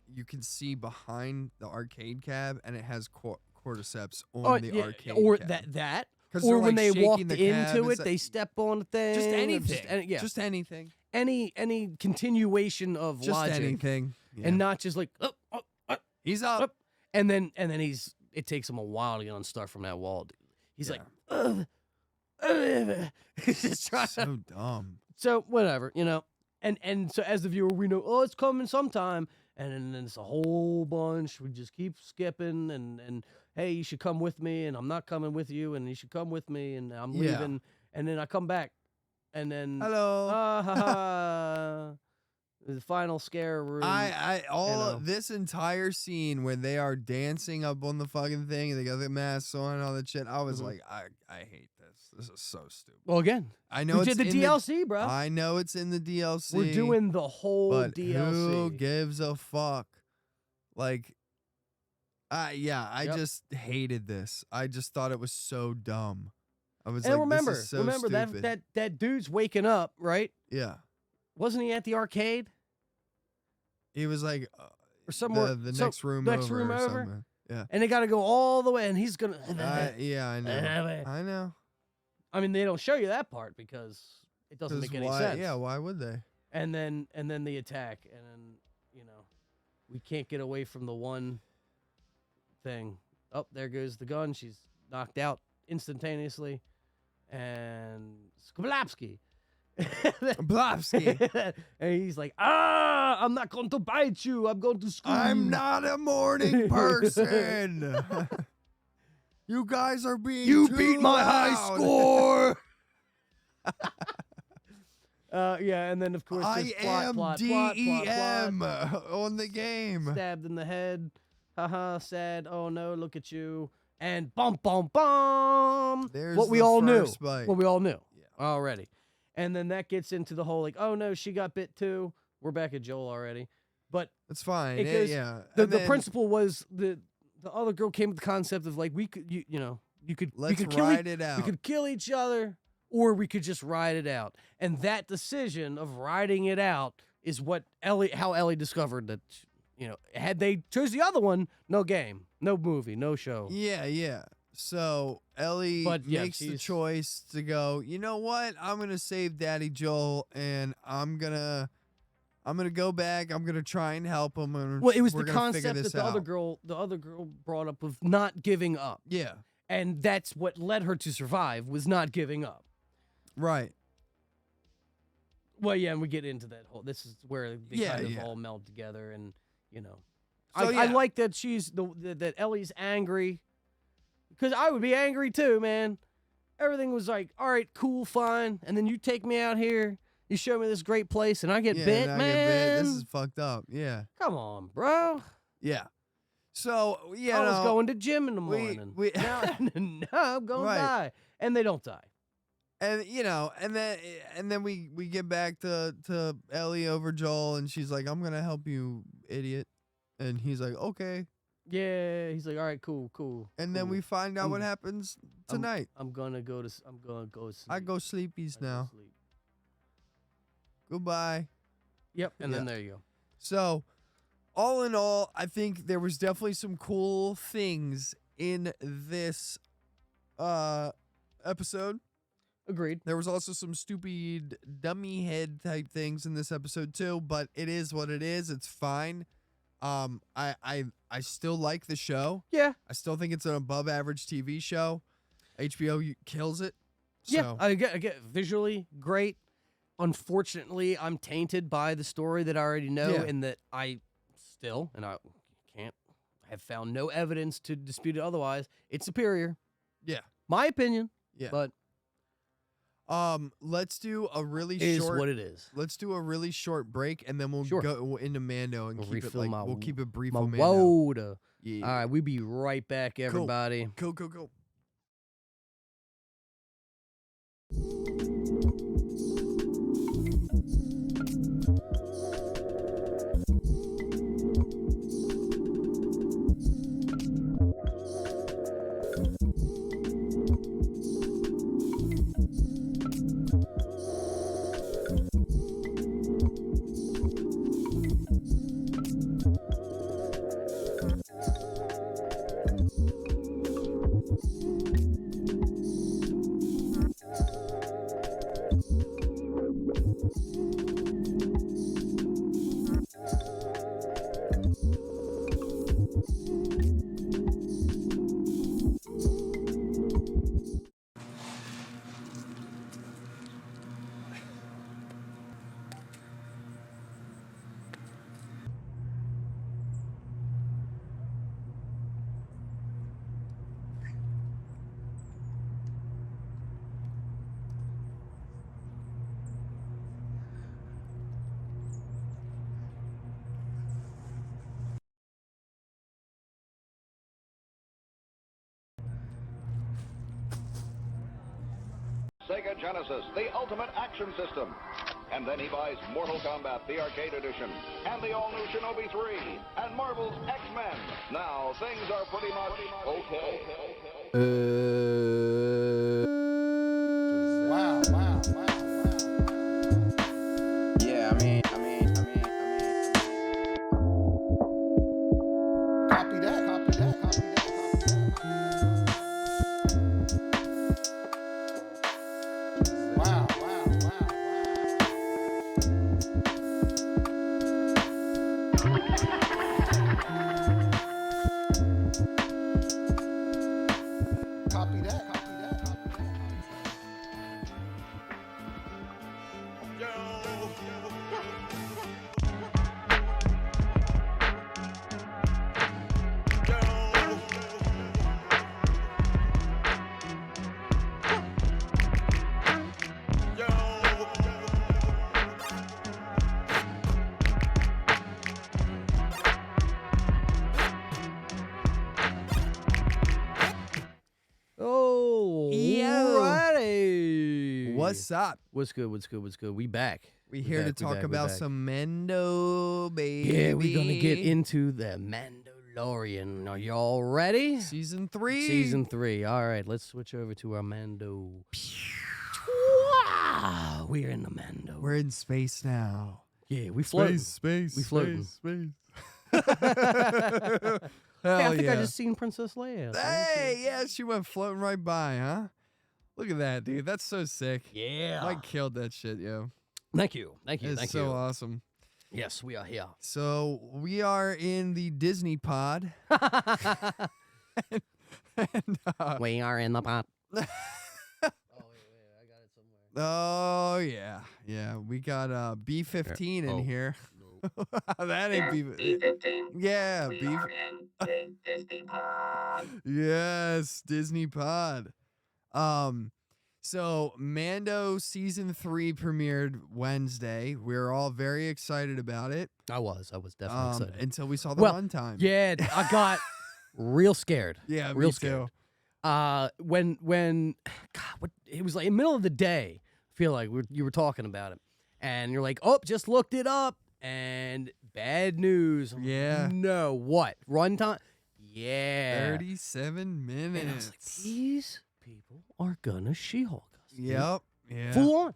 [SPEAKER 4] you can see behind the arcade cab and it has cordyceps on the arcade
[SPEAKER 3] or
[SPEAKER 4] cab.
[SPEAKER 3] that
[SPEAKER 4] 'Cause
[SPEAKER 3] or
[SPEAKER 4] they're,
[SPEAKER 3] when
[SPEAKER 4] like,
[SPEAKER 3] they
[SPEAKER 4] shaking
[SPEAKER 3] walked
[SPEAKER 4] the cab,
[SPEAKER 3] into
[SPEAKER 4] it's
[SPEAKER 3] it,
[SPEAKER 4] like-
[SPEAKER 3] they step on the thing.
[SPEAKER 4] Just
[SPEAKER 3] or
[SPEAKER 4] anything.
[SPEAKER 3] yeah.
[SPEAKER 4] Just anything.
[SPEAKER 3] any continuation of
[SPEAKER 4] Just
[SPEAKER 3] logic,
[SPEAKER 4] anything. Yeah.
[SPEAKER 3] and not just like
[SPEAKER 4] He's up.
[SPEAKER 3] up. and then it takes him a while to get unstuck from that wall. Dude. He's like, ugh. He's just trying to.
[SPEAKER 4] So dumb.
[SPEAKER 3] So whatever, you know, and so as the viewer, we know, oh, it's coming sometime, and then it's a whole bunch. We just keep skipping, and hey, you should come with me, and I'm not coming with you, and you should come with me, and I'm
[SPEAKER 4] Yeah.
[SPEAKER 3] leaving, and then I come back, and then
[SPEAKER 4] Hello.
[SPEAKER 3] the final scare room.
[SPEAKER 4] All
[SPEAKER 3] know.
[SPEAKER 4] this entire scene where they are dancing up on the fucking thing and they got the masks on and all that shit. I was like, I hate this. This is so stupid.
[SPEAKER 3] Well, again,
[SPEAKER 4] I know
[SPEAKER 3] we
[SPEAKER 4] it's
[SPEAKER 3] did the
[SPEAKER 4] in
[SPEAKER 3] DLC, bro.
[SPEAKER 4] I know it's in the DLC.
[SPEAKER 3] We're doing the whole
[SPEAKER 4] but
[SPEAKER 3] DLC.
[SPEAKER 4] who gives a fuck? Like, I
[SPEAKER 3] Yep.
[SPEAKER 4] just hated this. I just thought it was so dumb. I was
[SPEAKER 3] And
[SPEAKER 4] like,
[SPEAKER 3] remember,
[SPEAKER 4] this is so stupid.
[SPEAKER 3] that dude's waking up, right?
[SPEAKER 4] Yeah.
[SPEAKER 3] Wasn't he at the arcade?
[SPEAKER 4] He was like,
[SPEAKER 3] or somewhere.
[SPEAKER 4] the next room
[SPEAKER 3] next
[SPEAKER 4] over.
[SPEAKER 3] room
[SPEAKER 4] or
[SPEAKER 3] over.
[SPEAKER 4] something. Yeah.
[SPEAKER 3] And they got to go all the way, and he's gonna.
[SPEAKER 4] Yeah, I know. I know.
[SPEAKER 3] I mean, they don't show you that part because it doesn't make any sense.
[SPEAKER 4] Yeah, why would they?
[SPEAKER 3] And then the attack, and then we can't get away from the one thing. Oh, there goes the gun. She's knocked out instantaneously, and Blopskis.
[SPEAKER 4] Blopski.
[SPEAKER 3] And he's like, I'm not going to bite you. I'm going to scream.
[SPEAKER 4] I'm not a morning person. You guys are being
[SPEAKER 3] You
[SPEAKER 4] too
[SPEAKER 3] beat my high
[SPEAKER 4] loud.
[SPEAKER 3] score. Yeah, and then of course
[SPEAKER 4] I
[SPEAKER 3] there's
[SPEAKER 4] am
[SPEAKER 3] plot,
[SPEAKER 4] DEM on the game.
[SPEAKER 3] stabbed in the head. Haha, sad. Oh no, look at you. And bum bum bum.
[SPEAKER 4] There's
[SPEAKER 3] what we
[SPEAKER 4] the
[SPEAKER 3] all knew.
[SPEAKER 4] first bite.
[SPEAKER 3] What we all knew
[SPEAKER 4] Yeah.
[SPEAKER 3] already. And then that gets into the whole like, oh no, she got bit too. We're back at Joel already. But
[SPEAKER 4] It's fine.
[SPEAKER 3] because
[SPEAKER 4] Yeah.
[SPEAKER 3] the
[SPEAKER 4] And then
[SPEAKER 3] principle was the other girl came with the concept of like we could we
[SPEAKER 4] let's
[SPEAKER 3] could kill
[SPEAKER 4] ride it out.
[SPEAKER 3] we could kill each other, or we could just ride it out. And that decision of riding it out is what how Ellie discovered that, had they chose the other one, no game, no movie, no show.
[SPEAKER 4] Yeah. So Ellie
[SPEAKER 3] But, yeah,
[SPEAKER 4] makes the
[SPEAKER 3] she's-
[SPEAKER 4] choice to go, you know what? I'm gonna save Daddy Joel, and I'm gonna go back. I'm gonna try and help him. And
[SPEAKER 3] Well, it was
[SPEAKER 4] we're
[SPEAKER 3] the
[SPEAKER 4] gonna figure
[SPEAKER 3] concept that
[SPEAKER 4] this
[SPEAKER 3] the
[SPEAKER 4] out.
[SPEAKER 3] other girl brought up of not giving up.
[SPEAKER 4] Yeah.
[SPEAKER 3] And that's what led her to survive, was not giving up.
[SPEAKER 4] Right.
[SPEAKER 3] Well, yeah, and we get into that whole. This is where they
[SPEAKER 4] Yeah,
[SPEAKER 3] kind of
[SPEAKER 4] yeah.
[SPEAKER 3] all meld together, and
[SPEAKER 4] So,
[SPEAKER 3] I
[SPEAKER 4] yeah.
[SPEAKER 3] like that she's that Ellie's angry, because I would be angry too, man. Everything was like, all right, cool, fine, and then you take me out here, you show me this great place, and I get
[SPEAKER 4] Yeah,
[SPEAKER 3] bit,
[SPEAKER 4] and I
[SPEAKER 3] man.
[SPEAKER 4] get bit. This is fucked up. Yeah.
[SPEAKER 3] Come on, bro.
[SPEAKER 4] Yeah. So yeah,
[SPEAKER 3] I was
[SPEAKER 4] no,
[SPEAKER 3] going to gym in the
[SPEAKER 4] we-
[SPEAKER 3] morning.
[SPEAKER 4] we-
[SPEAKER 3] now I'm gonna
[SPEAKER 4] Right.
[SPEAKER 3] die, and they don't die.
[SPEAKER 4] and and then we get back to Ellie over Joel, and she's like, I'm gonna help you, idiot, and he's like, okay,
[SPEAKER 3] Yeah, he's like, all right, cool.
[SPEAKER 4] and then
[SPEAKER 3] cool.
[SPEAKER 4] we find out what
[SPEAKER 3] I'm-
[SPEAKER 4] happens tonight.
[SPEAKER 3] I'm gonna go to sleep.
[SPEAKER 4] I go sleepies
[SPEAKER 3] I go
[SPEAKER 4] now.
[SPEAKER 3] sleep.
[SPEAKER 4] Goodbye.
[SPEAKER 3] Yep, and then
[SPEAKER 4] Yeah.
[SPEAKER 3] there you go.
[SPEAKER 4] So, all in all, I think there was definitely some cool things in this episode.
[SPEAKER 3] Agreed.
[SPEAKER 4] There was also some stupid dummy head type things in this episode too, but it is what it is. It's fine. I still like the show.
[SPEAKER 3] Yeah.
[SPEAKER 4] I still think it's an above average TV show. HBO kills it.
[SPEAKER 3] Yeah,
[SPEAKER 4] So,
[SPEAKER 3] I get visually great. Unfortunately, I'm tainted by the story that I already know,
[SPEAKER 4] Yeah.
[SPEAKER 3] and that I still, and I have found no evidence to dispute it otherwise. It's superior.
[SPEAKER 4] yeah.
[SPEAKER 3] My opinion.
[SPEAKER 4] Yeah.
[SPEAKER 3] But
[SPEAKER 4] Let's do a really
[SPEAKER 3] it is
[SPEAKER 4] short
[SPEAKER 3] what it is.
[SPEAKER 4] Let's do a really short break, and then we'll
[SPEAKER 3] Sure.
[SPEAKER 4] go into Mando and
[SPEAKER 3] We'll
[SPEAKER 4] keep it
[SPEAKER 3] refill
[SPEAKER 4] like
[SPEAKER 3] my
[SPEAKER 4] we'll keep it brief
[SPEAKER 3] My
[SPEAKER 4] on Mando.
[SPEAKER 3] woda.
[SPEAKER 4] Yeah.
[SPEAKER 3] All right, we be right back, everybody.
[SPEAKER 4] Cool.
[SPEAKER 5] Sega Genesis, the ultimate action system. And then he buys Mortal Kombat, the arcade edition, and the all-new Shinobi 3, and Marvel's X-Men. Now, things are pretty much okay.
[SPEAKER 6] Yeah, I mean.
[SPEAKER 4] What's up?
[SPEAKER 3] What's good? What's good? What's good? We back.
[SPEAKER 4] We here to talk about some Mando, baby.
[SPEAKER 3] Yeah, we're gonna get into the Mandalorian. Are y'all ready?
[SPEAKER 4] Season 3.
[SPEAKER 3] Season 3. All right, let's switch over to our Mando. We're in the Mando.
[SPEAKER 4] We're in space now.
[SPEAKER 3] Yeah, we floating.
[SPEAKER 4] Space.
[SPEAKER 3] We floating.
[SPEAKER 4] Space.
[SPEAKER 3] Hey, I
[SPEAKER 4] Hell
[SPEAKER 3] think
[SPEAKER 4] yeah.
[SPEAKER 3] I just seen Princess Leia.
[SPEAKER 4] Hey, yeah, she went floating right by, huh? Look at that, dude. That's so sick.
[SPEAKER 3] Yeah.
[SPEAKER 4] Mike killed that shit, yo.
[SPEAKER 3] Thank you. Thank you.
[SPEAKER 4] It's
[SPEAKER 3] Thank
[SPEAKER 4] so
[SPEAKER 3] you.
[SPEAKER 4] awesome.
[SPEAKER 3] Yes, we are here.
[SPEAKER 4] So we are in the Disney pod. and,
[SPEAKER 3] We are in the pot. Oh, wait, I got it somewhere.
[SPEAKER 4] oh, yeah. Yeah, we got B-15 in
[SPEAKER 3] Oh.
[SPEAKER 4] here. That ain't B-15. Yeah, B. Yes, Disney pod. So Mando season 3 premiered Wednesday. We're all very excited about it.
[SPEAKER 3] I was definitely excited.
[SPEAKER 4] Until we saw the
[SPEAKER 3] Well,
[SPEAKER 4] runtime.
[SPEAKER 3] Yeah, I got real scared.
[SPEAKER 4] Yeah,
[SPEAKER 3] real
[SPEAKER 4] me
[SPEAKER 3] scared.
[SPEAKER 4] too.
[SPEAKER 3] When God, it was like in the middle of the day. I feel like you were talking about it, and you're like, oh, just looked it up, and bad news. I'm like,
[SPEAKER 4] Yeah.
[SPEAKER 3] no, what runtime? Yeah,
[SPEAKER 4] 37 minutes.
[SPEAKER 3] And I was like, these people are gonna She-Hulk us. dude.
[SPEAKER 4] Yep. Yeah.
[SPEAKER 3] Full on.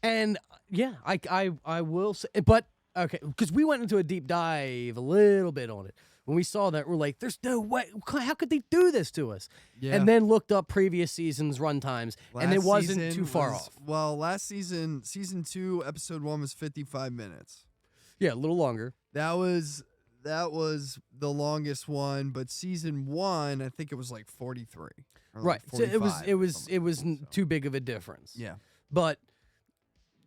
[SPEAKER 3] And yeah, I will say, but okay, because we went into a deep dive a little bit on it. When we saw that, we're like, there's no way. How could they do this to us?
[SPEAKER 4] Yeah.
[SPEAKER 3] And then looked up previous seasons' runtimes, and it
[SPEAKER 4] Last
[SPEAKER 3] wasn't
[SPEAKER 4] season
[SPEAKER 3] too far
[SPEAKER 4] was-
[SPEAKER 3] off.
[SPEAKER 4] Well, last season 2, episode 1 was 55 minutes.
[SPEAKER 3] Yeah, a little longer.
[SPEAKER 4] That was the longest one, but season 1, I think it was like 43. Or like
[SPEAKER 3] Right. So it
[SPEAKER 4] 45,
[SPEAKER 3] was
[SPEAKER 4] something like that, so.
[SPEAKER 3] too big of a difference.
[SPEAKER 4] Yeah.
[SPEAKER 3] But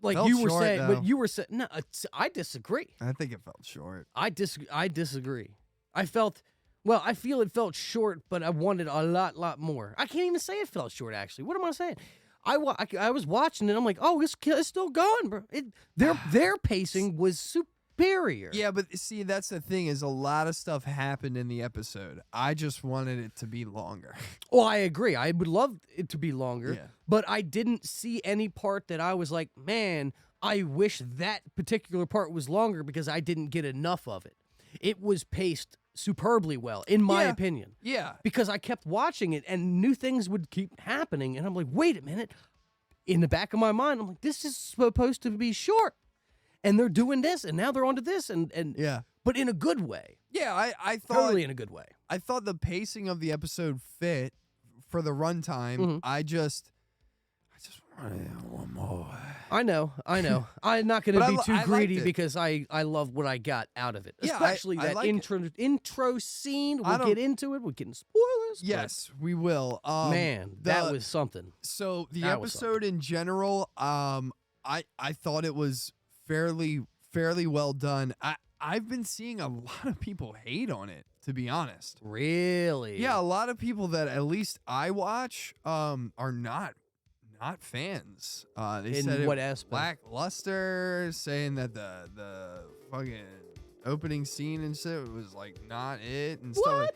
[SPEAKER 3] like
[SPEAKER 4] Felt
[SPEAKER 3] you were
[SPEAKER 4] short,
[SPEAKER 3] saying,
[SPEAKER 4] though.
[SPEAKER 3] but you were saying, no, I disagree.
[SPEAKER 4] I think it felt short.
[SPEAKER 3] I disagree. I feel it felt short, but I wanted a lot more. I can't even say it felt short, actually. What am I saying? I was watching it. I'm like, oh, it's still going, bro. Their pacing was superior.
[SPEAKER 4] Yeah, but see, that's the thing is a lot of stuff happened in the episode. I just wanted it to be longer.
[SPEAKER 3] Well, I agree. I would love it to be longer,
[SPEAKER 4] Yeah.
[SPEAKER 3] but I didn't see any part that I was like, man, I wish that particular part was longer because I didn't get enough of it. It was paced superbly well, in my
[SPEAKER 4] Yeah.
[SPEAKER 3] opinion.
[SPEAKER 4] Yeah.
[SPEAKER 3] Because I kept watching it and new things would keep happening. And I'm like, wait a minute. In the back of my mind, I'm like, this is supposed to be short. And they're doing this, and now they're onto this, and
[SPEAKER 4] Yeah.
[SPEAKER 3] but in a good way.
[SPEAKER 4] Yeah, I thought
[SPEAKER 3] Totally in a good way.
[SPEAKER 4] I thought the pacing of the episode fit for the runtime.
[SPEAKER 3] Mhm.
[SPEAKER 4] I just wanted one more.
[SPEAKER 3] I know. I'm not going
[SPEAKER 4] But
[SPEAKER 3] to be
[SPEAKER 4] I
[SPEAKER 3] too
[SPEAKER 4] liked
[SPEAKER 3] greedy
[SPEAKER 4] it.
[SPEAKER 3] because I love what I got out of it.
[SPEAKER 4] Yeah,
[SPEAKER 3] Especially
[SPEAKER 4] I
[SPEAKER 3] that
[SPEAKER 4] like it.
[SPEAKER 3] intro scene.
[SPEAKER 4] I
[SPEAKER 3] We'll get
[SPEAKER 4] don't-
[SPEAKER 3] into it. We'll get into spoilers. but
[SPEAKER 4] Yes, we will.
[SPEAKER 3] man, that was something.
[SPEAKER 4] So the
[SPEAKER 3] That was
[SPEAKER 4] episode in general, I thought it was fairly well done. I've been seeing a lot of people hate on it, to be honest.
[SPEAKER 3] Really?
[SPEAKER 4] Yeah, a lot of people that at least I watch are not fans. They
[SPEAKER 3] In
[SPEAKER 4] said
[SPEAKER 3] what
[SPEAKER 4] it
[SPEAKER 3] aspect?
[SPEAKER 4] lackluster, saying that the fucking opening scene and shit was like not it and stuff.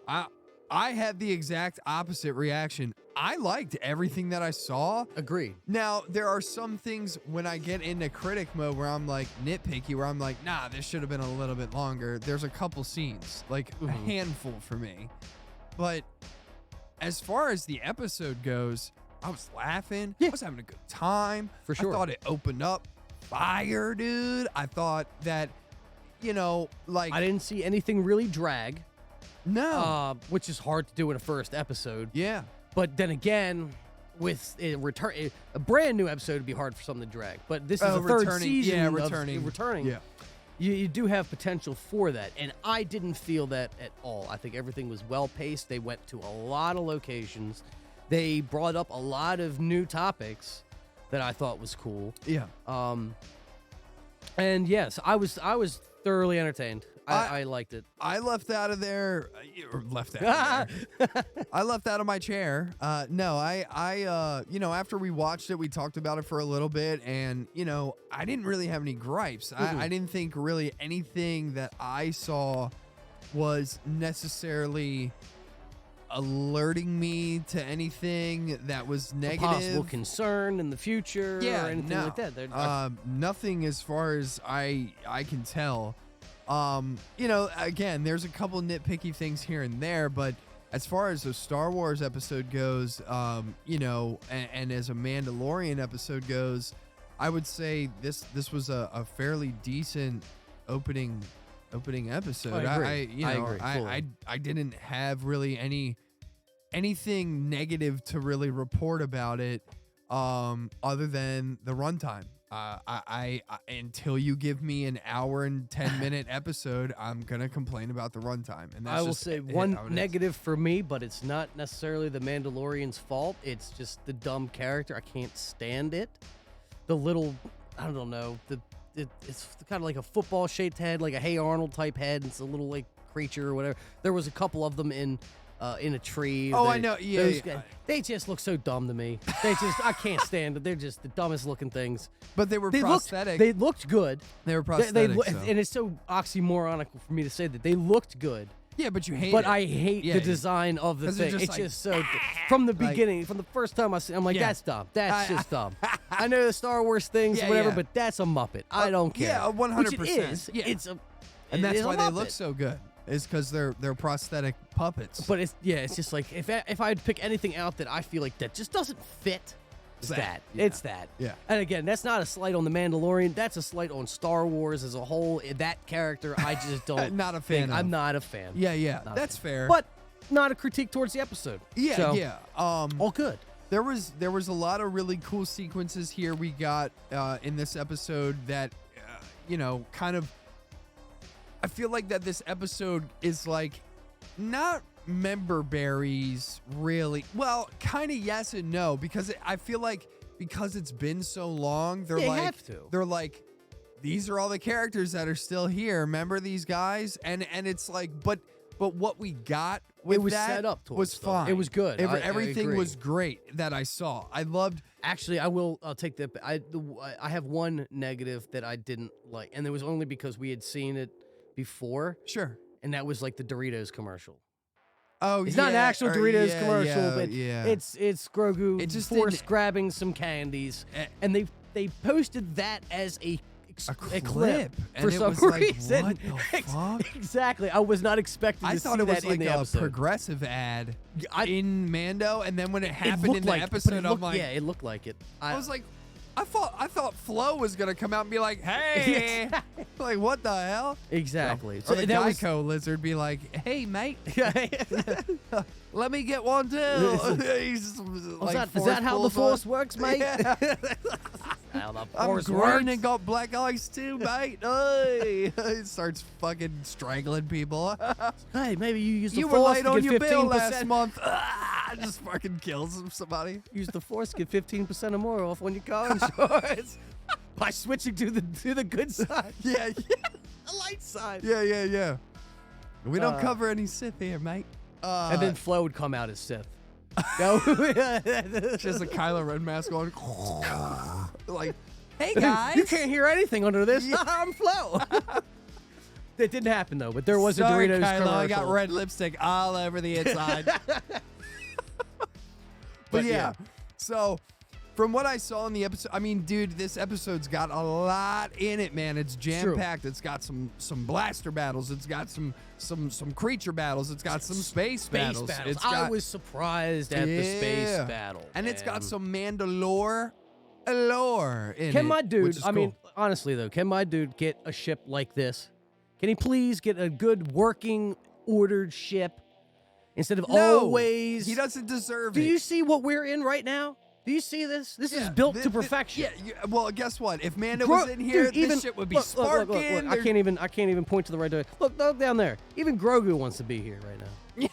[SPEAKER 3] What?
[SPEAKER 4] I had the exact opposite reaction. I liked everything that I saw.
[SPEAKER 3] Agreed.
[SPEAKER 4] Now, there are some things when I get into critic mode where I'm like nitpicky, where I'm like, nah, this should have been a little bit longer. There's a couple scenes, like a handful for me. But as far as the episode goes, I was laughing.
[SPEAKER 3] Yeah.
[SPEAKER 4] I was having a good time.
[SPEAKER 3] For sure.
[SPEAKER 4] I thought it opened up fire, dude. I thought that, like,
[SPEAKER 3] I didn't see anything really drag.
[SPEAKER 4] no.
[SPEAKER 3] Which is hard to do in a first episode.
[SPEAKER 4] Yeah.
[SPEAKER 3] But then again, with a brand new episode would be hard for something to drag. But this is
[SPEAKER 4] Oh,
[SPEAKER 3] the third
[SPEAKER 4] returning.
[SPEAKER 3] season.
[SPEAKER 4] Yeah,
[SPEAKER 3] of
[SPEAKER 4] returning. Yeah.
[SPEAKER 3] You do have potential for that, and I didn't feel that at all. I think everything was well paced. They went to a lot of locations. They brought up a lot of new topics that I thought was cool.
[SPEAKER 4] Yeah.
[SPEAKER 3] And yes, I was thoroughly entertained. I liked it.
[SPEAKER 4] I left out of there. Left out of there. I left out of my chair. No, I after we watched it, we talked about it for a little bit, and I didn't really have any gripes. I didn't think really anything that I saw was necessarily alerting me to anything that was
[SPEAKER 3] A
[SPEAKER 4] negative.
[SPEAKER 3] possible concern in the future
[SPEAKER 4] Yeah,
[SPEAKER 3] or anything
[SPEAKER 4] no.
[SPEAKER 3] like that.
[SPEAKER 4] Nothing as far as I can tell. You know, again, there's a couple nitpicky things here and there, but as far as a Star Wars episode goes, you know, and as a Mandalorian episode goes, I would say this was a fairly decent opening episode.
[SPEAKER 3] I agree. I agree, fully.
[SPEAKER 4] I didn't have really anything negative to really report about it, other than the runtime. I until you give me an hour and 10-minute episode, I'm gonna complain about the runtime. And that's
[SPEAKER 3] I will
[SPEAKER 4] just
[SPEAKER 3] say
[SPEAKER 4] it,
[SPEAKER 3] one
[SPEAKER 4] how it is.
[SPEAKER 3] negative for me, but it's not necessarily the Mandalorian's fault. It's just the dumb character. I can't stand it. The little, I don't know, it's kind of like a football-shaped head, like a Hey Arnold type head. It's a little like creature or whatever. There was a couple of them in a tree.
[SPEAKER 4] Oh, I know. Yeah,
[SPEAKER 3] those
[SPEAKER 4] yeah.
[SPEAKER 3] guys, they just look so dumb to me. I can't stand it. They're just the dumbest looking things.
[SPEAKER 4] But they were
[SPEAKER 3] They
[SPEAKER 4] prosthetic.
[SPEAKER 3] They looked good.
[SPEAKER 4] They were
[SPEAKER 3] They
[SPEAKER 4] prosthetic.
[SPEAKER 3] lo-
[SPEAKER 4] so.
[SPEAKER 3] And it's so oxymoronic for me to say that they looked good.
[SPEAKER 4] Yeah, but you hate
[SPEAKER 3] But
[SPEAKER 4] it.
[SPEAKER 3] I hate
[SPEAKER 4] Yeah,
[SPEAKER 3] the
[SPEAKER 4] yeah.
[SPEAKER 3] design of the
[SPEAKER 4] 'Cause they're
[SPEAKER 3] thing.
[SPEAKER 4] just
[SPEAKER 3] It's
[SPEAKER 4] like,
[SPEAKER 3] just so from the
[SPEAKER 4] like-
[SPEAKER 3] beginning, from the first time I see, I'm like,
[SPEAKER 4] Yeah.
[SPEAKER 3] that's dumb. That's just dumb. I know the Star Wars things,
[SPEAKER 4] Yeah,
[SPEAKER 3] or whatever,
[SPEAKER 4] yeah.
[SPEAKER 3] but that's a Muppet. I don't care.
[SPEAKER 4] yeah, 100%.
[SPEAKER 3] Which it is.
[SPEAKER 4] Yeah.
[SPEAKER 3] It's a,
[SPEAKER 4] And
[SPEAKER 3] it
[SPEAKER 4] that's
[SPEAKER 3] is a
[SPEAKER 4] why they look
[SPEAKER 3] Muppet.
[SPEAKER 4] so good. Is because they're prosthetic puppets.
[SPEAKER 3] But it's just like if I'd pick anything out that I feel like that just doesn't fit, it's that.
[SPEAKER 4] Yeah.
[SPEAKER 3] It's that.
[SPEAKER 4] Yeah.
[SPEAKER 3] And again, that's not a slight on the Mandalorian. That's a slight on Star Wars as a whole. That character, I just don't.
[SPEAKER 4] Not a fan
[SPEAKER 3] think-
[SPEAKER 4] of.
[SPEAKER 3] I'm not a fan.
[SPEAKER 4] Yeah,
[SPEAKER 3] Not a
[SPEAKER 4] that's
[SPEAKER 3] fan.
[SPEAKER 4] fair.
[SPEAKER 3] But not a critique towards the episode.
[SPEAKER 4] yeah,
[SPEAKER 3] So,
[SPEAKER 4] yeah.
[SPEAKER 3] all good.
[SPEAKER 4] There was a lot of really cool sequences here we got in this episode that you know, kind of I feel like that this episode is like not member berries really. Well, kind of yes and no, because I feel like because it's been so long, they're
[SPEAKER 3] Yeah, you
[SPEAKER 4] like
[SPEAKER 3] have to.
[SPEAKER 4] they're like these are all the characters that are still here. Remember these guys? And it's like but what we got with
[SPEAKER 3] was
[SPEAKER 4] that
[SPEAKER 3] set up towards
[SPEAKER 4] was
[SPEAKER 3] stuff.
[SPEAKER 4] fine.
[SPEAKER 3] It was good. I
[SPEAKER 4] Everything
[SPEAKER 3] agree.
[SPEAKER 4] was great that I saw. I loved.
[SPEAKER 3] Actually, I'll take that. I have one negative that I didn't like, and it was only because we had seen it before,
[SPEAKER 4] Sure.
[SPEAKER 3] and that was like the Doritos commercial.
[SPEAKER 4] Oh,
[SPEAKER 3] It's
[SPEAKER 4] yeah,
[SPEAKER 3] not an actual
[SPEAKER 4] or-
[SPEAKER 3] Doritos
[SPEAKER 4] yeah,
[SPEAKER 3] commercial,
[SPEAKER 4] yeah,
[SPEAKER 3] but
[SPEAKER 4] yeah.
[SPEAKER 3] it's Grogu
[SPEAKER 4] It just
[SPEAKER 3] force
[SPEAKER 4] didn't-
[SPEAKER 3] grabbing some candies, and they posted that as a
[SPEAKER 4] clip, and
[SPEAKER 3] for
[SPEAKER 4] it
[SPEAKER 3] some
[SPEAKER 4] was like,
[SPEAKER 3] reason.
[SPEAKER 4] what the fuck?
[SPEAKER 3] Exactly, I was not expecting
[SPEAKER 4] I
[SPEAKER 3] to
[SPEAKER 4] thought
[SPEAKER 3] see
[SPEAKER 4] it was
[SPEAKER 3] that
[SPEAKER 4] like
[SPEAKER 3] in the
[SPEAKER 4] a
[SPEAKER 3] episode.
[SPEAKER 4] progressive ad in Mando, and then when it
[SPEAKER 3] It
[SPEAKER 4] happened
[SPEAKER 3] looked
[SPEAKER 4] in the
[SPEAKER 3] like, but
[SPEAKER 4] episode,
[SPEAKER 3] it
[SPEAKER 4] I'm
[SPEAKER 3] looked,
[SPEAKER 4] like,
[SPEAKER 3] yeah, it looked like it.
[SPEAKER 4] I was like, I thought Flo was gonna come out and be like, hey, like what the hell?
[SPEAKER 3] exactly.
[SPEAKER 4] Or the
[SPEAKER 3] that was
[SPEAKER 4] Geico lizard be like, hey mate,
[SPEAKER 3] Yeah.
[SPEAKER 4] let me get one too. He's like,
[SPEAKER 3] Is that how the
[SPEAKER 4] pulls
[SPEAKER 3] force
[SPEAKER 4] on-
[SPEAKER 3] works, mate?
[SPEAKER 4] Yeah.
[SPEAKER 3] How the
[SPEAKER 4] I'm
[SPEAKER 3] force
[SPEAKER 4] green
[SPEAKER 3] works.
[SPEAKER 4] and got black eyes too, mate. Hey. He starts fucking strangling people.
[SPEAKER 3] Hey, maybe you use the
[SPEAKER 4] You were
[SPEAKER 3] force
[SPEAKER 4] late
[SPEAKER 3] to
[SPEAKER 4] on
[SPEAKER 3] get
[SPEAKER 4] your bill
[SPEAKER 3] 15%.
[SPEAKER 4] last month. Just fucking kills somebody.
[SPEAKER 3] Use the force, get 15% or more off on your car insurance by switching to the good side,
[SPEAKER 4] Yeah,
[SPEAKER 3] the light side.
[SPEAKER 4] yeah. We don't cover any Sith here, mate.
[SPEAKER 3] And then Flo would come out as Sith. No,
[SPEAKER 4] just a Kylo Ren mask on. Like, hey guys.
[SPEAKER 3] you can't hear anything under this. I'm Flo. That didn't happen though, but there was
[SPEAKER 4] Sorry,
[SPEAKER 3] a Doritos
[SPEAKER 4] Kylo,
[SPEAKER 3] commercial.
[SPEAKER 4] I got red lipstick all over the inside. But yeah, so from what I saw in the episode, I mean, dude, this episode's got a lot in it, man. It's jam packed. It's got some blaster battles. It's got some creature battles. It's got some space battles. It's
[SPEAKER 3] I
[SPEAKER 4] got,
[SPEAKER 3] was surprised at the space
[SPEAKER 4] Yeah.
[SPEAKER 3] battle,
[SPEAKER 4] and it's got
[SPEAKER 3] man.
[SPEAKER 4] some Mandalore lore in it.
[SPEAKER 3] Can my dude,
[SPEAKER 4] which is
[SPEAKER 3] I mean,
[SPEAKER 4] cool.
[SPEAKER 3] honestly though, can my dude get a ship like this? Can he please get a good working ordered ship instead of
[SPEAKER 4] No,
[SPEAKER 3] always?
[SPEAKER 4] he doesn't deserve
[SPEAKER 3] Do
[SPEAKER 4] it.
[SPEAKER 3] you see what we're in right now? Do you see this? This is built to perfection.
[SPEAKER 4] Yeah, well, guess what? If Mando was in here,
[SPEAKER 3] Dude,
[SPEAKER 4] this shit would be
[SPEAKER 3] look,
[SPEAKER 4] sparking.
[SPEAKER 3] look. I can't even point to the right direction. Look down there. Even Grogu wants to be here right now.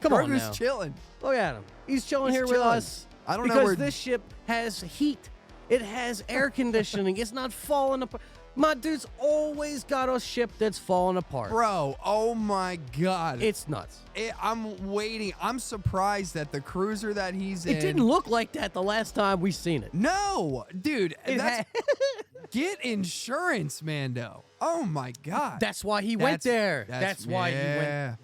[SPEAKER 3] Come on
[SPEAKER 4] Grogu's
[SPEAKER 3] now.
[SPEAKER 4] chilling.
[SPEAKER 3] Look at him. He's chilling
[SPEAKER 4] He's
[SPEAKER 3] here with
[SPEAKER 4] chilling.
[SPEAKER 3] us.
[SPEAKER 4] I don't know
[SPEAKER 3] because
[SPEAKER 4] where-
[SPEAKER 3] this ship has heat. It has air conditioning. It's not falling apart. My dude's always got a ship that's falling apart.
[SPEAKER 4] Bro, oh my God.
[SPEAKER 3] It's nuts.
[SPEAKER 4] I'm waiting. I'm surprised that the cruiser that he's in.
[SPEAKER 3] It didn't look like that the last time we seen it.
[SPEAKER 4] No, dude.
[SPEAKER 3] It
[SPEAKER 4] That's, get insurance, Mando. Oh my God.
[SPEAKER 3] That's why he went there. That's why he went.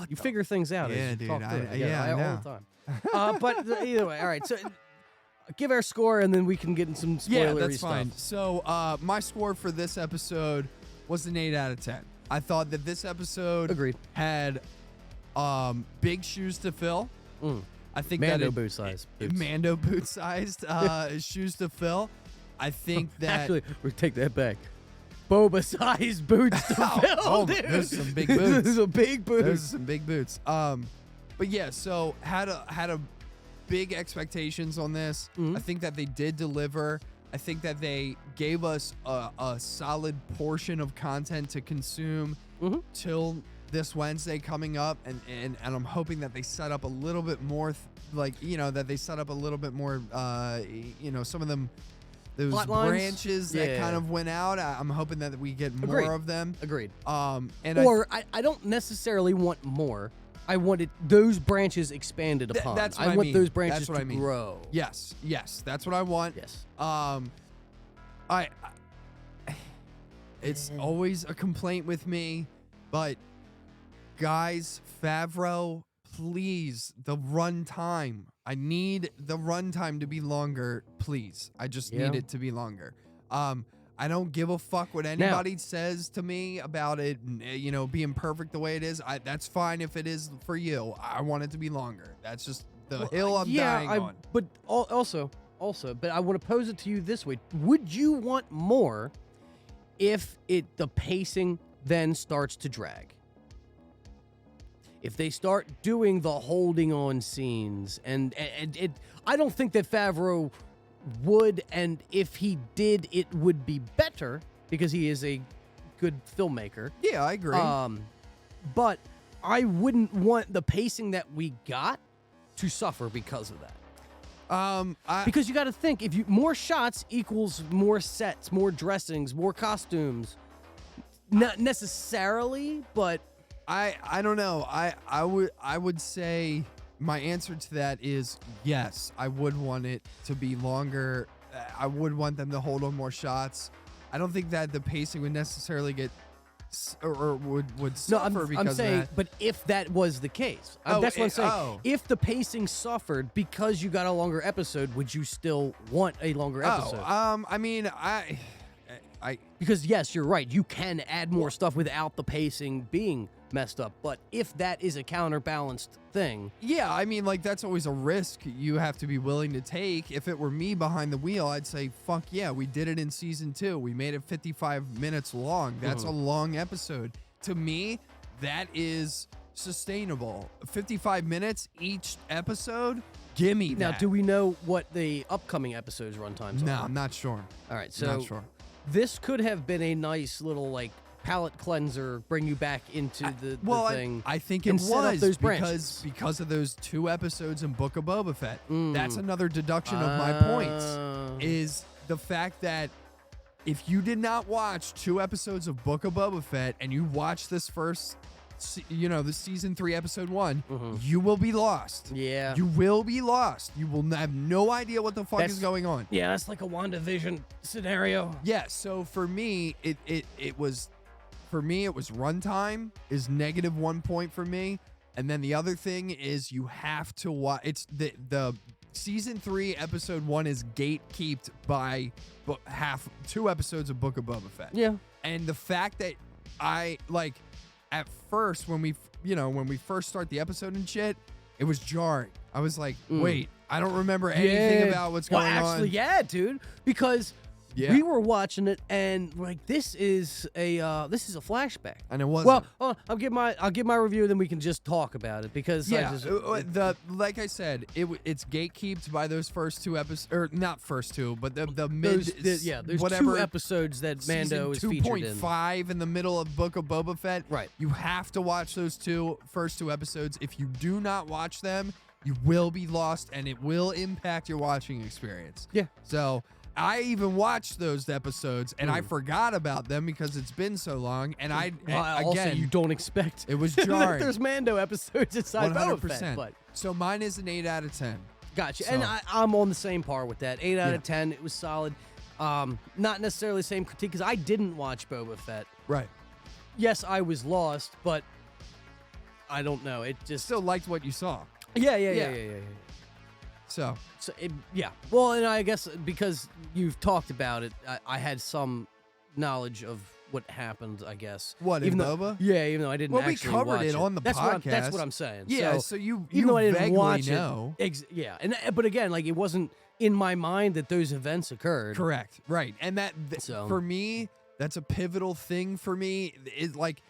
[SPEAKER 3] You figure things out
[SPEAKER 4] Yeah,
[SPEAKER 3] as you
[SPEAKER 4] dude,
[SPEAKER 3] talk through it
[SPEAKER 4] I
[SPEAKER 3] together, all
[SPEAKER 4] know.
[SPEAKER 3] the time. But either way, all right. So give our score, and then we can get in some spoilery
[SPEAKER 4] Yeah, that's
[SPEAKER 3] stuff.
[SPEAKER 4] fine. So my score for this episode was an 8 out of 10. I thought that this episode
[SPEAKER 3] Agreed.
[SPEAKER 4] had big shoes to fill. I think
[SPEAKER 3] Mando
[SPEAKER 4] that
[SPEAKER 3] boot size. Boots.
[SPEAKER 4] Mando boot sized shoes to fill. I think that
[SPEAKER 3] Actually, we take that back. Boba size boots to fill, dude.
[SPEAKER 4] those are some big
[SPEAKER 3] Those
[SPEAKER 4] boots.
[SPEAKER 3] are some big boots.
[SPEAKER 4] Those are some big boots. But yeah, so had a big expectations on this. I think that they did deliver. I think that they gave us a solid portion of content to consume till this Wednesday coming up, and I'm hoping that they set up a little bit more, that they set up a little bit more, some of them. Those
[SPEAKER 3] Plot lines?
[SPEAKER 4] branches that kind of went out. I'm hoping that we get more
[SPEAKER 3] Agreed.
[SPEAKER 4] of them.
[SPEAKER 3] Agreed.
[SPEAKER 4] And
[SPEAKER 3] I don't necessarily want more. I wanted those branches expanded upon.
[SPEAKER 4] that's what
[SPEAKER 3] I
[SPEAKER 4] I
[SPEAKER 3] want
[SPEAKER 4] mean.
[SPEAKER 3] those branches
[SPEAKER 4] That's what
[SPEAKER 3] to
[SPEAKER 4] I mean.
[SPEAKER 3] grow.
[SPEAKER 4] Yes, that's what I want.
[SPEAKER 3] Yes.
[SPEAKER 4] It's always a complaint with me, but guys, Favreau, please, the runtime. I need the runtime to be longer, please. I just need it to be longer. I don't give a fuck what anybody says to me about it, being perfect the way it is. That's fine if it is for you. I want it to be longer. That's just the hill I'm dying on.
[SPEAKER 3] But also, but I want to pose it to you this way: would you want more if the pacing then starts to drag? If they start doing the holding on scenes, and it, I don't think that Favreau would, and if he did, it would be better because he is a good filmmaker.
[SPEAKER 4] Yeah, I agree.
[SPEAKER 3] But I wouldn't want the pacing that we got to suffer because of that. Because you got to think, if you more shots equals more sets, more dressings, more costumes. Not necessarily, but
[SPEAKER 4] I don't know. I would say my answer to that is yes. I would want it to be longer. I would want them to hold on more shots. I don't think that the pacing would necessarily get or would suffer because
[SPEAKER 3] I'm saying,
[SPEAKER 4] of that.
[SPEAKER 3] but if that was the case, that's what I'm saying. If the pacing suffered because you got a longer episode, would you still want a longer episode?
[SPEAKER 4] I mean,
[SPEAKER 3] because yes, you're right. You can add more stuff without the pacing being messed up. But if that is a counterbalanced thing,
[SPEAKER 4] yeah, I mean, like that's always a risk you have to be willing to take. If it were me behind the wheel, I'd say, fuck yeah, we did it in season 2. We made it 55 minutes long. That's a long episode. To me, that is sustainable. 55 minutes each episode. Gimme that.
[SPEAKER 3] now do we know what the upcoming episodes runtimes are?
[SPEAKER 4] No, I'm not sure.
[SPEAKER 3] All right, so
[SPEAKER 4] Not sure.
[SPEAKER 3] this could have been a nice little palate cleanser, bring you back into the thing.
[SPEAKER 4] I think it
[SPEAKER 3] and set up
[SPEAKER 4] was
[SPEAKER 3] those branches.
[SPEAKER 4] because of those 2 episodes in Book of Boba Fett. That's another deduction of my points, is the fact that if you did not watch 2 episodes of Book of Boba Fett and you watch this first, the season 3 episode 1, you will be lost.
[SPEAKER 3] Yeah.
[SPEAKER 4] You will be lost. You will have no idea what the fuck is going on.
[SPEAKER 3] Yeah, that's like a WandaVision scenario.
[SPEAKER 4] Yeah, so for me, it was runtime is -1 point for me. And then the other thing is you have to watch. It's the season 3 episode 1 is gatekept by 2 episodes of Book of Boba Fett.
[SPEAKER 3] Yeah.
[SPEAKER 4] And the fact that I at first when we first start the episode and shit, it was jarring. I was like, wait, I don't remember anything about what's going on.
[SPEAKER 3] Yeah, dude, because we were watching it and this is a flashback.
[SPEAKER 4] And it wasn't.
[SPEAKER 3] Well, I'll give my review, then we can just talk about it because
[SPEAKER 4] like I said, it's gatekept by those first 2 episodes, or not first 2, but the mid.
[SPEAKER 3] There's
[SPEAKER 4] whatever
[SPEAKER 3] 2 episodes that Mando is
[SPEAKER 4] season
[SPEAKER 3] featured in.
[SPEAKER 4] 2.5 in the middle of Book of Boba Fett.
[SPEAKER 3] Right.
[SPEAKER 4] You have to watch those first 2 episodes. If you do not watch them, you will be lost, and it will impact your watching experience.
[SPEAKER 3] Yeah.
[SPEAKER 4] So I even watched those episodes, and I forgot about them because it's been so long. And
[SPEAKER 3] also, you don't expect
[SPEAKER 4] it was jarring.
[SPEAKER 3] There's Mando episodes inside
[SPEAKER 4] 100%.
[SPEAKER 3] Boba Fett, but
[SPEAKER 4] so mine is an 8 out of 10.
[SPEAKER 3] Gotcha.
[SPEAKER 4] So.
[SPEAKER 3] And I'm on the same par with that. 8 out of 10. It was solid. Not necessarily the same critique because I didn't watch Boba Fett.
[SPEAKER 4] Right.
[SPEAKER 3] Yes, I was lost, but I don't know. It just
[SPEAKER 4] Still liked what you saw.
[SPEAKER 3] yeah.
[SPEAKER 4] So
[SPEAKER 3] So yeah. Well, and I guess because you've talked about it, I had some knowledge of what happened. I guess.
[SPEAKER 4] What,
[SPEAKER 3] even
[SPEAKER 4] in
[SPEAKER 3] though,
[SPEAKER 4] Boba?
[SPEAKER 3] Yeah, even though I didn't.
[SPEAKER 4] Well, we
[SPEAKER 3] actually
[SPEAKER 4] covered
[SPEAKER 3] watch
[SPEAKER 4] it on the
[SPEAKER 3] that's
[SPEAKER 4] podcast.
[SPEAKER 3] that's what I'm saying.
[SPEAKER 4] yeah,
[SPEAKER 3] So,
[SPEAKER 4] so you
[SPEAKER 3] even though I didn't
[SPEAKER 4] vaguely
[SPEAKER 3] watch
[SPEAKER 4] know.
[SPEAKER 3] it, yeah, and but again, like it wasn't in my mind that those events occurred.
[SPEAKER 4] Correct. Right. And
[SPEAKER 3] So-
[SPEAKER 4] for me, that's a pivotal thing for me. Is like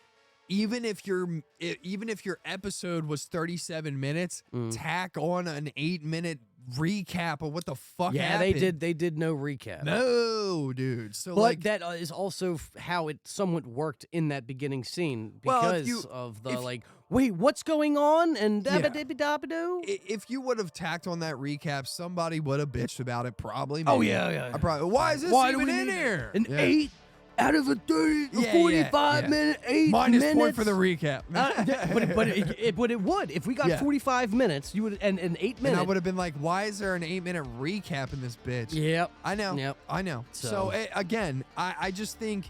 [SPEAKER 4] even if your episode was 37 minutes, tack on an 8-minute recap of what the fuck
[SPEAKER 3] Yeah,
[SPEAKER 4] happened.
[SPEAKER 3] they did no recap.
[SPEAKER 4] No, dude. So
[SPEAKER 3] But
[SPEAKER 4] like
[SPEAKER 3] that is also how it somewhat worked in that beginning scene
[SPEAKER 4] Well,
[SPEAKER 3] because
[SPEAKER 4] if you-
[SPEAKER 3] of the
[SPEAKER 4] if-
[SPEAKER 3] like, wait, what's going on? And
[SPEAKER 4] Yeah.
[SPEAKER 3] dabba-dibby-dabba-doo.
[SPEAKER 4] if you would have tacked on that recap, somebody would have bitched about it probably.
[SPEAKER 3] Oh,
[SPEAKER 4] maybe.
[SPEAKER 3] yeah.
[SPEAKER 4] I probably. Why is this
[SPEAKER 3] Why do
[SPEAKER 4] even
[SPEAKER 3] we
[SPEAKER 4] in
[SPEAKER 3] need
[SPEAKER 4] here?
[SPEAKER 3] An
[SPEAKER 4] Yeah.
[SPEAKER 3] 8 out of a 30,
[SPEAKER 4] Yeah,
[SPEAKER 3] 45
[SPEAKER 4] yeah.
[SPEAKER 3] minute, 8
[SPEAKER 4] Minus
[SPEAKER 3] minutes.
[SPEAKER 4] point for the recap.
[SPEAKER 3] Yeah, but it would. If we got
[SPEAKER 4] Yeah.
[SPEAKER 3] 45 minutes, you would and 8
[SPEAKER 4] And
[SPEAKER 3] minutes.
[SPEAKER 4] I would have been like, why is there an 8-minute recap in this bitch?
[SPEAKER 3] Yep.
[SPEAKER 4] I know.
[SPEAKER 3] Yep.
[SPEAKER 4] I know.
[SPEAKER 3] So-
[SPEAKER 4] So, again, I just think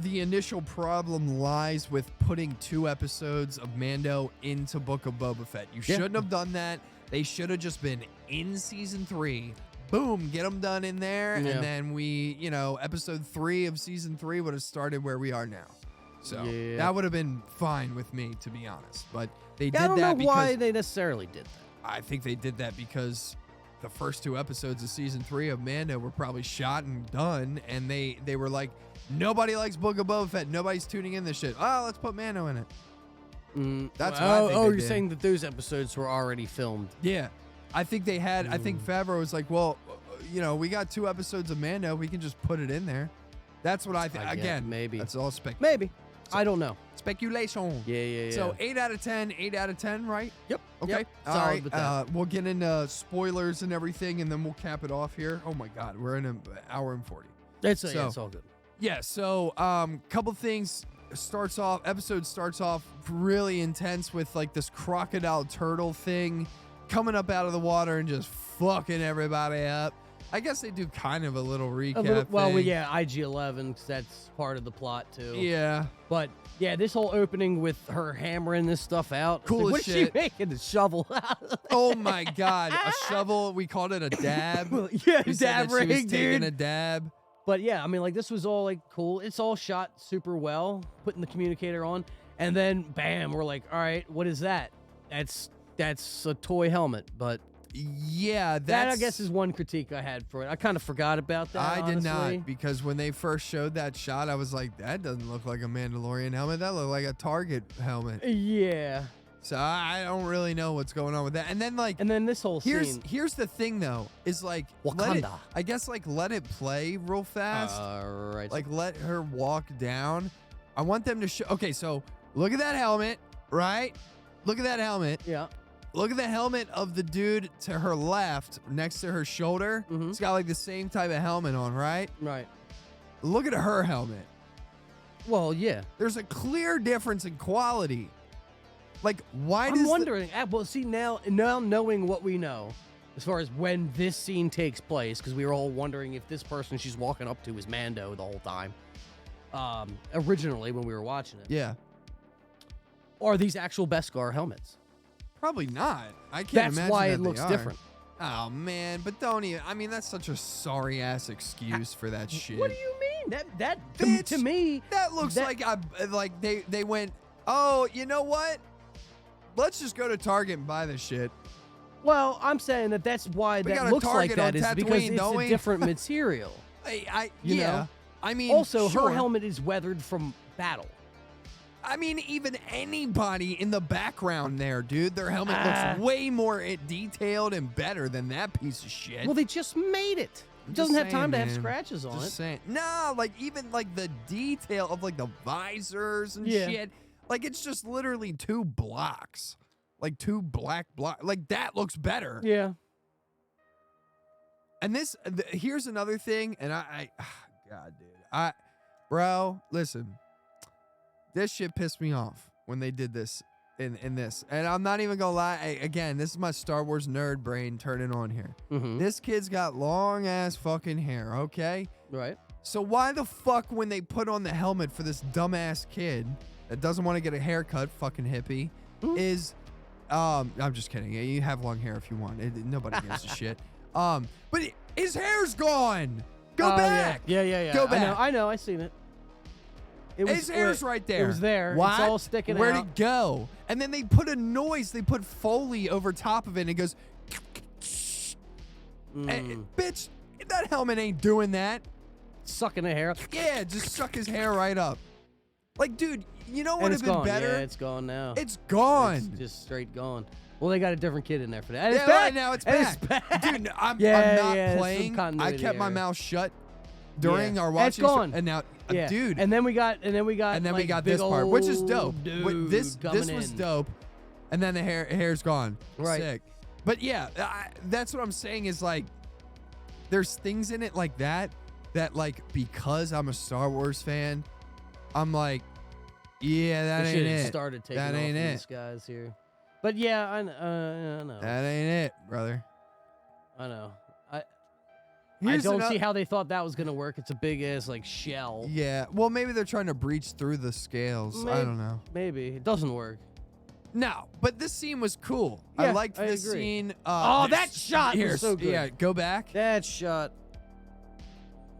[SPEAKER 4] the initial problem lies with putting 2 episodes of Mando into Book of Boba Fett. You
[SPEAKER 3] Yeah.
[SPEAKER 4] shouldn't have done that. They should have just been in season 3. Boom, get them done in there.
[SPEAKER 3] Yeah.
[SPEAKER 4] And then episode 3 of season 3 would have started where we are now. So
[SPEAKER 3] Yeah.
[SPEAKER 4] that would have been fine with me, to be honest. But they did
[SPEAKER 3] I don't
[SPEAKER 4] that
[SPEAKER 3] know why
[SPEAKER 4] because
[SPEAKER 3] they necessarily did that.
[SPEAKER 4] I think they did that because the first 2 episodes of season 3 of Mando were probably shot and done, and they were like, nobody likes Book of Boba Fett. Nobody's tuning in this shit. Oh, let's put Mando in it. That's what I think they
[SPEAKER 3] you're
[SPEAKER 4] did.
[SPEAKER 3] saying that those episodes were already filmed.
[SPEAKER 4] Yeah. I think they had, I think Favreau was like, well, we got 2 episodes of Mando. We can just put it in there. That's what I think.
[SPEAKER 3] I guess,
[SPEAKER 4] Again,
[SPEAKER 3] maybe.
[SPEAKER 4] That's all
[SPEAKER 3] Maybe. I don't know.
[SPEAKER 4] speculation.
[SPEAKER 3] Yeah.
[SPEAKER 4] So 8 out of 10, 8 out of 10, right?
[SPEAKER 3] Yep.
[SPEAKER 4] Okay.
[SPEAKER 3] Yep.
[SPEAKER 4] All
[SPEAKER 3] Solid
[SPEAKER 4] right.
[SPEAKER 3] with that.
[SPEAKER 4] We'll get into spoilers and everything, and then we'll cap it off here. Oh my God, we're in an hour and 40.
[SPEAKER 3] It's
[SPEAKER 4] so-
[SPEAKER 3] it's all good.
[SPEAKER 4] Yeah. So, couple things. Episode starts off really intense with like this crocodile turtle thing coming up out of the water and just fucking everybody up. I guess they do kind of a little recap. thing.
[SPEAKER 3] IG-11, 'cause that's part of the plot too.
[SPEAKER 4] Yeah.
[SPEAKER 3] But yeah, this whole opening with her hammering this stuff out.
[SPEAKER 4] Cool
[SPEAKER 3] What
[SPEAKER 4] as
[SPEAKER 3] is
[SPEAKER 4] shit.
[SPEAKER 3] she making? The shovel.
[SPEAKER 4] Oh my God, a shovel. We called it a dab.
[SPEAKER 3] Yeah,
[SPEAKER 4] We said
[SPEAKER 3] dab
[SPEAKER 4] that she was
[SPEAKER 3] rig,
[SPEAKER 4] taking
[SPEAKER 3] dude.
[SPEAKER 4] a dab.
[SPEAKER 3] But yeah, I mean, like this was all like cool. It's all shot super well, putting the communicator on, and then bam, we're like, all right, what is that? That's a toy helmet. But
[SPEAKER 4] Yeah,
[SPEAKER 3] that I guess is one critique I had for it. I kind of forgot about that.
[SPEAKER 4] I did
[SPEAKER 3] honestly.
[SPEAKER 4] not, because when they first showed that shot, I was like, that doesn't look like a Mandalorian helmet. That looked like a Target helmet.
[SPEAKER 3] Yeah.
[SPEAKER 4] So I don't really know what's going on with that. And then like,
[SPEAKER 3] And then this whole scene.
[SPEAKER 4] here's the thing though, is like,
[SPEAKER 3] Wakanda.
[SPEAKER 4] let it play real fast.
[SPEAKER 3] Right.
[SPEAKER 4] Like let her walk down. I want them to show. Okay, so look at that helmet, right? Look at that helmet.
[SPEAKER 3] yeah.
[SPEAKER 4] Look at the helmet of the dude to her left, next to her shoulder.
[SPEAKER 3] Mhm.
[SPEAKER 4] It's got like the same type of helmet on, right?
[SPEAKER 3] Right.
[SPEAKER 4] Look at her helmet.
[SPEAKER 3] Well, yeah.
[SPEAKER 4] There's a clear difference in quality. Like, why does
[SPEAKER 3] I'm wondering. Well, see now knowing what we know, as far as when this scene takes place, because we were all wondering if this person she's walking up to is Mando the whole time. Originally when we were watching it,
[SPEAKER 4] Yeah,
[SPEAKER 3] are these actual Beskar helmets?
[SPEAKER 4] probably not. I can't
[SPEAKER 3] That's
[SPEAKER 4] imagine
[SPEAKER 3] why
[SPEAKER 4] that
[SPEAKER 3] it
[SPEAKER 4] they
[SPEAKER 3] looks
[SPEAKER 4] are.
[SPEAKER 3] different.
[SPEAKER 4] Oh man, but don't even. I mean, that's such a sorry ass excuse for that shit.
[SPEAKER 3] What do you mean? That
[SPEAKER 4] Bitch,
[SPEAKER 3] to me,
[SPEAKER 4] That looks like they went. Oh, you know what? Let's just go to Target and buy this shit.
[SPEAKER 3] well, I'm saying that's why
[SPEAKER 4] We got
[SPEAKER 3] that
[SPEAKER 4] a
[SPEAKER 3] looks like
[SPEAKER 4] Target
[SPEAKER 3] that
[SPEAKER 4] on
[SPEAKER 3] is because
[SPEAKER 4] Tatooine,
[SPEAKER 3] it's
[SPEAKER 4] don't
[SPEAKER 3] a
[SPEAKER 4] we?
[SPEAKER 3] different material. You
[SPEAKER 4] Yeah.
[SPEAKER 3] know?
[SPEAKER 4] I mean,
[SPEAKER 3] Also,
[SPEAKER 4] sure.
[SPEAKER 3] her helmet is weathered from battle.
[SPEAKER 4] I mean, even anybody in the background there, dude, their helmet looks way more detailed and better than that piece of shit.
[SPEAKER 3] Well, they just made it. It doesn't have time to have scratches on it.
[SPEAKER 4] Saying. Nah, like even like the detail of like the visors and
[SPEAKER 3] Yeah.
[SPEAKER 4] shit. Like it's just literally 2 blocks. Like 2 black blocks. Like that looks better.
[SPEAKER 3] Yeah.
[SPEAKER 4] And this, here's another thing, and God, dude, bro, listen, this shit pissed me off when they did this in this, and I'm not even gonna lie. Again, this is my Star Wars nerd brain turning on here.
[SPEAKER 3] Mm-hmm.
[SPEAKER 4] This kid's got long ass fucking hair, okay?
[SPEAKER 3] Right.
[SPEAKER 4] So why the fuck when they put on the helmet for this dumbass kid that doesn't want to get a haircut, fucking hippie, is, I'm just kidding. You have long hair if you want. Nobody gives a shit. But his hair's gone. Go back.
[SPEAKER 3] Yeah.
[SPEAKER 4] Go back.
[SPEAKER 3] I know. I seen it.
[SPEAKER 4] His hair's right there.
[SPEAKER 3] It was there.
[SPEAKER 4] What?
[SPEAKER 3] It's all sticking
[SPEAKER 4] Where'd
[SPEAKER 3] out.
[SPEAKER 4] it go? And then they put a noise. They put Foley over top of it, and it goes. Bitch, that helmet ain't doing that.
[SPEAKER 3] Sucking the hair.
[SPEAKER 4] Yeah, just suck his hair right up. Like, dude, you know what would have been
[SPEAKER 3] gone.
[SPEAKER 4] better?
[SPEAKER 3] Yeah, it's gone now.
[SPEAKER 4] It's gone.
[SPEAKER 3] It's just straight gone. Well, they got a different kid in there for that. And
[SPEAKER 4] yeah,
[SPEAKER 3] it's back.
[SPEAKER 4] right now it's
[SPEAKER 3] And
[SPEAKER 4] back.
[SPEAKER 3] It's back.
[SPEAKER 4] Dude, I'm
[SPEAKER 3] Yeah,
[SPEAKER 4] not
[SPEAKER 3] yeah,
[SPEAKER 4] playing.
[SPEAKER 3] some
[SPEAKER 4] I kept my
[SPEAKER 3] continuity
[SPEAKER 4] mouth shut during our
[SPEAKER 3] And
[SPEAKER 4] watching.
[SPEAKER 3] it's gone.
[SPEAKER 4] And now,
[SPEAKER 3] Yeah.
[SPEAKER 4] dude.
[SPEAKER 3] And then we got
[SPEAKER 4] And then
[SPEAKER 3] like,
[SPEAKER 4] we got
[SPEAKER 3] big
[SPEAKER 4] this part, which is dope.
[SPEAKER 3] old dude
[SPEAKER 4] This
[SPEAKER 3] coming
[SPEAKER 4] was
[SPEAKER 3] in.
[SPEAKER 4] dope. And then the hair's gone.
[SPEAKER 3] Right.
[SPEAKER 4] Sick. But yeah, that's what I'm saying is like, there's things in it like that like, because I'm a Star Wars fan, I'm like, yeah, that
[SPEAKER 3] They
[SPEAKER 4] ain't
[SPEAKER 3] should've
[SPEAKER 4] it.
[SPEAKER 3] started taking
[SPEAKER 4] That
[SPEAKER 3] off
[SPEAKER 4] ain't
[SPEAKER 3] these
[SPEAKER 4] it.
[SPEAKER 3] guys here. But yeah, I know.
[SPEAKER 4] That ain't it, brother.
[SPEAKER 3] I know. I
[SPEAKER 4] Here's
[SPEAKER 3] don't
[SPEAKER 4] ano-
[SPEAKER 3] see how they thought that was gonna work. It's a big ass like shell.
[SPEAKER 4] Yeah, well, maybe they're trying to breach through the scales. I don't know.
[SPEAKER 3] Maybe it doesn't work.
[SPEAKER 4] No, but this scene was cool. I
[SPEAKER 3] Yeah,
[SPEAKER 4] liked
[SPEAKER 3] I
[SPEAKER 4] this
[SPEAKER 3] agree.
[SPEAKER 4] scene.
[SPEAKER 3] Oh, that shot was
[SPEAKER 4] here,
[SPEAKER 3] so good.
[SPEAKER 4] Yeah, go back.
[SPEAKER 3] That shot.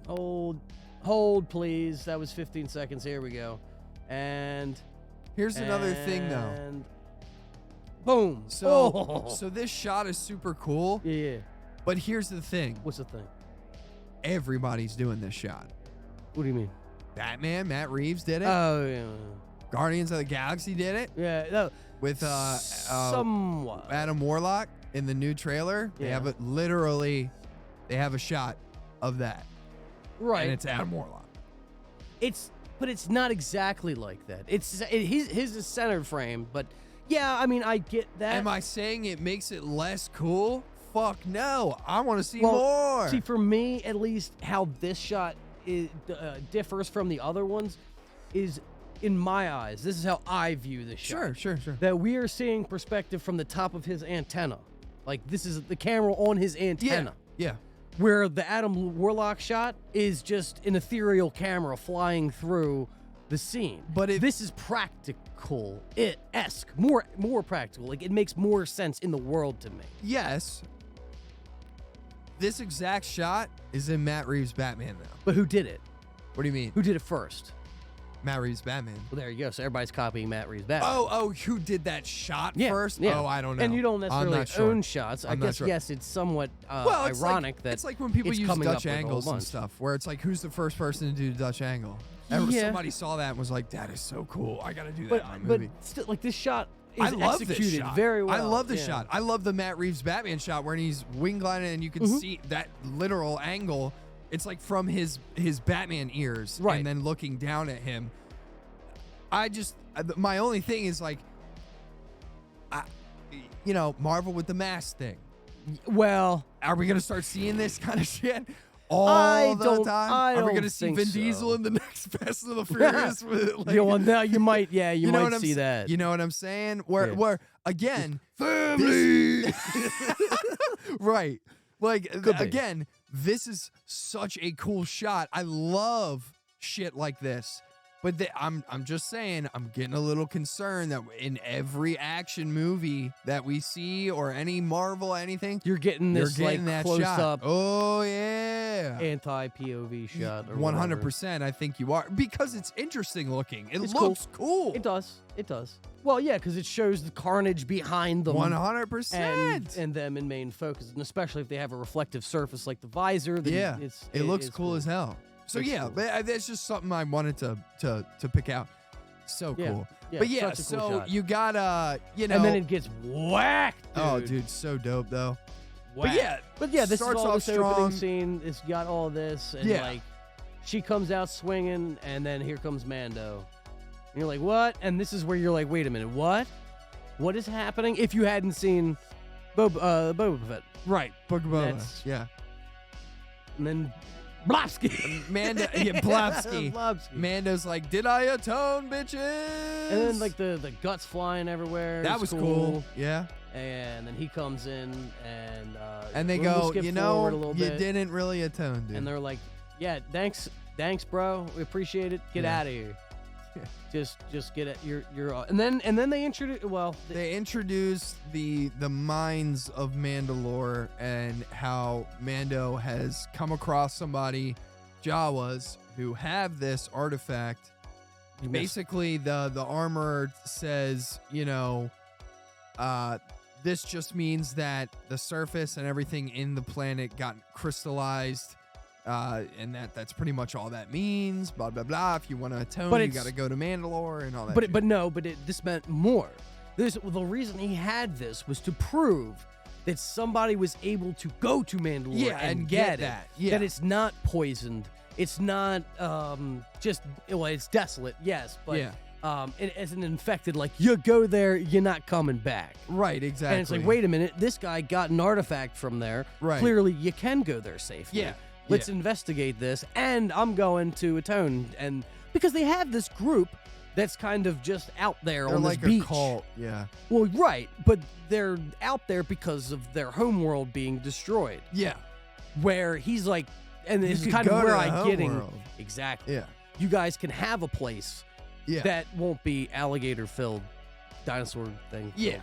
[SPEAKER 3] Hold, please. That was 15 seconds. Here we go. And
[SPEAKER 4] Here's another thing, though.
[SPEAKER 3] and boom.
[SPEAKER 4] So,
[SPEAKER 3] Oh.
[SPEAKER 4] so this shot is super cool.
[SPEAKER 3] Yeah.
[SPEAKER 4] But here's the thing.
[SPEAKER 3] What's the thing?
[SPEAKER 4] Everybody's doing this shot.
[SPEAKER 3] What do you mean?
[SPEAKER 4] Batman, Matt Reeves did it.
[SPEAKER 3] Oh yeah.
[SPEAKER 4] Guardians of the Galaxy did it
[SPEAKER 3] Yeah. No,
[SPEAKER 4] with
[SPEAKER 3] somewhat.
[SPEAKER 4] Adam Warlock in the new trailer. They
[SPEAKER 3] Yeah.
[SPEAKER 4] have it literally. They have a shot of that,
[SPEAKER 3] Right.
[SPEAKER 4] and it's Adam Warlock.
[SPEAKER 3] But it's not exactly like that. His is centered frame, but yeah, I mean I get that.
[SPEAKER 4] Am I saying it makes it less cool? Fuck no. I want to see
[SPEAKER 3] Well,
[SPEAKER 4] more.
[SPEAKER 3] See, for me, at least, how this shot differs from the other ones is, in my eyes, this is how I view this shot.
[SPEAKER 4] Sure.
[SPEAKER 3] That we are seeing perspective from the top of his antenna. Like, this is the camera on his antenna.
[SPEAKER 4] Yeah.
[SPEAKER 3] Where the Adam Warlock shot is just an ethereal camera flying through the scene.
[SPEAKER 4] But
[SPEAKER 3] this is practical-esque, more practical. Like, it makes more sense in the world to me.
[SPEAKER 4] Yes. This exact shot is in Matt Reeves' Batman, though.
[SPEAKER 3] But who did it?
[SPEAKER 4] What do you mean?
[SPEAKER 3] Who did it first?
[SPEAKER 4] Matt Reeves' Batman.
[SPEAKER 3] Well, there you go. So everybody's copying Matt Reeves' Batman.
[SPEAKER 4] Oh, who did that shot first?
[SPEAKER 3] Yeah.
[SPEAKER 4] Oh, I don't know.
[SPEAKER 3] And you don't
[SPEAKER 4] I'm
[SPEAKER 3] necessarily
[SPEAKER 4] not sure.
[SPEAKER 3] own shots. I
[SPEAKER 4] I'm not
[SPEAKER 3] guess,
[SPEAKER 4] sure.
[SPEAKER 3] yes, it's somewhat
[SPEAKER 4] It's
[SPEAKER 3] ironic
[SPEAKER 4] like,
[SPEAKER 3] that
[SPEAKER 4] it's like when people
[SPEAKER 3] it's
[SPEAKER 4] use
[SPEAKER 3] coming up
[SPEAKER 4] Dutch
[SPEAKER 3] with a whole
[SPEAKER 4] angles and
[SPEAKER 3] bunch.
[SPEAKER 4] stuff, where it's like, who's the first person to do the Dutch angle?
[SPEAKER 3] Yeah.
[SPEAKER 4] Somebody saw that and was like, that is so cool. I got to do that
[SPEAKER 3] But,
[SPEAKER 4] in my
[SPEAKER 3] but
[SPEAKER 4] movie.
[SPEAKER 3] still, like, this shot is
[SPEAKER 4] I love
[SPEAKER 3] executed
[SPEAKER 4] this shot.
[SPEAKER 3] very well.
[SPEAKER 4] I love this
[SPEAKER 3] yeah.
[SPEAKER 4] shot. I love the Matt Reeves Batman shot where he's wing gliding and you can see that literal angle. It's like from his Batman ears,
[SPEAKER 3] Right.
[SPEAKER 4] and then looking down at him. My only thing is like, Marvel with the mask thing.
[SPEAKER 3] Well,
[SPEAKER 4] Are we gonna start seeing this kind of shit all
[SPEAKER 3] I
[SPEAKER 4] the
[SPEAKER 3] don't-
[SPEAKER 4] time?
[SPEAKER 3] I
[SPEAKER 4] Are we
[SPEAKER 3] don't
[SPEAKER 4] gonna see
[SPEAKER 3] think
[SPEAKER 4] Vin
[SPEAKER 3] so.
[SPEAKER 4] Diesel in the next Fast and the Furious? With, like,
[SPEAKER 3] well, now you might, you
[SPEAKER 4] know
[SPEAKER 3] might
[SPEAKER 4] what I'm
[SPEAKER 3] see
[SPEAKER 4] s-
[SPEAKER 3] that.
[SPEAKER 4] You know what I'm saying? Where again,
[SPEAKER 3] Family.
[SPEAKER 4] right? Like
[SPEAKER 3] Could be.
[SPEAKER 4] again, this is such a cool shot. I love shit like this. But I'm just saying, I'm getting a little concerned that in every action movie that we see or any Marvel anything,
[SPEAKER 3] You're getting this
[SPEAKER 4] you're getting
[SPEAKER 3] like
[SPEAKER 4] that
[SPEAKER 3] close
[SPEAKER 4] shot.
[SPEAKER 3] up
[SPEAKER 4] Oh yeah.
[SPEAKER 3] anti-POV shot. Or
[SPEAKER 4] 100%. I think you are, because it's interesting looking. It
[SPEAKER 3] It's
[SPEAKER 4] looks cool.
[SPEAKER 3] It does. It does. Well, yeah, because it shows the carnage behind them.
[SPEAKER 4] 100%.
[SPEAKER 3] And them in main focus, and especially if they have a reflective surface like the visor. Then
[SPEAKER 4] Yeah, it looks
[SPEAKER 3] it's
[SPEAKER 4] cool as hell. So
[SPEAKER 3] Looks
[SPEAKER 4] yeah,
[SPEAKER 3] cool.
[SPEAKER 4] that's just something I wanted to pick out. So
[SPEAKER 3] Yeah,
[SPEAKER 4] cool.
[SPEAKER 3] yeah,
[SPEAKER 4] But yeah,
[SPEAKER 3] such a cool
[SPEAKER 4] so
[SPEAKER 3] shot.
[SPEAKER 4] you got
[SPEAKER 3] And then it gets whacked.
[SPEAKER 4] oh dude, so dope though.
[SPEAKER 3] Whacked. But yeah, this
[SPEAKER 4] starts
[SPEAKER 3] is all
[SPEAKER 4] off
[SPEAKER 3] this
[SPEAKER 4] strong.
[SPEAKER 3] opening scene. It's got all this, and
[SPEAKER 4] Yeah.
[SPEAKER 3] like she comes out swinging, and then here comes Mando. And you're like, what? And this is where you're like, wait a minute, what? What is happening? If you hadn't seen Boba Fett,
[SPEAKER 4] Right, Book of Boba.
[SPEAKER 3] That's-
[SPEAKER 4] Yeah,
[SPEAKER 3] and then Blopskis.
[SPEAKER 4] Mando, yeah, Blopski.
[SPEAKER 3] Blopski.
[SPEAKER 4] Mando's like, did I atone, bitches?
[SPEAKER 3] And then like the guts flying everywhere.
[SPEAKER 4] that
[SPEAKER 3] It's
[SPEAKER 4] was cool. Yeah,
[SPEAKER 3] And then he comes in
[SPEAKER 4] and they
[SPEAKER 3] we'll
[SPEAKER 4] go,
[SPEAKER 3] skip
[SPEAKER 4] you
[SPEAKER 3] forward
[SPEAKER 4] know,
[SPEAKER 3] a little
[SPEAKER 4] you
[SPEAKER 3] bit.
[SPEAKER 4] didn't really atone, dude.
[SPEAKER 3] And they're like, yeah, thanks, bro. We appreciate it. Get
[SPEAKER 4] Yeah.
[SPEAKER 3] out of here. Just get it. And then they introduce. Well,
[SPEAKER 4] they introduced the minds of Mandalore and how Mando has come across somebody, Jawas, who have this artifact. Basically, the armor says, this just means that the surface and everything in the planet got crystallized, and that's pretty much all that means. Blah blah blah. If you want to atone, you got to go to Mandalore and all that.
[SPEAKER 3] This meant more. The reason he had this was to prove that somebody was able to go to Mandalore and get that.
[SPEAKER 4] Yeah.
[SPEAKER 3] That it's not poisoned. It's not it's desolate, yes, but as an infected, like, you go there, you're not coming back.
[SPEAKER 4] Right, exactly.
[SPEAKER 3] And it's like, wait a minute, this guy got an artifact from there.
[SPEAKER 4] Right.
[SPEAKER 3] Clearly, you can go there safely.
[SPEAKER 4] Yeah.
[SPEAKER 3] Let's investigate this, and I'm going to atone. And because they have this group that's kind of just out there on
[SPEAKER 4] like
[SPEAKER 3] this beach.
[SPEAKER 4] A cult, yeah.
[SPEAKER 3] Well, right, but they're out there because of their homeworld being destroyed.
[SPEAKER 4] Yeah.
[SPEAKER 3] Where he's like, and this is kind of where I'm getting exactly.
[SPEAKER 4] Yeah.
[SPEAKER 3] You guys can have a place that won't be alligator-filled dinosaur thing.
[SPEAKER 4] Yeah.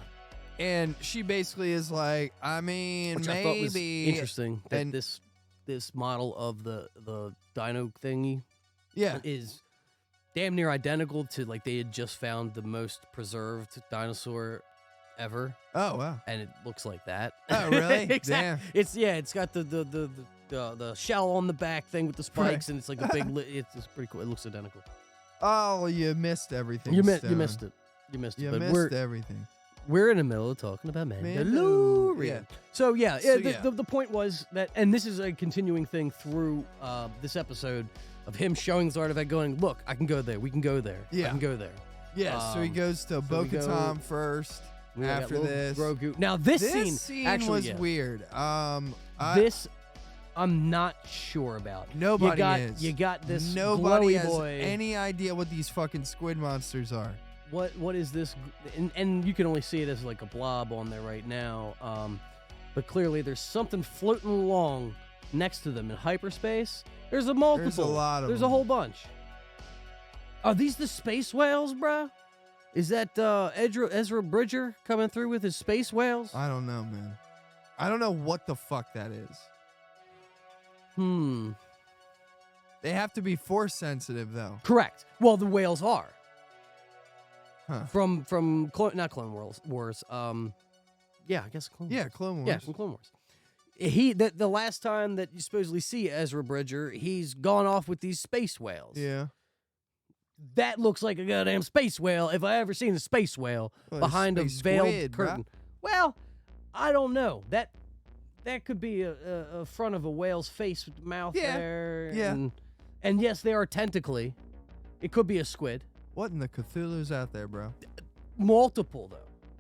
[SPEAKER 4] And she basically is like, I mean,
[SPEAKER 3] which
[SPEAKER 4] maybe
[SPEAKER 3] I thought was interesting that this model of the dino thingy is damn near identical to, like, they had just found the most preserved dinosaur ever.
[SPEAKER 4] Oh wow.
[SPEAKER 3] And it looks like that.
[SPEAKER 4] Oh really?
[SPEAKER 3] Exactly.
[SPEAKER 4] Damn.
[SPEAKER 3] It's got the shell on the back thing with the spikes, and it's like a big it's pretty cool. It looks identical.
[SPEAKER 4] Oh, you missed everything.
[SPEAKER 3] You missed it.
[SPEAKER 4] You missed everything.
[SPEAKER 3] We're in the middle of talking about Mandalorian.
[SPEAKER 4] Yeah.
[SPEAKER 3] So the point was that, and this is a continuing thing through this episode of him showing this artifact, going, look, I can go there. We can go there.
[SPEAKER 4] Yeah.
[SPEAKER 3] I can go there.
[SPEAKER 4] Yeah. So he goes to Bo-Katan first. After this,
[SPEAKER 3] Grogu. Now this scene actually
[SPEAKER 4] was weird.
[SPEAKER 3] I'm not sure about.
[SPEAKER 4] Nobody is.
[SPEAKER 3] You got this.
[SPEAKER 4] Nobody has
[SPEAKER 3] boy.
[SPEAKER 4] any idea what these fucking squid monsters are.
[SPEAKER 3] What is this? And you can only see it as like a blob on there right now. But clearly there's something floating along next to them in hyperspace. There's a multiple.
[SPEAKER 4] There's a lot of
[SPEAKER 3] There's
[SPEAKER 4] them.
[SPEAKER 3] a whole bunch. Are these the space whales, bruh? Is that Ezra Bridger coming through with his space whales?
[SPEAKER 4] I don't know, man. I don't know what the fuck that is. They have to be force sensitive, though.
[SPEAKER 3] Correct. Well, the whales are.
[SPEAKER 4] Huh.
[SPEAKER 3] From not Clone Wars. Yeah, I guess Clone Wars.
[SPEAKER 4] Yeah, Clone Wars.
[SPEAKER 3] Yeah, from Clone Wars. The last time that you supposedly see Ezra Bridger, he's gone off with these space whales.
[SPEAKER 4] Yeah.
[SPEAKER 3] That looks like a goddamn space whale if I ever seen a space whale behind a veiled curtain. Well, I don't know. That could be a front of a whale's face with the mouth there.
[SPEAKER 4] Yeah.
[SPEAKER 3] And yes, they are tentacly. It could be a squid.
[SPEAKER 4] What in the Cthulhu's out there, bro?
[SPEAKER 3] Multiple, though.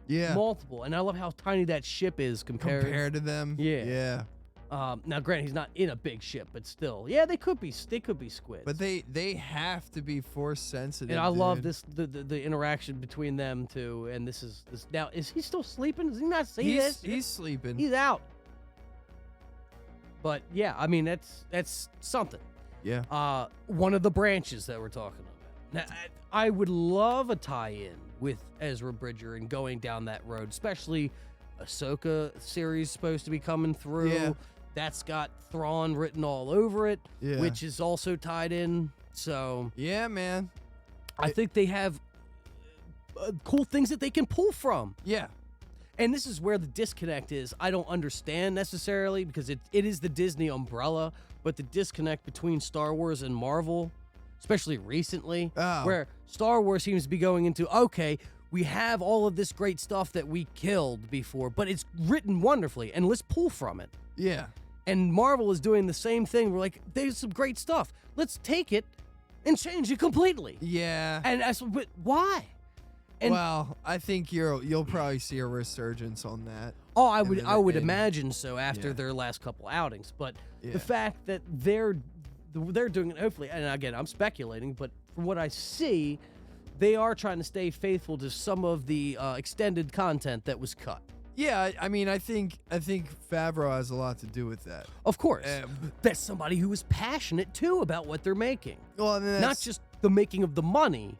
[SPEAKER 4] Yeah.
[SPEAKER 3] Multiple. And I love how tiny that ship is compared
[SPEAKER 4] to them.
[SPEAKER 3] Yeah.
[SPEAKER 4] Yeah.
[SPEAKER 3] Now, granted, he's not in a big ship, but still, yeah, they could be squids.
[SPEAKER 4] But they have to be force sensitive.
[SPEAKER 3] And I love this the interaction between them two. And this now. Is he still sleeping? Does he not see this?
[SPEAKER 4] He's sleeping.
[SPEAKER 3] He's out. But yeah, I mean that's something.
[SPEAKER 4] Yeah.
[SPEAKER 3] One of the branches that we're talking about. Now, I would love a tie-in with Ezra Bridger and going down that road, especially Ahsoka series supposed to be coming through.
[SPEAKER 4] Yeah.
[SPEAKER 3] That's got Thrawn written all over it,
[SPEAKER 4] Yeah.
[SPEAKER 3] which is also tied in. So
[SPEAKER 4] yeah, man.
[SPEAKER 3] I think they have cool things that they can pull from.
[SPEAKER 4] Yeah.
[SPEAKER 3] And this is where the disconnect is. I don't understand necessarily because it is the Disney umbrella, but the disconnect between Star Wars and Marvel, especially recently, where Star Wars seems to be going into, okay, we have all of this great stuff that we killed before, but it's written wonderfully, and let's pull from it.
[SPEAKER 4] Yeah.
[SPEAKER 3] And Marvel is doing the same thing. We're like, there's some great stuff. Let's take it and change it completely.
[SPEAKER 4] Yeah.
[SPEAKER 3] And I said, but why? And
[SPEAKER 4] well, I think you'll probably see a resurgence on that.
[SPEAKER 3] Oh, I would imagine so after
[SPEAKER 4] Yeah.
[SPEAKER 3] their last couple outings. But
[SPEAKER 4] Yeah.
[SPEAKER 3] the fact that they're doing it, hopefully, and again, I'm speculating, but from what I see, they are trying to stay faithful to some of the extended content that was cut.
[SPEAKER 4] Yeah, I mean, I think Favreau has a lot to do with that.
[SPEAKER 3] Of course, that's somebody who is passionate too about what they're making.
[SPEAKER 4] Well, and
[SPEAKER 3] Not just the making of the money,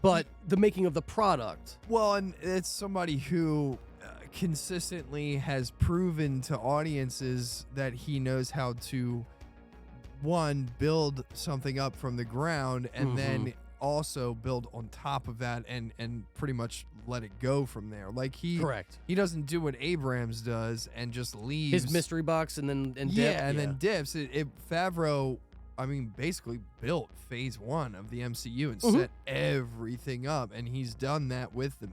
[SPEAKER 3] but the making of the product.
[SPEAKER 4] Well, and it's somebody who consistently has proven to audiences that he knows how to, one, build something up from the ground, and then also build on top of that and pretty much let it go from there. Like he doesn't do what Abrams does and just leaves
[SPEAKER 3] His mystery box and then
[SPEAKER 4] then dips. Favreau, I mean, basically built phase 1 of the MCU and set everything up, and he's done that with the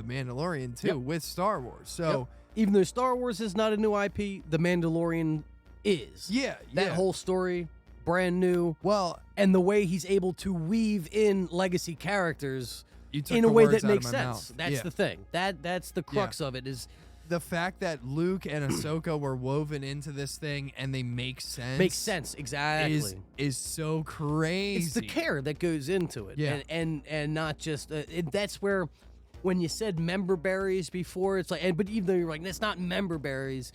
[SPEAKER 4] Mandalorian too, with Star Wars. So
[SPEAKER 3] even though Star Wars is not a new IP, the Mandalorian is. That whole story, brand new.
[SPEAKER 4] Well,
[SPEAKER 3] and the way he's able to weave in legacy characters
[SPEAKER 4] you took
[SPEAKER 3] in a
[SPEAKER 4] the
[SPEAKER 3] way
[SPEAKER 4] words
[SPEAKER 3] that
[SPEAKER 4] out of
[SPEAKER 3] makes
[SPEAKER 4] my
[SPEAKER 3] sense.
[SPEAKER 4] mouth.
[SPEAKER 3] That's the thing. That's the crux of it is
[SPEAKER 4] the fact that Luke and Ahsoka were woven into this thing and they make sense.
[SPEAKER 3] Makes sense, exactly.
[SPEAKER 4] Is so crazy.
[SPEAKER 3] It's the care that goes into it.
[SPEAKER 4] Yeah.
[SPEAKER 3] And not just that's where when you said member berries before, it's like, but even though you're like, it's not member berries,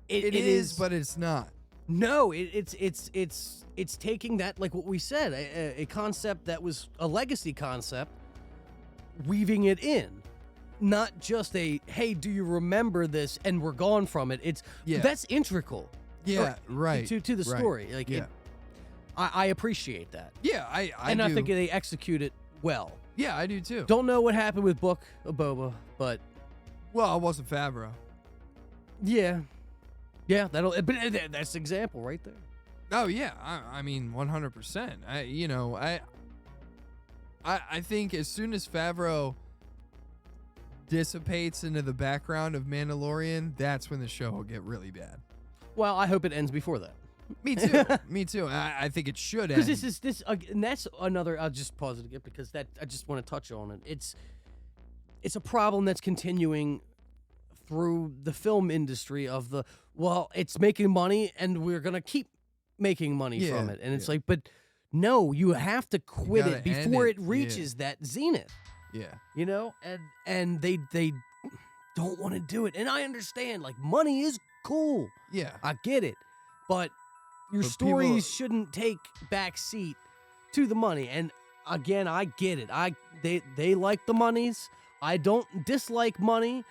[SPEAKER 4] it is, but it's not.
[SPEAKER 3] No, it's taking that, like what we said, a concept that was a legacy concept, weaving it in, not just a hey, do you remember this? And we're gone from it. It's that's integral.
[SPEAKER 4] Yeah, right.
[SPEAKER 3] To the story, like I appreciate that.
[SPEAKER 4] Yeah, I
[SPEAKER 3] think they execute it well.
[SPEAKER 4] Yeah, I do too.
[SPEAKER 3] Don't know what happened with Book of Boba, but
[SPEAKER 4] well, it wasn't Favreau.
[SPEAKER 3] Yeah, but that's the example right there.
[SPEAKER 4] Oh yeah, I mean 100%. I think as soon as Favreau dissipates into the background of Mandalorian, that's when the show will get really bad.
[SPEAKER 3] Well, I hope it ends before that.
[SPEAKER 4] Me too. Me too. I think it should end.
[SPEAKER 3] Because and that's another. I'll just pause it again because I just want to touch on it. It's a problem that's continuing through the film industry of it's making money and we're gonna keep making money from it, and it's like, but no, you have to quit it before it reaches that zenith.
[SPEAKER 4] Yeah,
[SPEAKER 3] and they don't want to do it, and I understand. Like, money is cool.
[SPEAKER 4] Yeah,
[SPEAKER 3] I get it, but your stories shouldn't take back seat to the money. And again, I get it. They like the monies. I don't dislike money,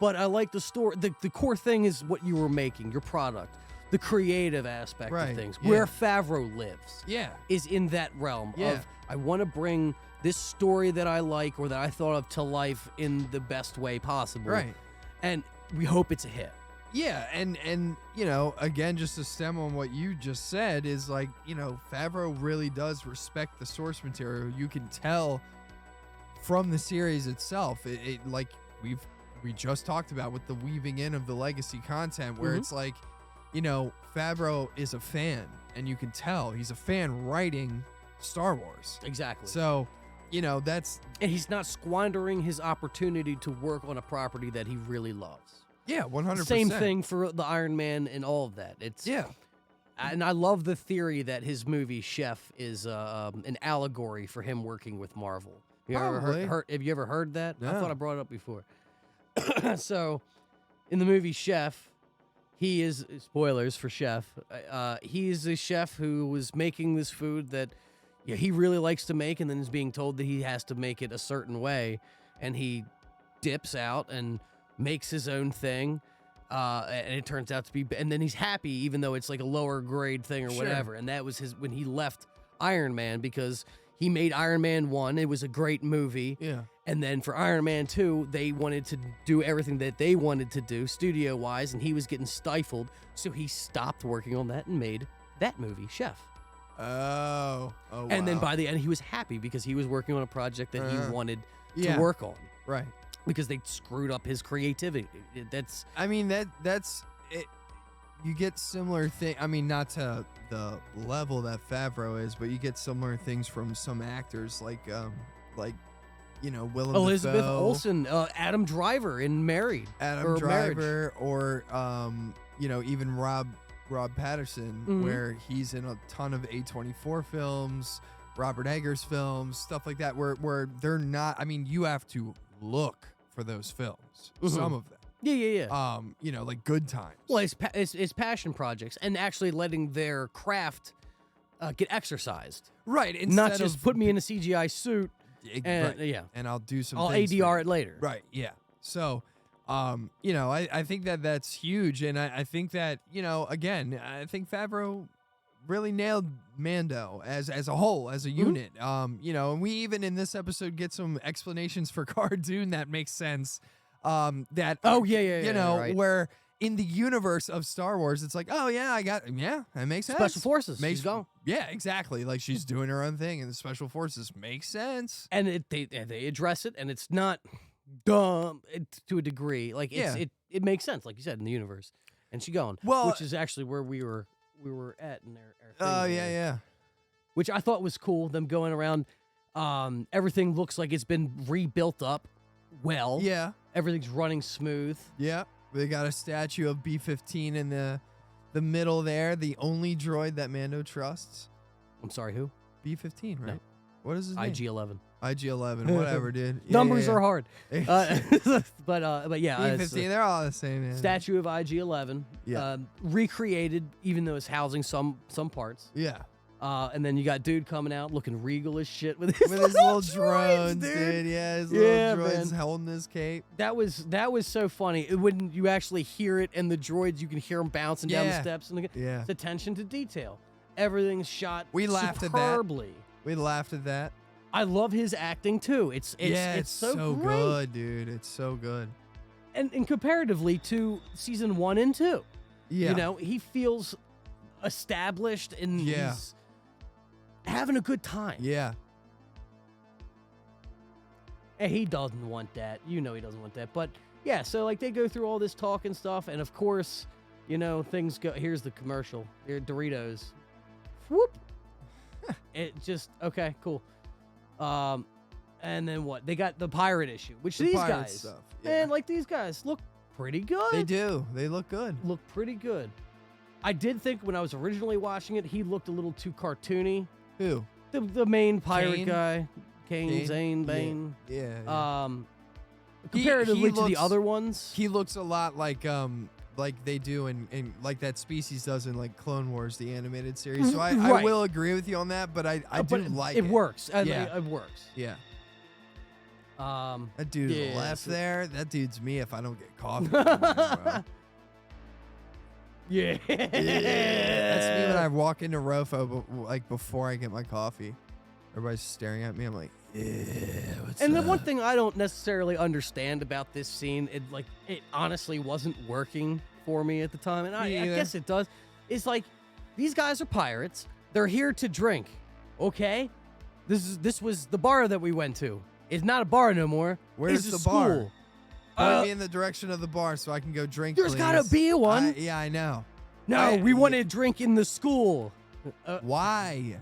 [SPEAKER 3] but I like the story. The core thing is what you were making, your product, the creative aspect of things.
[SPEAKER 4] Yeah.
[SPEAKER 3] Where Favreau lives, is in that realm of I want to bring this story that I like or that I thought of to life in the best way possible.
[SPEAKER 4] Right.
[SPEAKER 3] And we hope it's a hit.
[SPEAKER 4] Yeah, and again, just to stem on what you just said is like, Favreau really does respect the source material. You can tell from the series itself. It like we just talked about with the weaving in of the legacy content, where it's like, Favreau is a fan, and you can tell he's a fan writing Star Wars.
[SPEAKER 3] Exactly.
[SPEAKER 4] So, that's,
[SPEAKER 3] and he's not squandering his opportunity to work on a property that he really loves.
[SPEAKER 4] Yeah, 100%.
[SPEAKER 3] Same thing for the Iron Man and all of that. And I love the theory that his movie Chef is an allegory for him working with Marvel. Have you ever heard that?
[SPEAKER 4] No.
[SPEAKER 3] I thought I brought it up before. So, in the movie Chef, he is, spoilers for Chef, he is a chef who was making this food that he really likes to make, and then is being told that he has to make it a certain way, and he dips out and makes his own thing, and it turns out to be, and then he's happy even though it's like a lower grade thing or whatever. And that was when he left Iron Man, because he made Iron Man 1. It was a great movie.
[SPEAKER 4] Yeah.
[SPEAKER 3] And then for Iron Man 2, they wanted to do everything that they wanted to do studio-wise, and he was getting stifled. So he stopped working on that and made that movie, Chef.
[SPEAKER 4] Oh,
[SPEAKER 3] and then by the end, he was happy because he was working on a project that he wanted to work on.
[SPEAKER 4] Right.
[SPEAKER 3] Because they screwed up his creativity. That's
[SPEAKER 4] it. You get similar thing. I mean, not to the level that Favreau is, but you get similar things from some actors, like Willem
[SPEAKER 3] Elizabeth
[SPEAKER 4] Dafoe,
[SPEAKER 3] Olsen, Adam Driver in Married,
[SPEAKER 4] Driver, or even Rob Patterson, where he's in a ton of A24 films, Robert Eggers films, stuff like that, where they're not. I mean, you have to look for those films. Some of them.
[SPEAKER 3] Yeah.
[SPEAKER 4] Like Good Times.
[SPEAKER 3] Well, it's passion projects and actually letting their craft get exercised.
[SPEAKER 4] Right.
[SPEAKER 3] Not just put me in a CGI suit And
[SPEAKER 4] right.
[SPEAKER 3] yeah,
[SPEAKER 4] And I'll do some.
[SPEAKER 3] I'll
[SPEAKER 4] things for
[SPEAKER 3] ADR
[SPEAKER 4] you.
[SPEAKER 3] it later.
[SPEAKER 4] Right. Yeah. So, I think that's huge, and I think that again, I think Favreau really nailed Mando as a whole, as a unit. And we even in this episode get some explanations for Cara Dune that makes sense. That
[SPEAKER 3] right.
[SPEAKER 4] where in the universe of Star Wars, it's like, oh yeah, that makes sense.
[SPEAKER 3] Special Forces, she's gone.
[SPEAKER 4] Yeah, exactly. Like she's doing her own thing, and the Special Forces makes sense.
[SPEAKER 3] And they address it, and it's not dumb to a degree. Like it makes sense, like you said, in the universe. And she gone, which is actually where we were at in our thing.
[SPEAKER 4] Oh yeah.
[SPEAKER 3] Which I thought was cool. Them going around, everything looks like it's been rebuilt up. Well,
[SPEAKER 4] Yeah.
[SPEAKER 3] everything's running smooth.
[SPEAKER 4] Yeah. They got a statue of B-15 in the middle there, the only droid that Mando trusts.
[SPEAKER 3] I'm sorry, who?
[SPEAKER 4] B-15, right?
[SPEAKER 3] No.
[SPEAKER 4] What is his name?
[SPEAKER 3] IG-11.
[SPEAKER 4] IG-11, whatever, dude. Yeah,
[SPEAKER 3] Numbers
[SPEAKER 4] yeah,
[SPEAKER 3] are hard. But yeah,
[SPEAKER 4] B-15, they're all the same, man.
[SPEAKER 3] statue of IG-11.
[SPEAKER 4] Yeah.
[SPEAKER 3] Recreated, even though it's housing some parts.
[SPEAKER 4] Yeah.
[SPEAKER 3] And then you got dude coming out looking regal as shit with his
[SPEAKER 4] little
[SPEAKER 3] droids,
[SPEAKER 4] drones, dude. Yeah, his little droids
[SPEAKER 3] man.
[SPEAKER 4] holding his cape.
[SPEAKER 3] That was so funny. When you actually hear it, and the droids, you can hear them bouncing down the
[SPEAKER 4] Yeah.
[SPEAKER 3] steps, and
[SPEAKER 4] Yeah.
[SPEAKER 3] it's attention to detail. Everything's shot.
[SPEAKER 4] We laughed at that.
[SPEAKER 3] superbly.
[SPEAKER 4] We laughed at that.
[SPEAKER 3] I love his acting too. It's so great.
[SPEAKER 4] good, dude. It's so good.
[SPEAKER 3] And comparatively to season 1 and 2,
[SPEAKER 4] Yeah.
[SPEAKER 3] he feels established and
[SPEAKER 4] Yeah.
[SPEAKER 3] he's having a good time.
[SPEAKER 4] Yeah.
[SPEAKER 3] And he doesn't want that. He doesn't want that. But yeah, so like they go through all this talk and stuff, and of course, things go. Here's the commercial. Here, Doritos. Whoop. It just okay, cool. And then what? They got the pirate issue, which
[SPEAKER 4] The
[SPEAKER 3] these
[SPEAKER 4] pirate
[SPEAKER 3] guys,
[SPEAKER 4] stuff,
[SPEAKER 3] man,
[SPEAKER 4] yeah.
[SPEAKER 3] like these guys look pretty good.
[SPEAKER 4] They do. They look good.
[SPEAKER 3] Look pretty good. I did think when I was originally watching it, he looked a little too cartoony.
[SPEAKER 4] Who?
[SPEAKER 3] The main pirate
[SPEAKER 4] Kane?
[SPEAKER 3] guy, Kane, Zane,
[SPEAKER 4] Yeah.
[SPEAKER 3] Bane.
[SPEAKER 4] Yeah.
[SPEAKER 3] Comparatively to the
[SPEAKER 4] looks-
[SPEAKER 3] other ones,
[SPEAKER 4] He looks a lot like they do in like that species does in like Clone Wars, the animated series. So I
[SPEAKER 3] Right.
[SPEAKER 4] will agree with you on that, but I do
[SPEAKER 3] but
[SPEAKER 4] like
[SPEAKER 3] it.
[SPEAKER 4] it.
[SPEAKER 3] Works.
[SPEAKER 4] Yeah.
[SPEAKER 3] It works.
[SPEAKER 4] Yeah.
[SPEAKER 3] Um,
[SPEAKER 4] That dude to the
[SPEAKER 3] Yeah,
[SPEAKER 4] left
[SPEAKER 3] so-
[SPEAKER 4] there, that dude's me if I don't get coffee. Bro.
[SPEAKER 3] yeah.
[SPEAKER 4] Yeah, that's me when I walk into Rofo, like before I get my coffee. Everybody's staring at me. I'm like, yeah, what's
[SPEAKER 3] And
[SPEAKER 4] up?
[SPEAKER 3] the one thing I don't necessarily understand about this scene, it honestly wasn't working for me at the time, and I
[SPEAKER 4] either.
[SPEAKER 3] guess it does. Is like these guys are pirates. They're here to drink. Okay, this was the bar that we went to. It's not a bar no more.
[SPEAKER 4] Where's
[SPEAKER 3] it's a
[SPEAKER 4] the bar?
[SPEAKER 3] school.
[SPEAKER 4] Point me in the direction of the bar so I can go drink.
[SPEAKER 3] There's
[SPEAKER 4] please.
[SPEAKER 3] gotta be one.
[SPEAKER 4] Yeah, I know.
[SPEAKER 3] No, we want to drink in the school.
[SPEAKER 4] Why?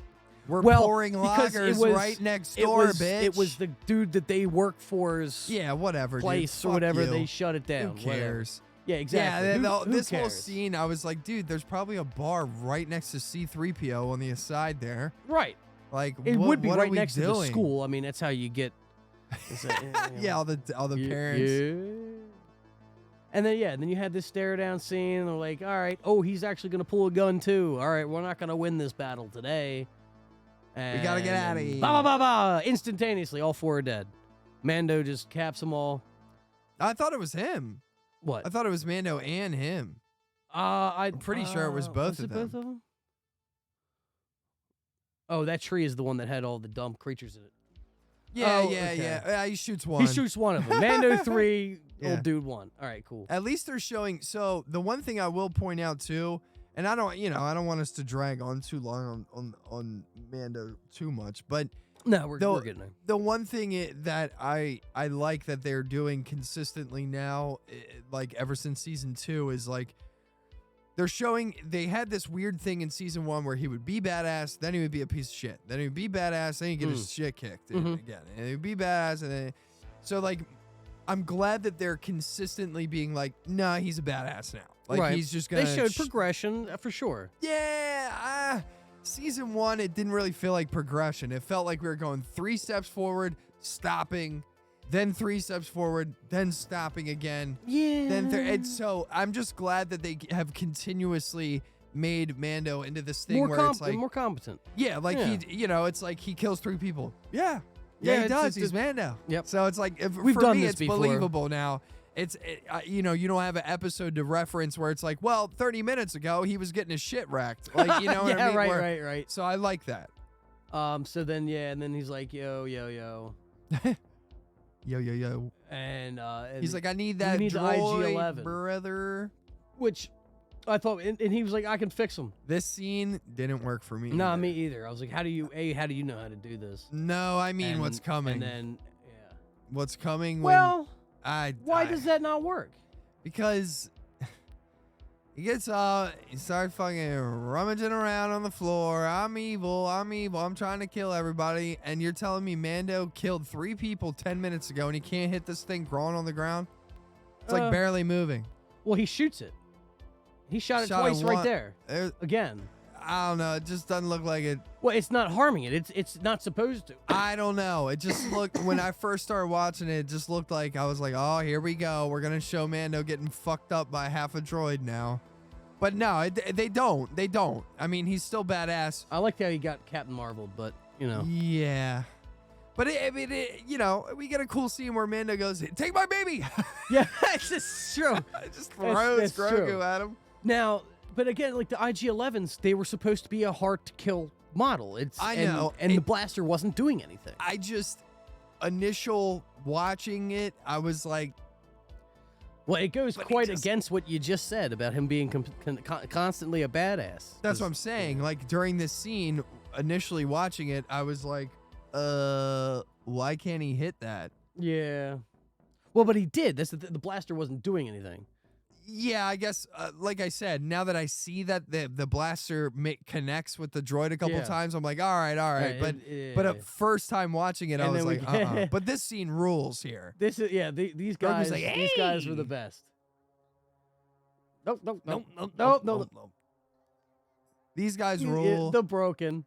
[SPEAKER 4] We're
[SPEAKER 3] Well,
[SPEAKER 4] pouring
[SPEAKER 3] because it
[SPEAKER 4] lagers
[SPEAKER 3] was-
[SPEAKER 4] right next
[SPEAKER 3] It
[SPEAKER 4] door,
[SPEAKER 3] was
[SPEAKER 4] bitch.
[SPEAKER 3] it was the dude that they work for's
[SPEAKER 4] yeah, whatever,
[SPEAKER 3] place
[SPEAKER 4] dude.
[SPEAKER 3] or whatever.
[SPEAKER 4] Fuck you.
[SPEAKER 3] They shut it down.
[SPEAKER 4] Who
[SPEAKER 3] whatever.
[SPEAKER 4] cares?
[SPEAKER 3] Yeah, exactly.
[SPEAKER 4] Yeah,
[SPEAKER 3] Who
[SPEAKER 4] this whole
[SPEAKER 3] cares?
[SPEAKER 4] scene, I was like, dude, there's probably a bar right next to C-3PO on the side there.
[SPEAKER 3] Right.
[SPEAKER 4] Like,
[SPEAKER 3] It
[SPEAKER 4] what,
[SPEAKER 3] would be
[SPEAKER 4] what
[SPEAKER 3] right
[SPEAKER 4] are we
[SPEAKER 3] next to the
[SPEAKER 4] doing?
[SPEAKER 3] school. I mean, that's how you get.
[SPEAKER 4] Yeah, all the parents.
[SPEAKER 3] Yeah. And then you had this stare down scene. And they're like, all right, he's actually gonna pull a gun too. All right, we're not gonna win this battle today.
[SPEAKER 4] We gotta get
[SPEAKER 3] And
[SPEAKER 4] outta here.
[SPEAKER 3] Ba ba ba ba! Instantaneously, all 4 are dead. Mando just caps them all.
[SPEAKER 4] I thought it was him.
[SPEAKER 3] What?
[SPEAKER 4] I thought it was Mando and him.
[SPEAKER 3] I'm
[SPEAKER 4] pretty sure it was both of them.
[SPEAKER 3] Both of them? Oh, that tree is the one that had all the dumb creatures in it.
[SPEAKER 4] Yeah,
[SPEAKER 3] Oh,
[SPEAKER 4] yeah,
[SPEAKER 3] okay.
[SPEAKER 4] yeah. He shoots one.
[SPEAKER 3] He shoots one of them. Mando 3,
[SPEAKER 4] Yeah.
[SPEAKER 3] old dude 1. All right, cool.
[SPEAKER 4] At least they're showing. So the one thing I will point out too, and I don't want us to drag on too long on Mando too much, but
[SPEAKER 3] No, we're getting there.
[SPEAKER 4] the one thing that I like that they're doing consistently now, like ever since season 2, is like they're showing. They had this weird thing in season 1 where he would be badass, then he would be a piece of shit, then he'd be badass, then he'd get his shit kicked again, and he'd be badass, and then so like I'm glad that they're consistently being like, nah, he's a badass now. Like
[SPEAKER 3] Right.
[SPEAKER 4] he's just gonna.
[SPEAKER 3] They showed progression for sure.
[SPEAKER 4] Yeah, season 1, it didn't really feel like progression. It felt like we were going 3 steps forward, stopping, then 3 steps forward, then stopping again.
[SPEAKER 3] Yeah.
[SPEAKER 4] And so I'm just glad that they have continuously made Mando into this thing
[SPEAKER 3] more
[SPEAKER 4] where it's like,
[SPEAKER 3] more competent.
[SPEAKER 4] yeah, like
[SPEAKER 3] Yeah.
[SPEAKER 4] he, it's like he kills 3 people. Yeah, Yeah, he
[SPEAKER 3] it's-
[SPEAKER 4] does.
[SPEAKER 3] it's-
[SPEAKER 4] He's Mando.
[SPEAKER 3] Yep.
[SPEAKER 4] So it's like,
[SPEAKER 3] We've
[SPEAKER 4] for
[SPEAKER 3] done
[SPEAKER 4] me,
[SPEAKER 3] this
[SPEAKER 4] it's
[SPEAKER 3] before.
[SPEAKER 4] believable now. You know, you don't have an episode to reference where it's like, well, 30 minutes ago he was getting his shit wracked. Like, you know what I mean?
[SPEAKER 3] Right.
[SPEAKER 4] So I like that.
[SPEAKER 3] So then, and then he's like, yo.
[SPEAKER 4] Yo.
[SPEAKER 3] And
[SPEAKER 4] He's like, I need
[SPEAKER 3] we
[SPEAKER 4] that
[SPEAKER 3] need the
[SPEAKER 4] droid,
[SPEAKER 3] IG-11.
[SPEAKER 4] brother.
[SPEAKER 3] which I thought, and he was like, I can fix them.
[SPEAKER 4] This scene didn't work for me.
[SPEAKER 3] Nah,
[SPEAKER 4] either.
[SPEAKER 3] me either. I was like, how do you know how to do this?
[SPEAKER 4] No, I mean,
[SPEAKER 3] And-
[SPEAKER 4] what's coming?
[SPEAKER 3] And then, yeah.
[SPEAKER 4] What's coming?
[SPEAKER 3] Well,
[SPEAKER 4] when
[SPEAKER 3] why does that not work?
[SPEAKER 4] Because he gets up, he starts fucking rummaging around on the floor. I'm evil. I'm trying to kill everybody. And you're telling me Mando killed 3 people 10 minutes ago and he can't hit this thing crawling on the ground? It's like barely moving.
[SPEAKER 3] Well, he shoots it. He shot it twice right there. Again.
[SPEAKER 4] I don't know. It just doesn't look like it.
[SPEAKER 3] Well, it's not harming it. It's not supposed to.
[SPEAKER 4] I don't know. It just looked, when I first started watching it, it just looked like, I was like, oh, here we go. We're going to show Mando getting fucked up by half a droid now. But no, they don't. They don't. I mean, he's still badass.
[SPEAKER 3] I liked how he got Captain Marvel, but, you know.
[SPEAKER 4] Yeah. But you know, we get a cool scene where Mando goes, take my baby.
[SPEAKER 3] Yeah, it's just true.
[SPEAKER 4] It just throws
[SPEAKER 3] That's
[SPEAKER 4] Grogu
[SPEAKER 3] true.
[SPEAKER 4] at him.
[SPEAKER 3] Now, but again, like the IG-11s, they were supposed to be a hard-to-kill model.
[SPEAKER 4] I know.
[SPEAKER 3] And the blaster wasn't doing anything.
[SPEAKER 4] I just, initial watching it, I was like,
[SPEAKER 3] Well, it goes
[SPEAKER 4] But he
[SPEAKER 3] quite
[SPEAKER 4] just-
[SPEAKER 3] against what you just said about him being constantly a badass.
[SPEAKER 4] that's what I'm saying. Like, during this scene, initially watching it, I was like, why can't he hit that?
[SPEAKER 3] Yeah. Well, but he did. That's the blaster wasn't doing anything.
[SPEAKER 4] Yeah, I guess, like I said, now that I see that the blaster connects with the droid a couple
[SPEAKER 3] Yeah.
[SPEAKER 4] times, I'm like, all right.
[SPEAKER 3] Right,
[SPEAKER 4] But a first time watching it, I
[SPEAKER 3] And
[SPEAKER 4] was
[SPEAKER 3] then
[SPEAKER 4] like, But this scene rules here.
[SPEAKER 3] This is these guys.
[SPEAKER 4] like,
[SPEAKER 3] These guys were
[SPEAKER 4] "Hey!"
[SPEAKER 3] the best. Nope.
[SPEAKER 4] Nope. These guys rule.
[SPEAKER 3] The broken.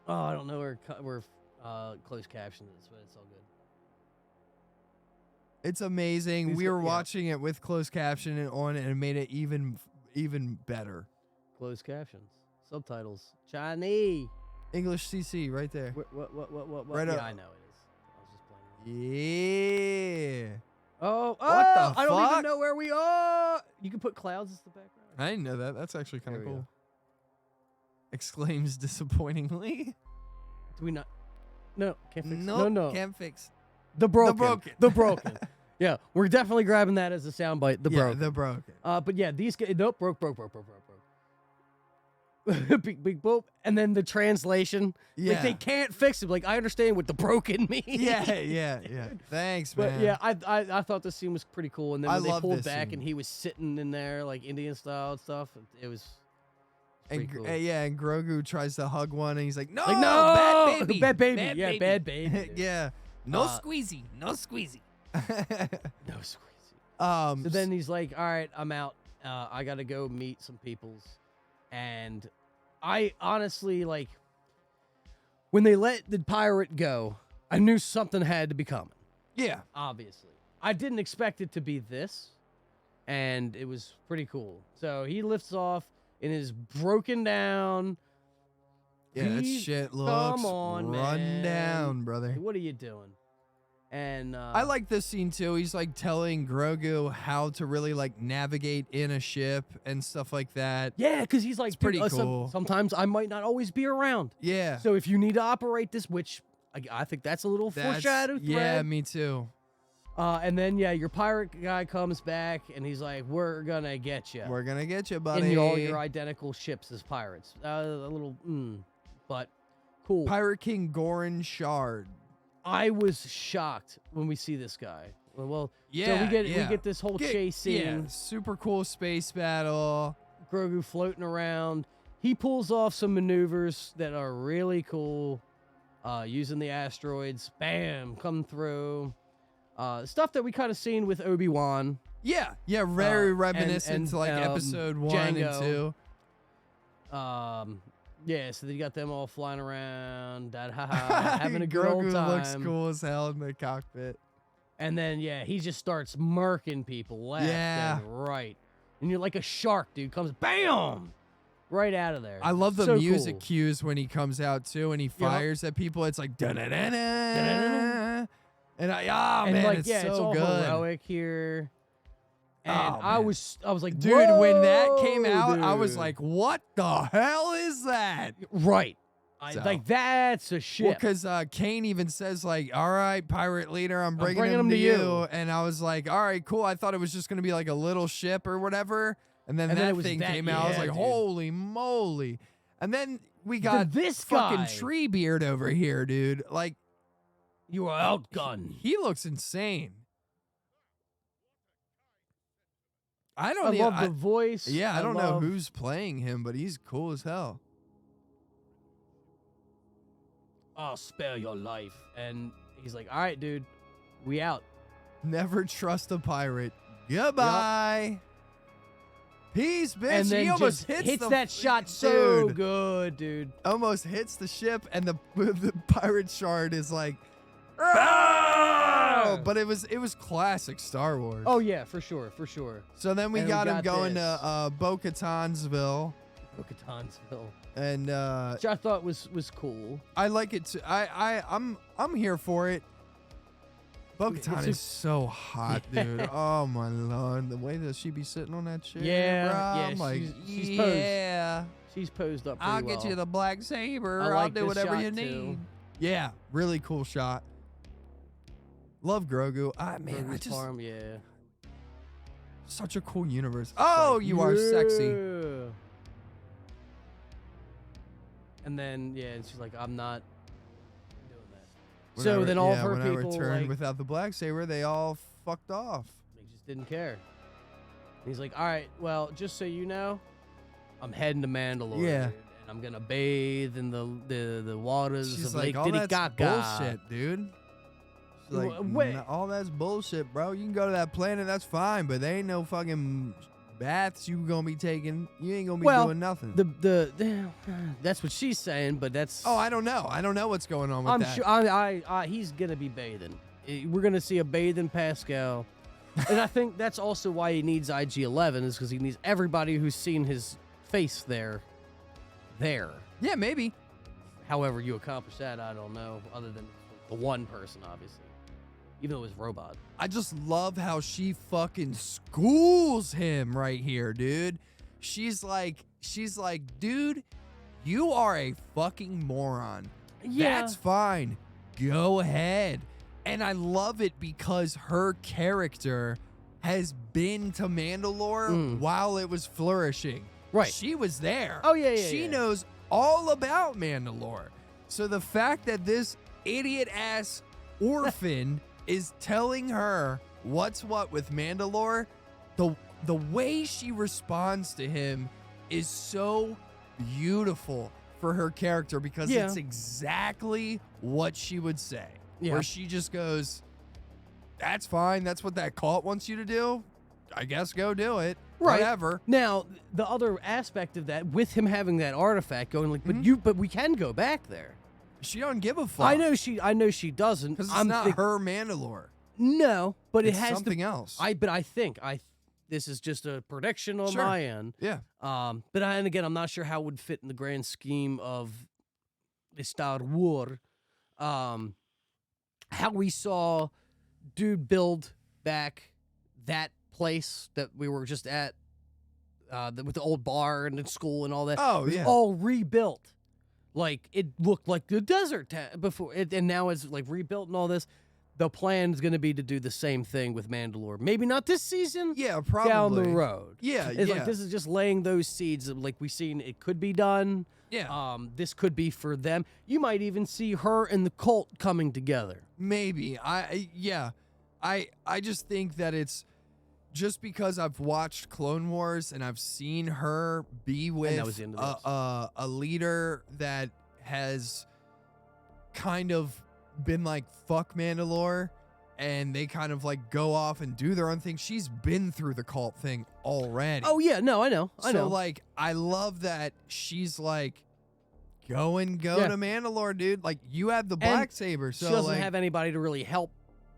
[SPEAKER 3] Oh, I don't know where closed caption is, but it's all good.
[SPEAKER 4] It's amazing.
[SPEAKER 3] These
[SPEAKER 4] We
[SPEAKER 3] guys-
[SPEAKER 4] were
[SPEAKER 3] yeah.
[SPEAKER 4] watching it with closed caption on, and it made it even better.
[SPEAKER 3] Closed captions, subtitles, Chinese.
[SPEAKER 4] English CC right there.
[SPEAKER 3] What?
[SPEAKER 4] Right
[SPEAKER 3] yeah,
[SPEAKER 4] up.
[SPEAKER 3] I know it is. I was just playing.
[SPEAKER 4] Yeah.
[SPEAKER 3] Oh,
[SPEAKER 4] the
[SPEAKER 3] I don't
[SPEAKER 4] fuck?
[SPEAKER 3] even know where we are. You can put clouds as the background.
[SPEAKER 4] I didn't know that. That's actually kind
[SPEAKER 3] There
[SPEAKER 4] of
[SPEAKER 3] we
[SPEAKER 4] cool.
[SPEAKER 3] go.
[SPEAKER 4] Exclaims disappointingly.
[SPEAKER 3] Do we not? No, can't fix.
[SPEAKER 4] Nope,
[SPEAKER 3] No.
[SPEAKER 4] can't fix.
[SPEAKER 3] The broken.
[SPEAKER 4] broken.
[SPEAKER 3] The broken. Yeah, we're definitely grabbing that as a soundbite. The
[SPEAKER 4] Yeah,
[SPEAKER 3] broken.
[SPEAKER 4] the broken.
[SPEAKER 3] But yeah, these guys. Nope. Broke. Big boop. And then the translation.
[SPEAKER 4] Yeah.
[SPEAKER 3] Like they can't fix it. Like I understand what the broken means.
[SPEAKER 4] Yeah. Thanks, man.
[SPEAKER 3] But yeah, I thought this scene was pretty cool. And then
[SPEAKER 4] I
[SPEAKER 3] when they
[SPEAKER 4] love
[SPEAKER 3] pulled
[SPEAKER 4] this
[SPEAKER 3] back
[SPEAKER 4] scene.
[SPEAKER 3] and he was sitting in there like Indian style and stuff, it was
[SPEAKER 4] And
[SPEAKER 3] pretty cool.
[SPEAKER 4] and Grogu tries to hug one, and he's like, "No,
[SPEAKER 3] Like, no,
[SPEAKER 4] bad baby,
[SPEAKER 3] bad baby, yeah, bad baby.
[SPEAKER 4] yeah, no
[SPEAKER 3] Uh,
[SPEAKER 4] squeezy, no squeezy."
[SPEAKER 3] No squeezy.
[SPEAKER 4] So
[SPEAKER 3] So then he's like, all right, I'm out. I got to go meet some peoples. And I honestly, like, when they let the pirate go, I knew something had to be coming,
[SPEAKER 4] yeah,
[SPEAKER 3] obviously. I didn't expect it to be this, and it was pretty cool. So he lifts off in his broken down.
[SPEAKER 4] that
[SPEAKER 3] Please,
[SPEAKER 4] shit looks
[SPEAKER 3] come on,
[SPEAKER 4] run
[SPEAKER 3] man.
[SPEAKER 4] down, brother.
[SPEAKER 3] What are you doing? And
[SPEAKER 4] I like this scene too. He's like telling Grogu how to really like navigate in a ship and stuff like that.
[SPEAKER 3] yeah, because he's like,
[SPEAKER 4] pretty
[SPEAKER 3] "Dude,
[SPEAKER 4] cool.
[SPEAKER 3] sometimes I might not always be around.
[SPEAKER 4] Yeah,
[SPEAKER 3] So if you need to operate this, which I think that's a little foreshadowed.
[SPEAKER 4] yeah,
[SPEAKER 3] thread.
[SPEAKER 4] me too.
[SPEAKER 3] And then your pirate guy comes back and he's like, "We're gonna get you."
[SPEAKER 4] We're gonna get you, buddy.
[SPEAKER 3] In all your identical ships as pirates. A little, but cool.
[SPEAKER 4] Pirate King Goran Shard.
[SPEAKER 3] I was shocked when we see this guy. Well,
[SPEAKER 4] Yeah,
[SPEAKER 3] so we
[SPEAKER 4] yeah.
[SPEAKER 3] get this whole chase scene.
[SPEAKER 4] Yeah, super cool space battle.
[SPEAKER 3] Grogu floating around. He pulls off some maneuvers that are really cool. Using the asteroids, bam, come through. Stuff that we kind of seen with Obi-Wan.
[SPEAKER 4] Yeah, very reminiscent
[SPEAKER 3] and,
[SPEAKER 4] to like episode 1
[SPEAKER 3] Django.
[SPEAKER 4] and 2.
[SPEAKER 3] Yeah, so they got them all flying around, having a good
[SPEAKER 4] Grogu
[SPEAKER 3] old time.
[SPEAKER 4] looks cool as hell in the cockpit.
[SPEAKER 3] And then he just starts murking people left
[SPEAKER 4] Yeah.
[SPEAKER 3] and right. And you're like a shark, dude. Comes, bam! Right out of there.
[SPEAKER 4] I love the
[SPEAKER 3] So
[SPEAKER 4] music
[SPEAKER 3] cool.
[SPEAKER 4] cues when he comes out too, and he fires at people. It's like da-da-da-da. And
[SPEAKER 3] And
[SPEAKER 4] man,
[SPEAKER 3] like,
[SPEAKER 4] it's
[SPEAKER 3] yeah,
[SPEAKER 4] so
[SPEAKER 3] it's all
[SPEAKER 4] good.
[SPEAKER 3] heroic here. And
[SPEAKER 4] Oh,
[SPEAKER 3] I
[SPEAKER 4] man.
[SPEAKER 3] was like,
[SPEAKER 4] Dude, when that
[SPEAKER 3] "Whoa,
[SPEAKER 4] came out, I was
[SPEAKER 3] dude."
[SPEAKER 4] like, what the hell is that?
[SPEAKER 3] right.
[SPEAKER 4] So-
[SPEAKER 3] Like, that's a
[SPEAKER 4] Well,
[SPEAKER 3] ship.
[SPEAKER 4] because Kane even says, like, all right, pirate leader, I'm bringing
[SPEAKER 3] bringing
[SPEAKER 4] him
[SPEAKER 3] him
[SPEAKER 4] to
[SPEAKER 3] to
[SPEAKER 4] you.
[SPEAKER 3] you.
[SPEAKER 4] And I was like, all right, cool. I thought it was just going to be like a little ship or whatever. And then that
[SPEAKER 3] it was
[SPEAKER 4] thing
[SPEAKER 3] that-
[SPEAKER 4] came out. I was
[SPEAKER 3] yeah,
[SPEAKER 4] like,
[SPEAKER 3] dude.
[SPEAKER 4] holy moly. And then we got
[SPEAKER 3] this
[SPEAKER 4] fucking
[SPEAKER 3] guy.
[SPEAKER 4] Treebeard over here, dude. Like,
[SPEAKER 3] You are outgunned.
[SPEAKER 4] he looks insane. I don't
[SPEAKER 3] I
[SPEAKER 4] even,
[SPEAKER 3] love the voice.
[SPEAKER 4] yeah, I don't know
[SPEAKER 3] love-
[SPEAKER 4] who's playing him, but he's cool as hell.
[SPEAKER 3] I'll spare your life. And he's like, all right, dude, we out.
[SPEAKER 4] Never trust a pirate. Goodbye. Peace, bitch.
[SPEAKER 3] And then
[SPEAKER 4] he almost
[SPEAKER 3] just
[SPEAKER 4] hits the
[SPEAKER 3] that shot so
[SPEAKER 4] dude,
[SPEAKER 3] good, dude.
[SPEAKER 4] almost hits the ship, and the pirate shard is like, "Ah!" But it was classic Star Wars.
[SPEAKER 3] Oh, yeah, for sure, for sure.
[SPEAKER 4] So then we
[SPEAKER 3] and
[SPEAKER 4] got
[SPEAKER 3] we
[SPEAKER 4] him
[SPEAKER 3] got
[SPEAKER 4] going
[SPEAKER 3] this.
[SPEAKER 4] to Bo-Katansville,
[SPEAKER 3] Bo-Katansville.
[SPEAKER 4] and
[SPEAKER 3] Which I thought was cool.
[SPEAKER 4] I like it too. I'm here for it. Bo-Katan
[SPEAKER 3] It's a-
[SPEAKER 4] is so hot, dude. Oh my lord, the way that she be sitting on that chair,
[SPEAKER 3] Yeah,
[SPEAKER 4] bro,
[SPEAKER 3] yeah,
[SPEAKER 4] I'm like,
[SPEAKER 3] she's posed
[SPEAKER 4] yeah.
[SPEAKER 3] She's posed up pretty
[SPEAKER 4] I'll get
[SPEAKER 3] well.
[SPEAKER 4] you the black saber.
[SPEAKER 3] I
[SPEAKER 4] I'll
[SPEAKER 3] like
[SPEAKER 4] do
[SPEAKER 3] this
[SPEAKER 4] whatever
[SPEAKER 3] shot,
[SPEAKER 4] you
[SPEAKER 3] too.
[SPEAKER 4] need. Yeah, really cool shot. Love Grogu. Man, I
[SPEAKER 3] Grogu's
[SPEAKER 4] just
[SPEAKER 3] farm, yeah.
[SPEAKER 4] such a cool universe. Oh,
[SPEAKER 3] Like,
[SPEAKER 4] you are sexy.
[SPEAKER 3] yeah. And then and she's like, I'm not doing that. So then all of her
[SPEAKER 4] when I
[SPEAKER 3] people
[SPEAKER 4] returned
[SPEAKER 3] like,
[SPEAKER 4] without the black saber, they all fucked off.
[SPEAKER 3] they just didn't care. And he's like, all right, well, just so you know, I'm heading to Mandalore.
[SPEAKER 4] Yeah.
[SPEAKER 3] Dude, and I'm gonna bathe in the waters
[SPEAKER 4] She's
[SPEAKER 3] of
[SPEAKER 4] like,
[SPEAKER 3] Lake
[SPEAKER 4] all that's
[SPEAKER 3] Titicaca.
[SPEAKER 4] bullshit, dude. She's like,
[SPEAKER 3] Wait.
[SPEAKER 4] all that's bullshit, bro. You can go to that planet, that's fine, but there ain't no fucking baths you gonna be taking. You ain't gonna be doing nothing.
[SPEAKER 3] That's what she's saying, but that's.
[SPEAKER 4] Oh, I don't know. I don't know what's going on with
[SPEAKER 3] I'm
[SPEAKER 4] that.
[SPEAKER 3] sure. I he's gonna be bathing. We're gonna see a bathing Pascal, and I think that's also why he needs IG-11 is because he needs everybody who's seen his face there.
[SPEAKER 4] Yeah, maybe.
[SPEAKER 3] However you accomplish that, I don't know. Other than the one person, obviously, even though it was robot.
[SPEAKER 4] I just love how she fucking schools him right here, dude. She's like, dude, you are a fucking moron.
[SPEAKER 3] Yeah.
[SPEAKER 4] That's fine. Go ahead. And I love it because her character has been to Mandalore while it was flourishing.
[SPEAKER 3] Right.
[SPEAKER 4] She was there.
[SPEAKER 3] Oh, yeah,
[SPEAKER 4] She
[SPEAKER 3] yeah.
[SPEAKER 4] knows all about Mandalore. So the fact that this idiot-ass orphan is telling her what's what with Mandalore, the way she responds to him is so beautiful for her character because
[SPEAKER 3] Yeah.
[SPEAKER 4] it's exactly what she would say.
[SPEAKER 3] Yeah.
[SPEAKER 4] Where she just goes, that's fine. That's what that cult wants you to do. I guess go do it.
[SPEAKER 3] Right.
[SPEAKER 4] Whatever.
[SPEAKER 3] Now, the other aspect of that, with him having that artifact going, like, but we can go back there.
[SPEAKER 4] She don't give a fuck.
[SPEAKER 3] I know she doesn't.
[SPEAKER 4] Because it's not her Mandalore.
[SPEAKER 3] No, but
[SPEAKER 4] It's
[SPEAKER 3] it has
[SPEAKER 4] something else.
[SPEAKER 3] But I think this is just a prediction on
[SPEAKER 4] Sure.
[SPEAKER 3] my end.
[SPEAKER 4] Yeah.
[SPEAKER 3] And again, I'm not sure how it would fit in the grand scheme of the Star Wars. How we saw dude build back that place that we were just at, with the old bar and the school and all that.
[SPEAKER 4] Oh,
[SPEAKER 3] It was
[SPEAKER 4] yeah.
[SPEAKER 3] all rebuilt. Like, it looked like the desert before, and now it's like rebuilt and all this. The plan is going to be to do the same thing with Mandalore. Maybe not this season.
[SPEAKER 4] Yeah, probably.
[SPEAKER 3] Down the road.
[SPEAKER 4] Yeah,
[SPEAKER 3] It's
[SPEAKER 4] yeah.
[SPEAKER 3] like this is just laying those seeds of, like, we've seen it could be done.
[SPEAKER 4] Yeah.
[SPEAKER 3] This could be for them. You might even see her and the cult coming together.
[SPEAKER 4] Maybe. I just think that it's just because I've watched Clone Wars and I've seen her be
[SPEAKER 3] that
[SPEAKER 4] with
[SPEAKER 3] was the end of
[SPEAKER 4] a leader that has kind of been like, fuck Mandalore, and they kind of like go off and do their own thing. She's been through the cult thing already.
[SPEAKER 3] Oh, yeah. No, I know. I know.
[SPEAKER 4] So, like, I love that she's like, go
[SPEAKER 3] Yeah.
[SPEAKER 4] to Mandalore, dude. Like, you have the black saber, so
[SPEAKER 3] she doesn't
[SPEAKER 4] like,
[SPEAKER 3] have anybody to really help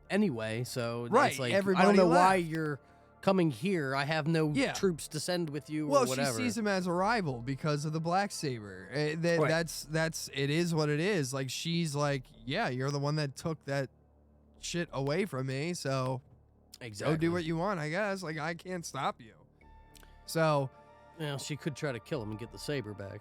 [SPEAKER 3] anyway. So
[SPEAKER 4] Right,
[SPEAKER 3] it's like, I
[SPEAKER 4] everybody
[SPEAKER 3] don't know why
[SPEAKER 4] left.
[SPEAKER 3] you're coming here. I have no
[SPEAKER 4] Yeah.
[SPEAKER 3] troops to send with you
[SPEAKER 4] Well,
[SPEAKER 3] or whatever.
[SPEAKER 4] she sees him as a rival because of the black saber.
[SPEAKER 3] Right.
[SPEAKER 4] That's it is what it is. Like she's like, yeah, you're the one that took that shit away from me, so
[SPEAKER 3] exactly.
[SPEAKER 4] go do what you want, I guess. Like I can't stop you. So
[SPEAKER 3] Well, she could try to kill him and get the saber back.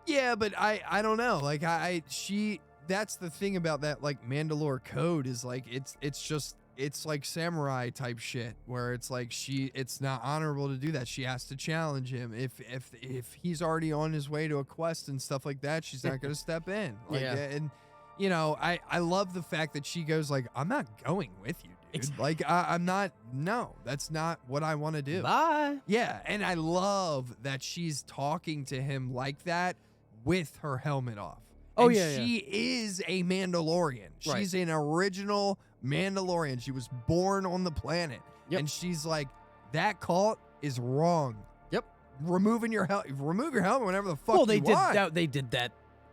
[SPEAKER 4] yeah, but I don't know. Like she that's the thing about that like Mandalore code is like it's like samurai type shit where it's like it's not honorable to do that. She has to challenge him. If he's already on his way to a quest and stuff like that, she's not going to step in. Like,
[SPEAKER 3] Yeah.
[SPEAKER 4] And you know, I love the fact that she goes like, I'm not going with you, dude. Like I'm not. No, that's not what I want to do.
[SPEAKER 3] Bye.
[SPEAKER 4] Yeah, and I love that she's talking to him like that with her helmet off.
[SPEAKER 3] Oh,
[SPEAKER 4] And
[SPEAKER 3] yeah,
[SPEAKER 4] she is a Mandalorian.
[SPEAKER 3] Right.
[SPEAKER 4] She's an original Mandalorian. She was born on the planet.
[SPEAKER 3] Yep.
[SPEAKER 4] And she's like, that cult is wrong.
[SPEAKER 3] Yep.
[SPEAKER 4] Remove your helmet whenever the fuck
[SPEAKER 3] Well, they
[SPEAKER 4] you
[SPEAKER 3] did
[SPEAKER 4] want.
[SPEAKER 3] that. They did that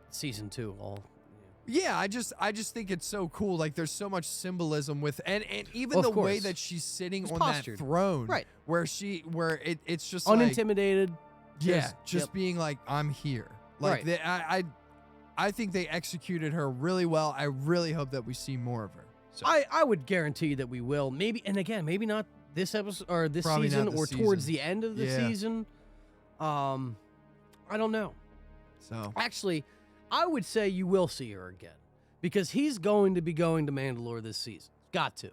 [SPEAKER 3] season 2. All.
[SPEAKER 4] Yeah, I just think it's so cool. Like there's so much symbolism with and even
[SPEAKER 3] Of
[SPEAKER 4] the way
[SPEAKER 3] course.
[SPEAKER 4] that she's sitting
[SPEAKER 3] It's
[SPEAKER 4] on
[SPEAKER 3] postured.
[SPEAKER 4] that throne.
[SPEAKER 3] Right.
[SPEAKER 4] Where it's just like
[SPEAKER 3] Unintimidated.
[SPEAKER 4] just
[SPEAKER 3] yep.
[SPEAKER 4] being like, I'm here. Like
[SPEAKER 3] Right.
[SPEAKER 4] I think they executed her really well. I really hope that we see more of her. So
[SPEAKER 3] I would guarantee that we will. Maybe, and again, maybe not this episode or this
[SPEAKER 4] Probably
[SPEAKER 3] season
[SPEAKER 4] not
[SPEAKER 3] or
[SPEAKER 4] this
[SPEAKER 3] towards
[SPEAKER 4] season.
[SPEAKER 3] the end of the
[SPEAKER 4] Yeah.
[SPEAKER 3] season. I don't know.
[SPEAKER 4] so
[SPEAKER 3] Actually, I would say you will see her again because he's going to be going to Mandalore this season. Got to.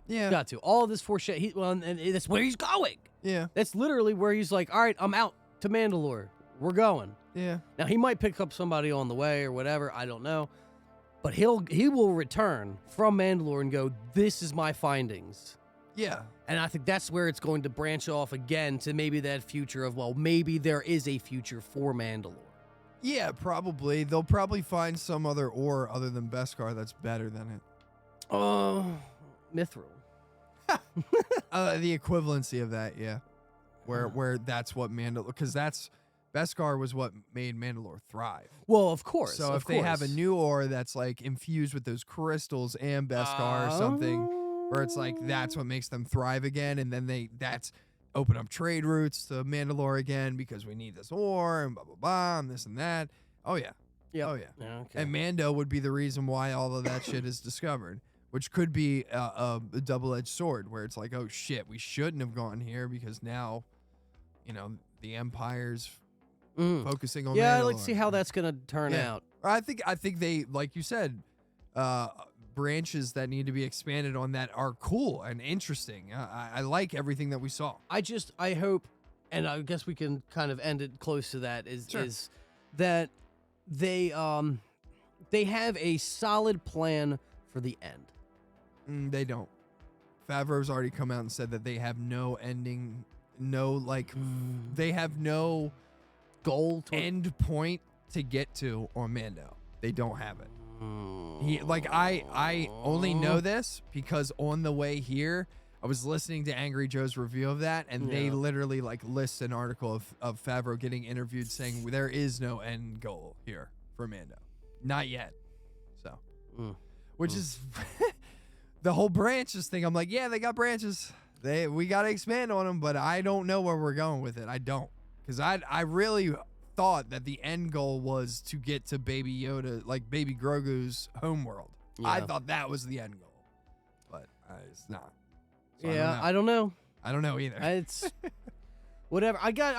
[SPEAKER 4] yeah.
[SPEAKER 3] Got to. All of this foreshadow. Well, and that's where he's going.
[SPEAKER 4] Yeah.
[SPEAKER 3] That's literally where he's like, all right, I'm out to Mandalore. We're going.
[SPEAKER 4] Yeah.
[SPEAKER 3] Now, he might pick up somebody on the way or whatever. I don't know. But he will return from Mandalore and go, this is my findings.
[SPEAKER 4] Yeah.
[SPEAKER 3] And I think that's where it's going to branch off again to maybe that future of, well, maybe there is a future for Mandalore.
[SPEAKER 4] Yeah, probably. They'll probably find some other ore other than Beskar that's better than it.
[SPEAKER 3] Oh, Mithril.
[SPEAKER 4] The equivalency of that, yeah. Where that's what Mandalore, because that's Beskar was what made Mandalore thrive.
[SPEAKER 3] Well, of course.
[SPEAKER 4] So if they have a new ore that's like infused with those crystals and Beskar or something, where it's like that's what makes them thrive again, and then that's open up trade routes to Mandalore again because we need this ore and blah blah blah and this and that. Oh yeah.
[SPEAKER 3] Yep.
[SPEAKER 4] Oh yeah.
[SPEAKER 3] Okay.
[SPEAKER 4] And Mando would be the reason why all of that shit is discovered, which could be a double-edged sword, where it's like, oh shit, we shouldn't have gone here because now, you know, the Empire's focusing on
[SPEAKER 3] yeah,
[SPEAKER 4] Mandalore.
[SPEAKER 3] let's see how that's going to turn
[SPEAKER 4] Yeah.
[SPEAKER 3] out.
[SPEAKER 4] I think they, like you said, branches that need to be expanded on that are cool and interesting. I like everything that we saw.
[SPEAKER 3] I hope, and I guess we can kind of end it close to that,
[SPEAKER 4] Sure.
[SPEAKER 3] is that they have a solid plan for the end.
[SPEAKER 4] They don't. Favreau's already come out and said that they have no ending, they have no
[SPEAKER 3] Goal to
[SPEAKER 4] end point to get to on Mando. They don't have it. I only know this because on the way here, I was listening to Angry Joe's review of that, and they
[SPEAKER 3] Yeah.
[SPEAKER 4] literally list an article of Favreau getting interviewed saying there is no end goal here for Mando. Not yet. So, which is the whole branches thing. I'm like, yeah, they got branches. We got to expand on them, but I don't know where we're going with it. I don't. Because I really thought that the end goal was to get to Baby Yoda, like Baby Grogu's homeworld.
[SPEAKER 3] Yeah.
[SPEAKER 4] I thought that was the end goal, but it's not. So
[SPEAKER 3] yeah, I don't know.
[SPEAKER 4] I don't know either.
[SPEAKER 3] It's whatever. I got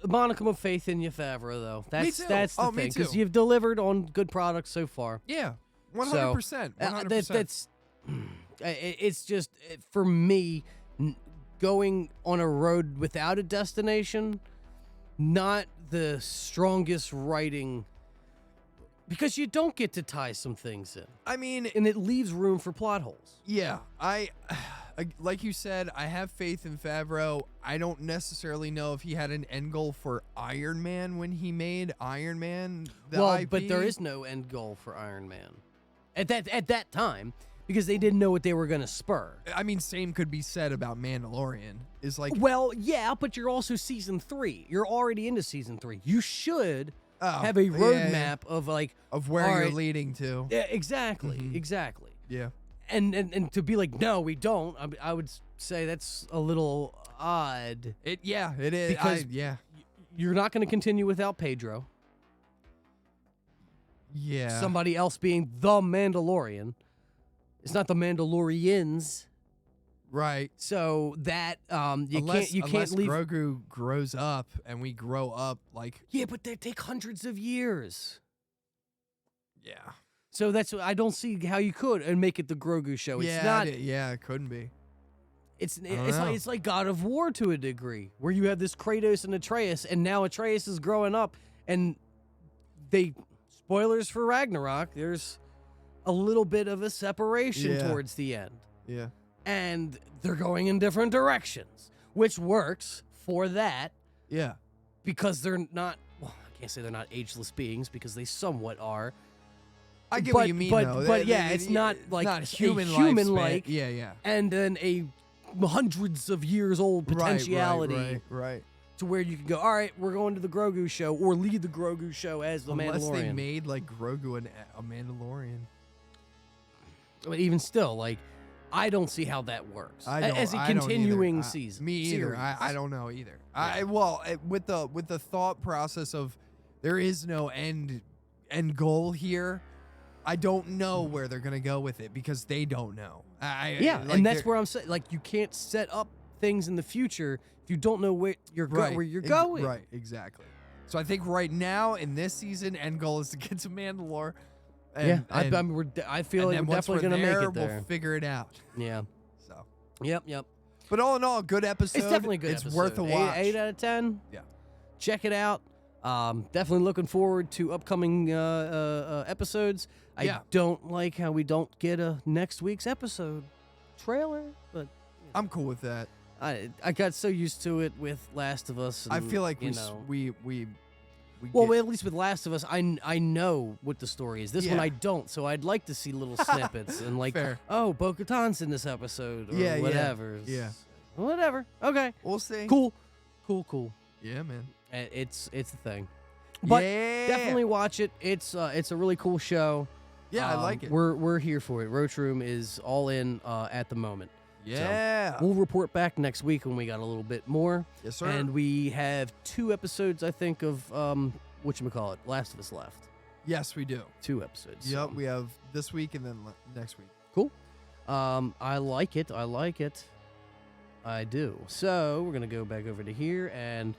[SPEAKER 3] a monicum of faith in you, Favreau, though. That's
[SPEAKER 4] too.
[SPEAKER 3] that's the
[SPEAKER 4] Oh, me
[SPEAKER 3] thing, because
[SPEAKER 4] too.
[SPEAKER 3] you've delivered on good products so far.
[SPEAKER 4] Yeah, 100%.
[SPEAKER 3] So,
[SPEAKER 4] 100%.
[SPEAKER 3] that's it's just for me going on a road without a destination, not the strongest writing, because you don't get to tie some things in,
[SPEAKER 4] I mean,
[SPEAKER 3] and it leaves room for plot holes.
[SPEAKER 4] yeah, I like you said, I have faith in Favreau. I don't necessarily know if he had an end goal for Iron Man when he made Iron Man. IP.
[SPEAKER 3] But there is no end goal for Iron Man at that time, because they didn't know what they were going to spur.
[SPEAKER 4] I mean, same could be said about Mandalorian. Is like,
[SPEAKER 3] Well, yeah, but you're also season 3. You're already into season 3. You should have a
[SPEAKER 4] yeah,
[SPEAKER 3] roadmap of like
[SPEAKER 4] of where
[SPEAKER 3] all
[SPEAKER 4] you're
[SPEAKER 3] right,
[SPEAKER 4] leading to.
[SPEAKER 3] Yeah, exactly, exactly.
[SPEAKER 4] Yeah.
[SPEAKER 3] and to be like, no, we don't. I would say that's a little odd.
[SPEAKER 4] It is.
[SPEAKER 3] Because
[SPEAKER 4] yeah.
[SPEAKER 3] You're not going to continue without Pedro.
[SPEAKER 4] Yeah.
[SPEAKER 3] Somebody else being the Mandalorian. It's not the Mandalorians.
[SPEAKER 4] Right.
[SPEAKER 3] So that you
[SPEAKER 4] unless
[SPEAKER 3] can't leave.
[SPEAKER 4] Grogu grows up and we grow up like.
[SPEAKER 3] Yeah, but they take hundreds of years.
[SPEAKER 4] Yeah.
[SPEAKER 3] So I don't see how you could and make it the Grogu show. It's not.
[SPEAKER 4] It couldn't be.
[SPEAKER 3] It's like God of War to a degree, where you have this Kratos and Atreus, and now Atreus is growing up, and spoilers for Ragnarok, there's a little bit of a separation towards the end.
[SPEAKER 4] Yeah.
[SPEAKER 3] And they're going in different directions, which works for that.
[SPEAKER 4] Yeah.
[SPEAKER 3] Because they're not, well, I can't say they're not ageless beings, because they somewhat are.
[SPEAKER 4] I get what you mean, though.
[SPEAKER 3] But it's not like
[SPEAKER 4] not
[SPEAKER 3] a
[SPEAKER 4] human
[SPEAKER 3] human-like.
[SPEAKER 4] Yeah.
[SPEAKER 3] And then a hundreds of years old potentiality.
[SPEAKER 4] Right.
[SPEAKER 3] To where you can go, all right, we're going to the Grogu show, or lead the Grogu show as the
[SPEAKER 4] Unless
[SPEAKER 3] Mandalorian.
[SPEAKER 4] they made like Grogu a Mandalorian.
[SPEAKER 3] But even still, like, I don't see how that works as a
[SPEAKER 4] I don't
[SPEAKER 3] continuing
[SPEAKER 4] either.
[SPEAKER 3] season.
[SPEAKER 4] Me either.
[SPEAKER 3] Series.
[SPEAKER 4] I don't know either.
[SPEAKER 3] Yeah.
[SPEAKER 4] With the thought process of there is no end goal here. I don't know where they're gonna go with it because they don't know.
[SPEAKER 3] And that's where I'm saying, like, you can't set up things in the future if you don't know where you're going.
[SPEAKER 4] Right, exactly. So I think right now in this season, end goal is to get to Mandalore. And,
[SPEAKER 3] I feel like
[SPEAKER 4] then
[SPEAKER 3] we're
[SPEAKER 4] once
[SPEAKER 3] definitely gonna make it there.
[SPEAKER 4] We'll figure it out.
[SPEAKER 3] Yeah.
[SPEAKER 4] So.
[SPEAKER 3] Yep.
[SPEAKER 4] But all in all, good episode.
[SPEAKER 3] It's definitely a good
[SPEAKER 4] It's
[SPEAKER 3] episode.
[SPEAKER 4] worth a watch.
[SPEAKER 3] 8 out of 10.
[SPEAKER 4] Yeah.
[SPEAKER 3] Check it out. Definitely looking forward to upcoming episodes. I don't like how we don't get a next week's episode trailer, but
[SPEAKER 4] I'm cool with that.
[SPEAKER 3] I got so used to it with Last of Us. And,
[SPEAKER 4] I feel like
[SPEAKER 3] we
[SPEAKER 4] get,
[SPEAKER 3] at least with Last of Us, I know what the story is. This one I don't, so I'd like to see little snippets and like,
[SPEAKER 4] Fair.
[SPEAKER 3] oh, Bo-Katan's in this episode or whatever.
[SPEAKER 4] Yeah.
[SPEAKER 3] Whatever. Okay.
[SPEAKER 4] We'll see.
[SPEAKER 3] Cool.
[SPEAKER 4] Yeah, man.
[SPEAKER 3] It's a thing. But
[SPEAKER 4] yeah.
[SPEAKER 3] definitely watch it. It's a really cool show.
[SPEAKER 4] Yeah, I like it.
[SPEAKER 3] We're here for it. Roach Room is all in at the moment.
[SPEAKER 4] Yeah.
[SPEAKER 3] So we'll report back next week when we got a little bit more.
[SPEAKER 4] Yes, sir.
[SPEAKER 3] And we have 2 episodes, I think, of whatchamacallit, Last of Us left.
[SPEAKER 4] Yes, we do.
[SPEAKER 3] 2 episodes.
[SPEAKER 4] Yep,
[SPEAKER 3] so.
[SPEAKER 4] we have this week and then next week.
[SPEAKER 3] Cool. I like it. I do. So we're gonna go back over to here, and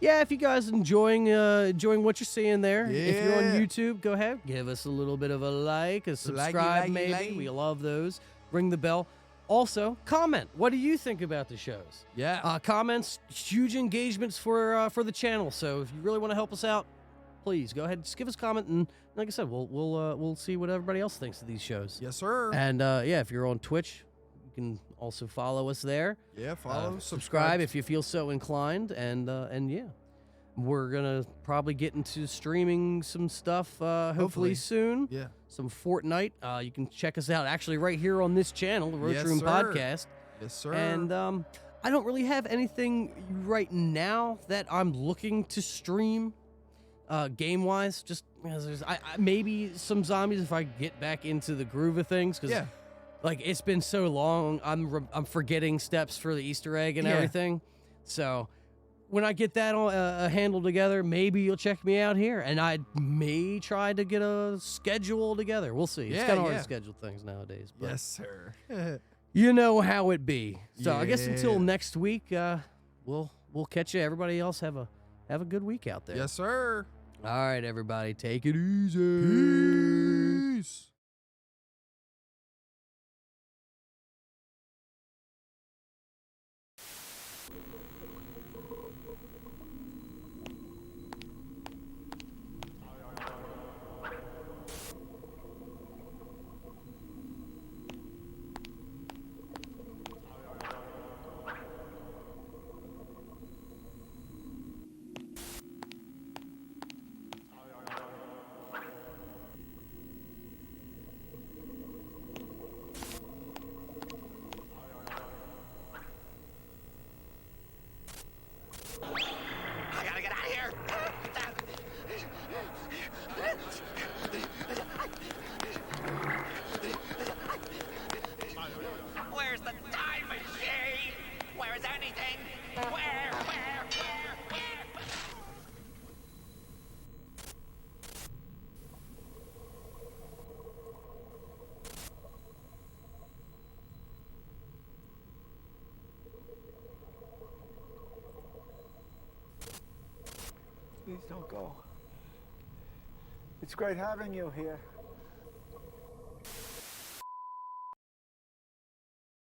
[SPEAKER 3] yeah, if you guys enjoying what you're seeing there, if you're on YouTube, go ahead, give us a little bit of a like, a subscribe, maybe. We love those. Ring the bell. Also, comment. What do you think about the shows?
[SPEAKER 4] Yeah.
[SPEAKER 3] Comments, huge engagements for the channel. So if you really want to help us out, please go ahead, just give us a comment, and like I said, we'll see what everybody else thinks of these shows.
[SPEAKER 4] Yes, sir.
[SPEAKER 3] And if you're on Twitch, you can also follow us there.
[SPEAKER 4] Yeah, follow,
[SPEAKER 3] subscribe if you feel so inclined, and yeah, we're gonna probably get into streaming some stuff hopefully soon.
[SPEAKER 4] Yeah,
[SPEAKER 3] some Fortnite. You can check us out actually right here on this channel, the Roach Room Podcast.
[SPEAKER 4] Yes, sir.
[SPEAKER 3] And I don't really have anything right now that I'm looking to stream, game wise. Just there's maybe some zombies if I get back into the groove of things, because like it's been so long, I'm forgetting steps for the Easter egg and everything. So when I get that handled together, maybe you'll check me out here, and I may try to get a schedule together. We'll see. It's kind of hard to schedule things nowadays. But
[SPEAKER 4] yes, sir.
[SPEAKER 3] you know how it be. So I guess until next week, we'll catch you. Everybody else have a good week out there.
[SPEAKER 4] Yes, sir.
[SPEAKER 3] All right, everybody, take it easy.
[SPEAKER 4] Peace.
[SPEAKER 2] Don't go. It's great having you here.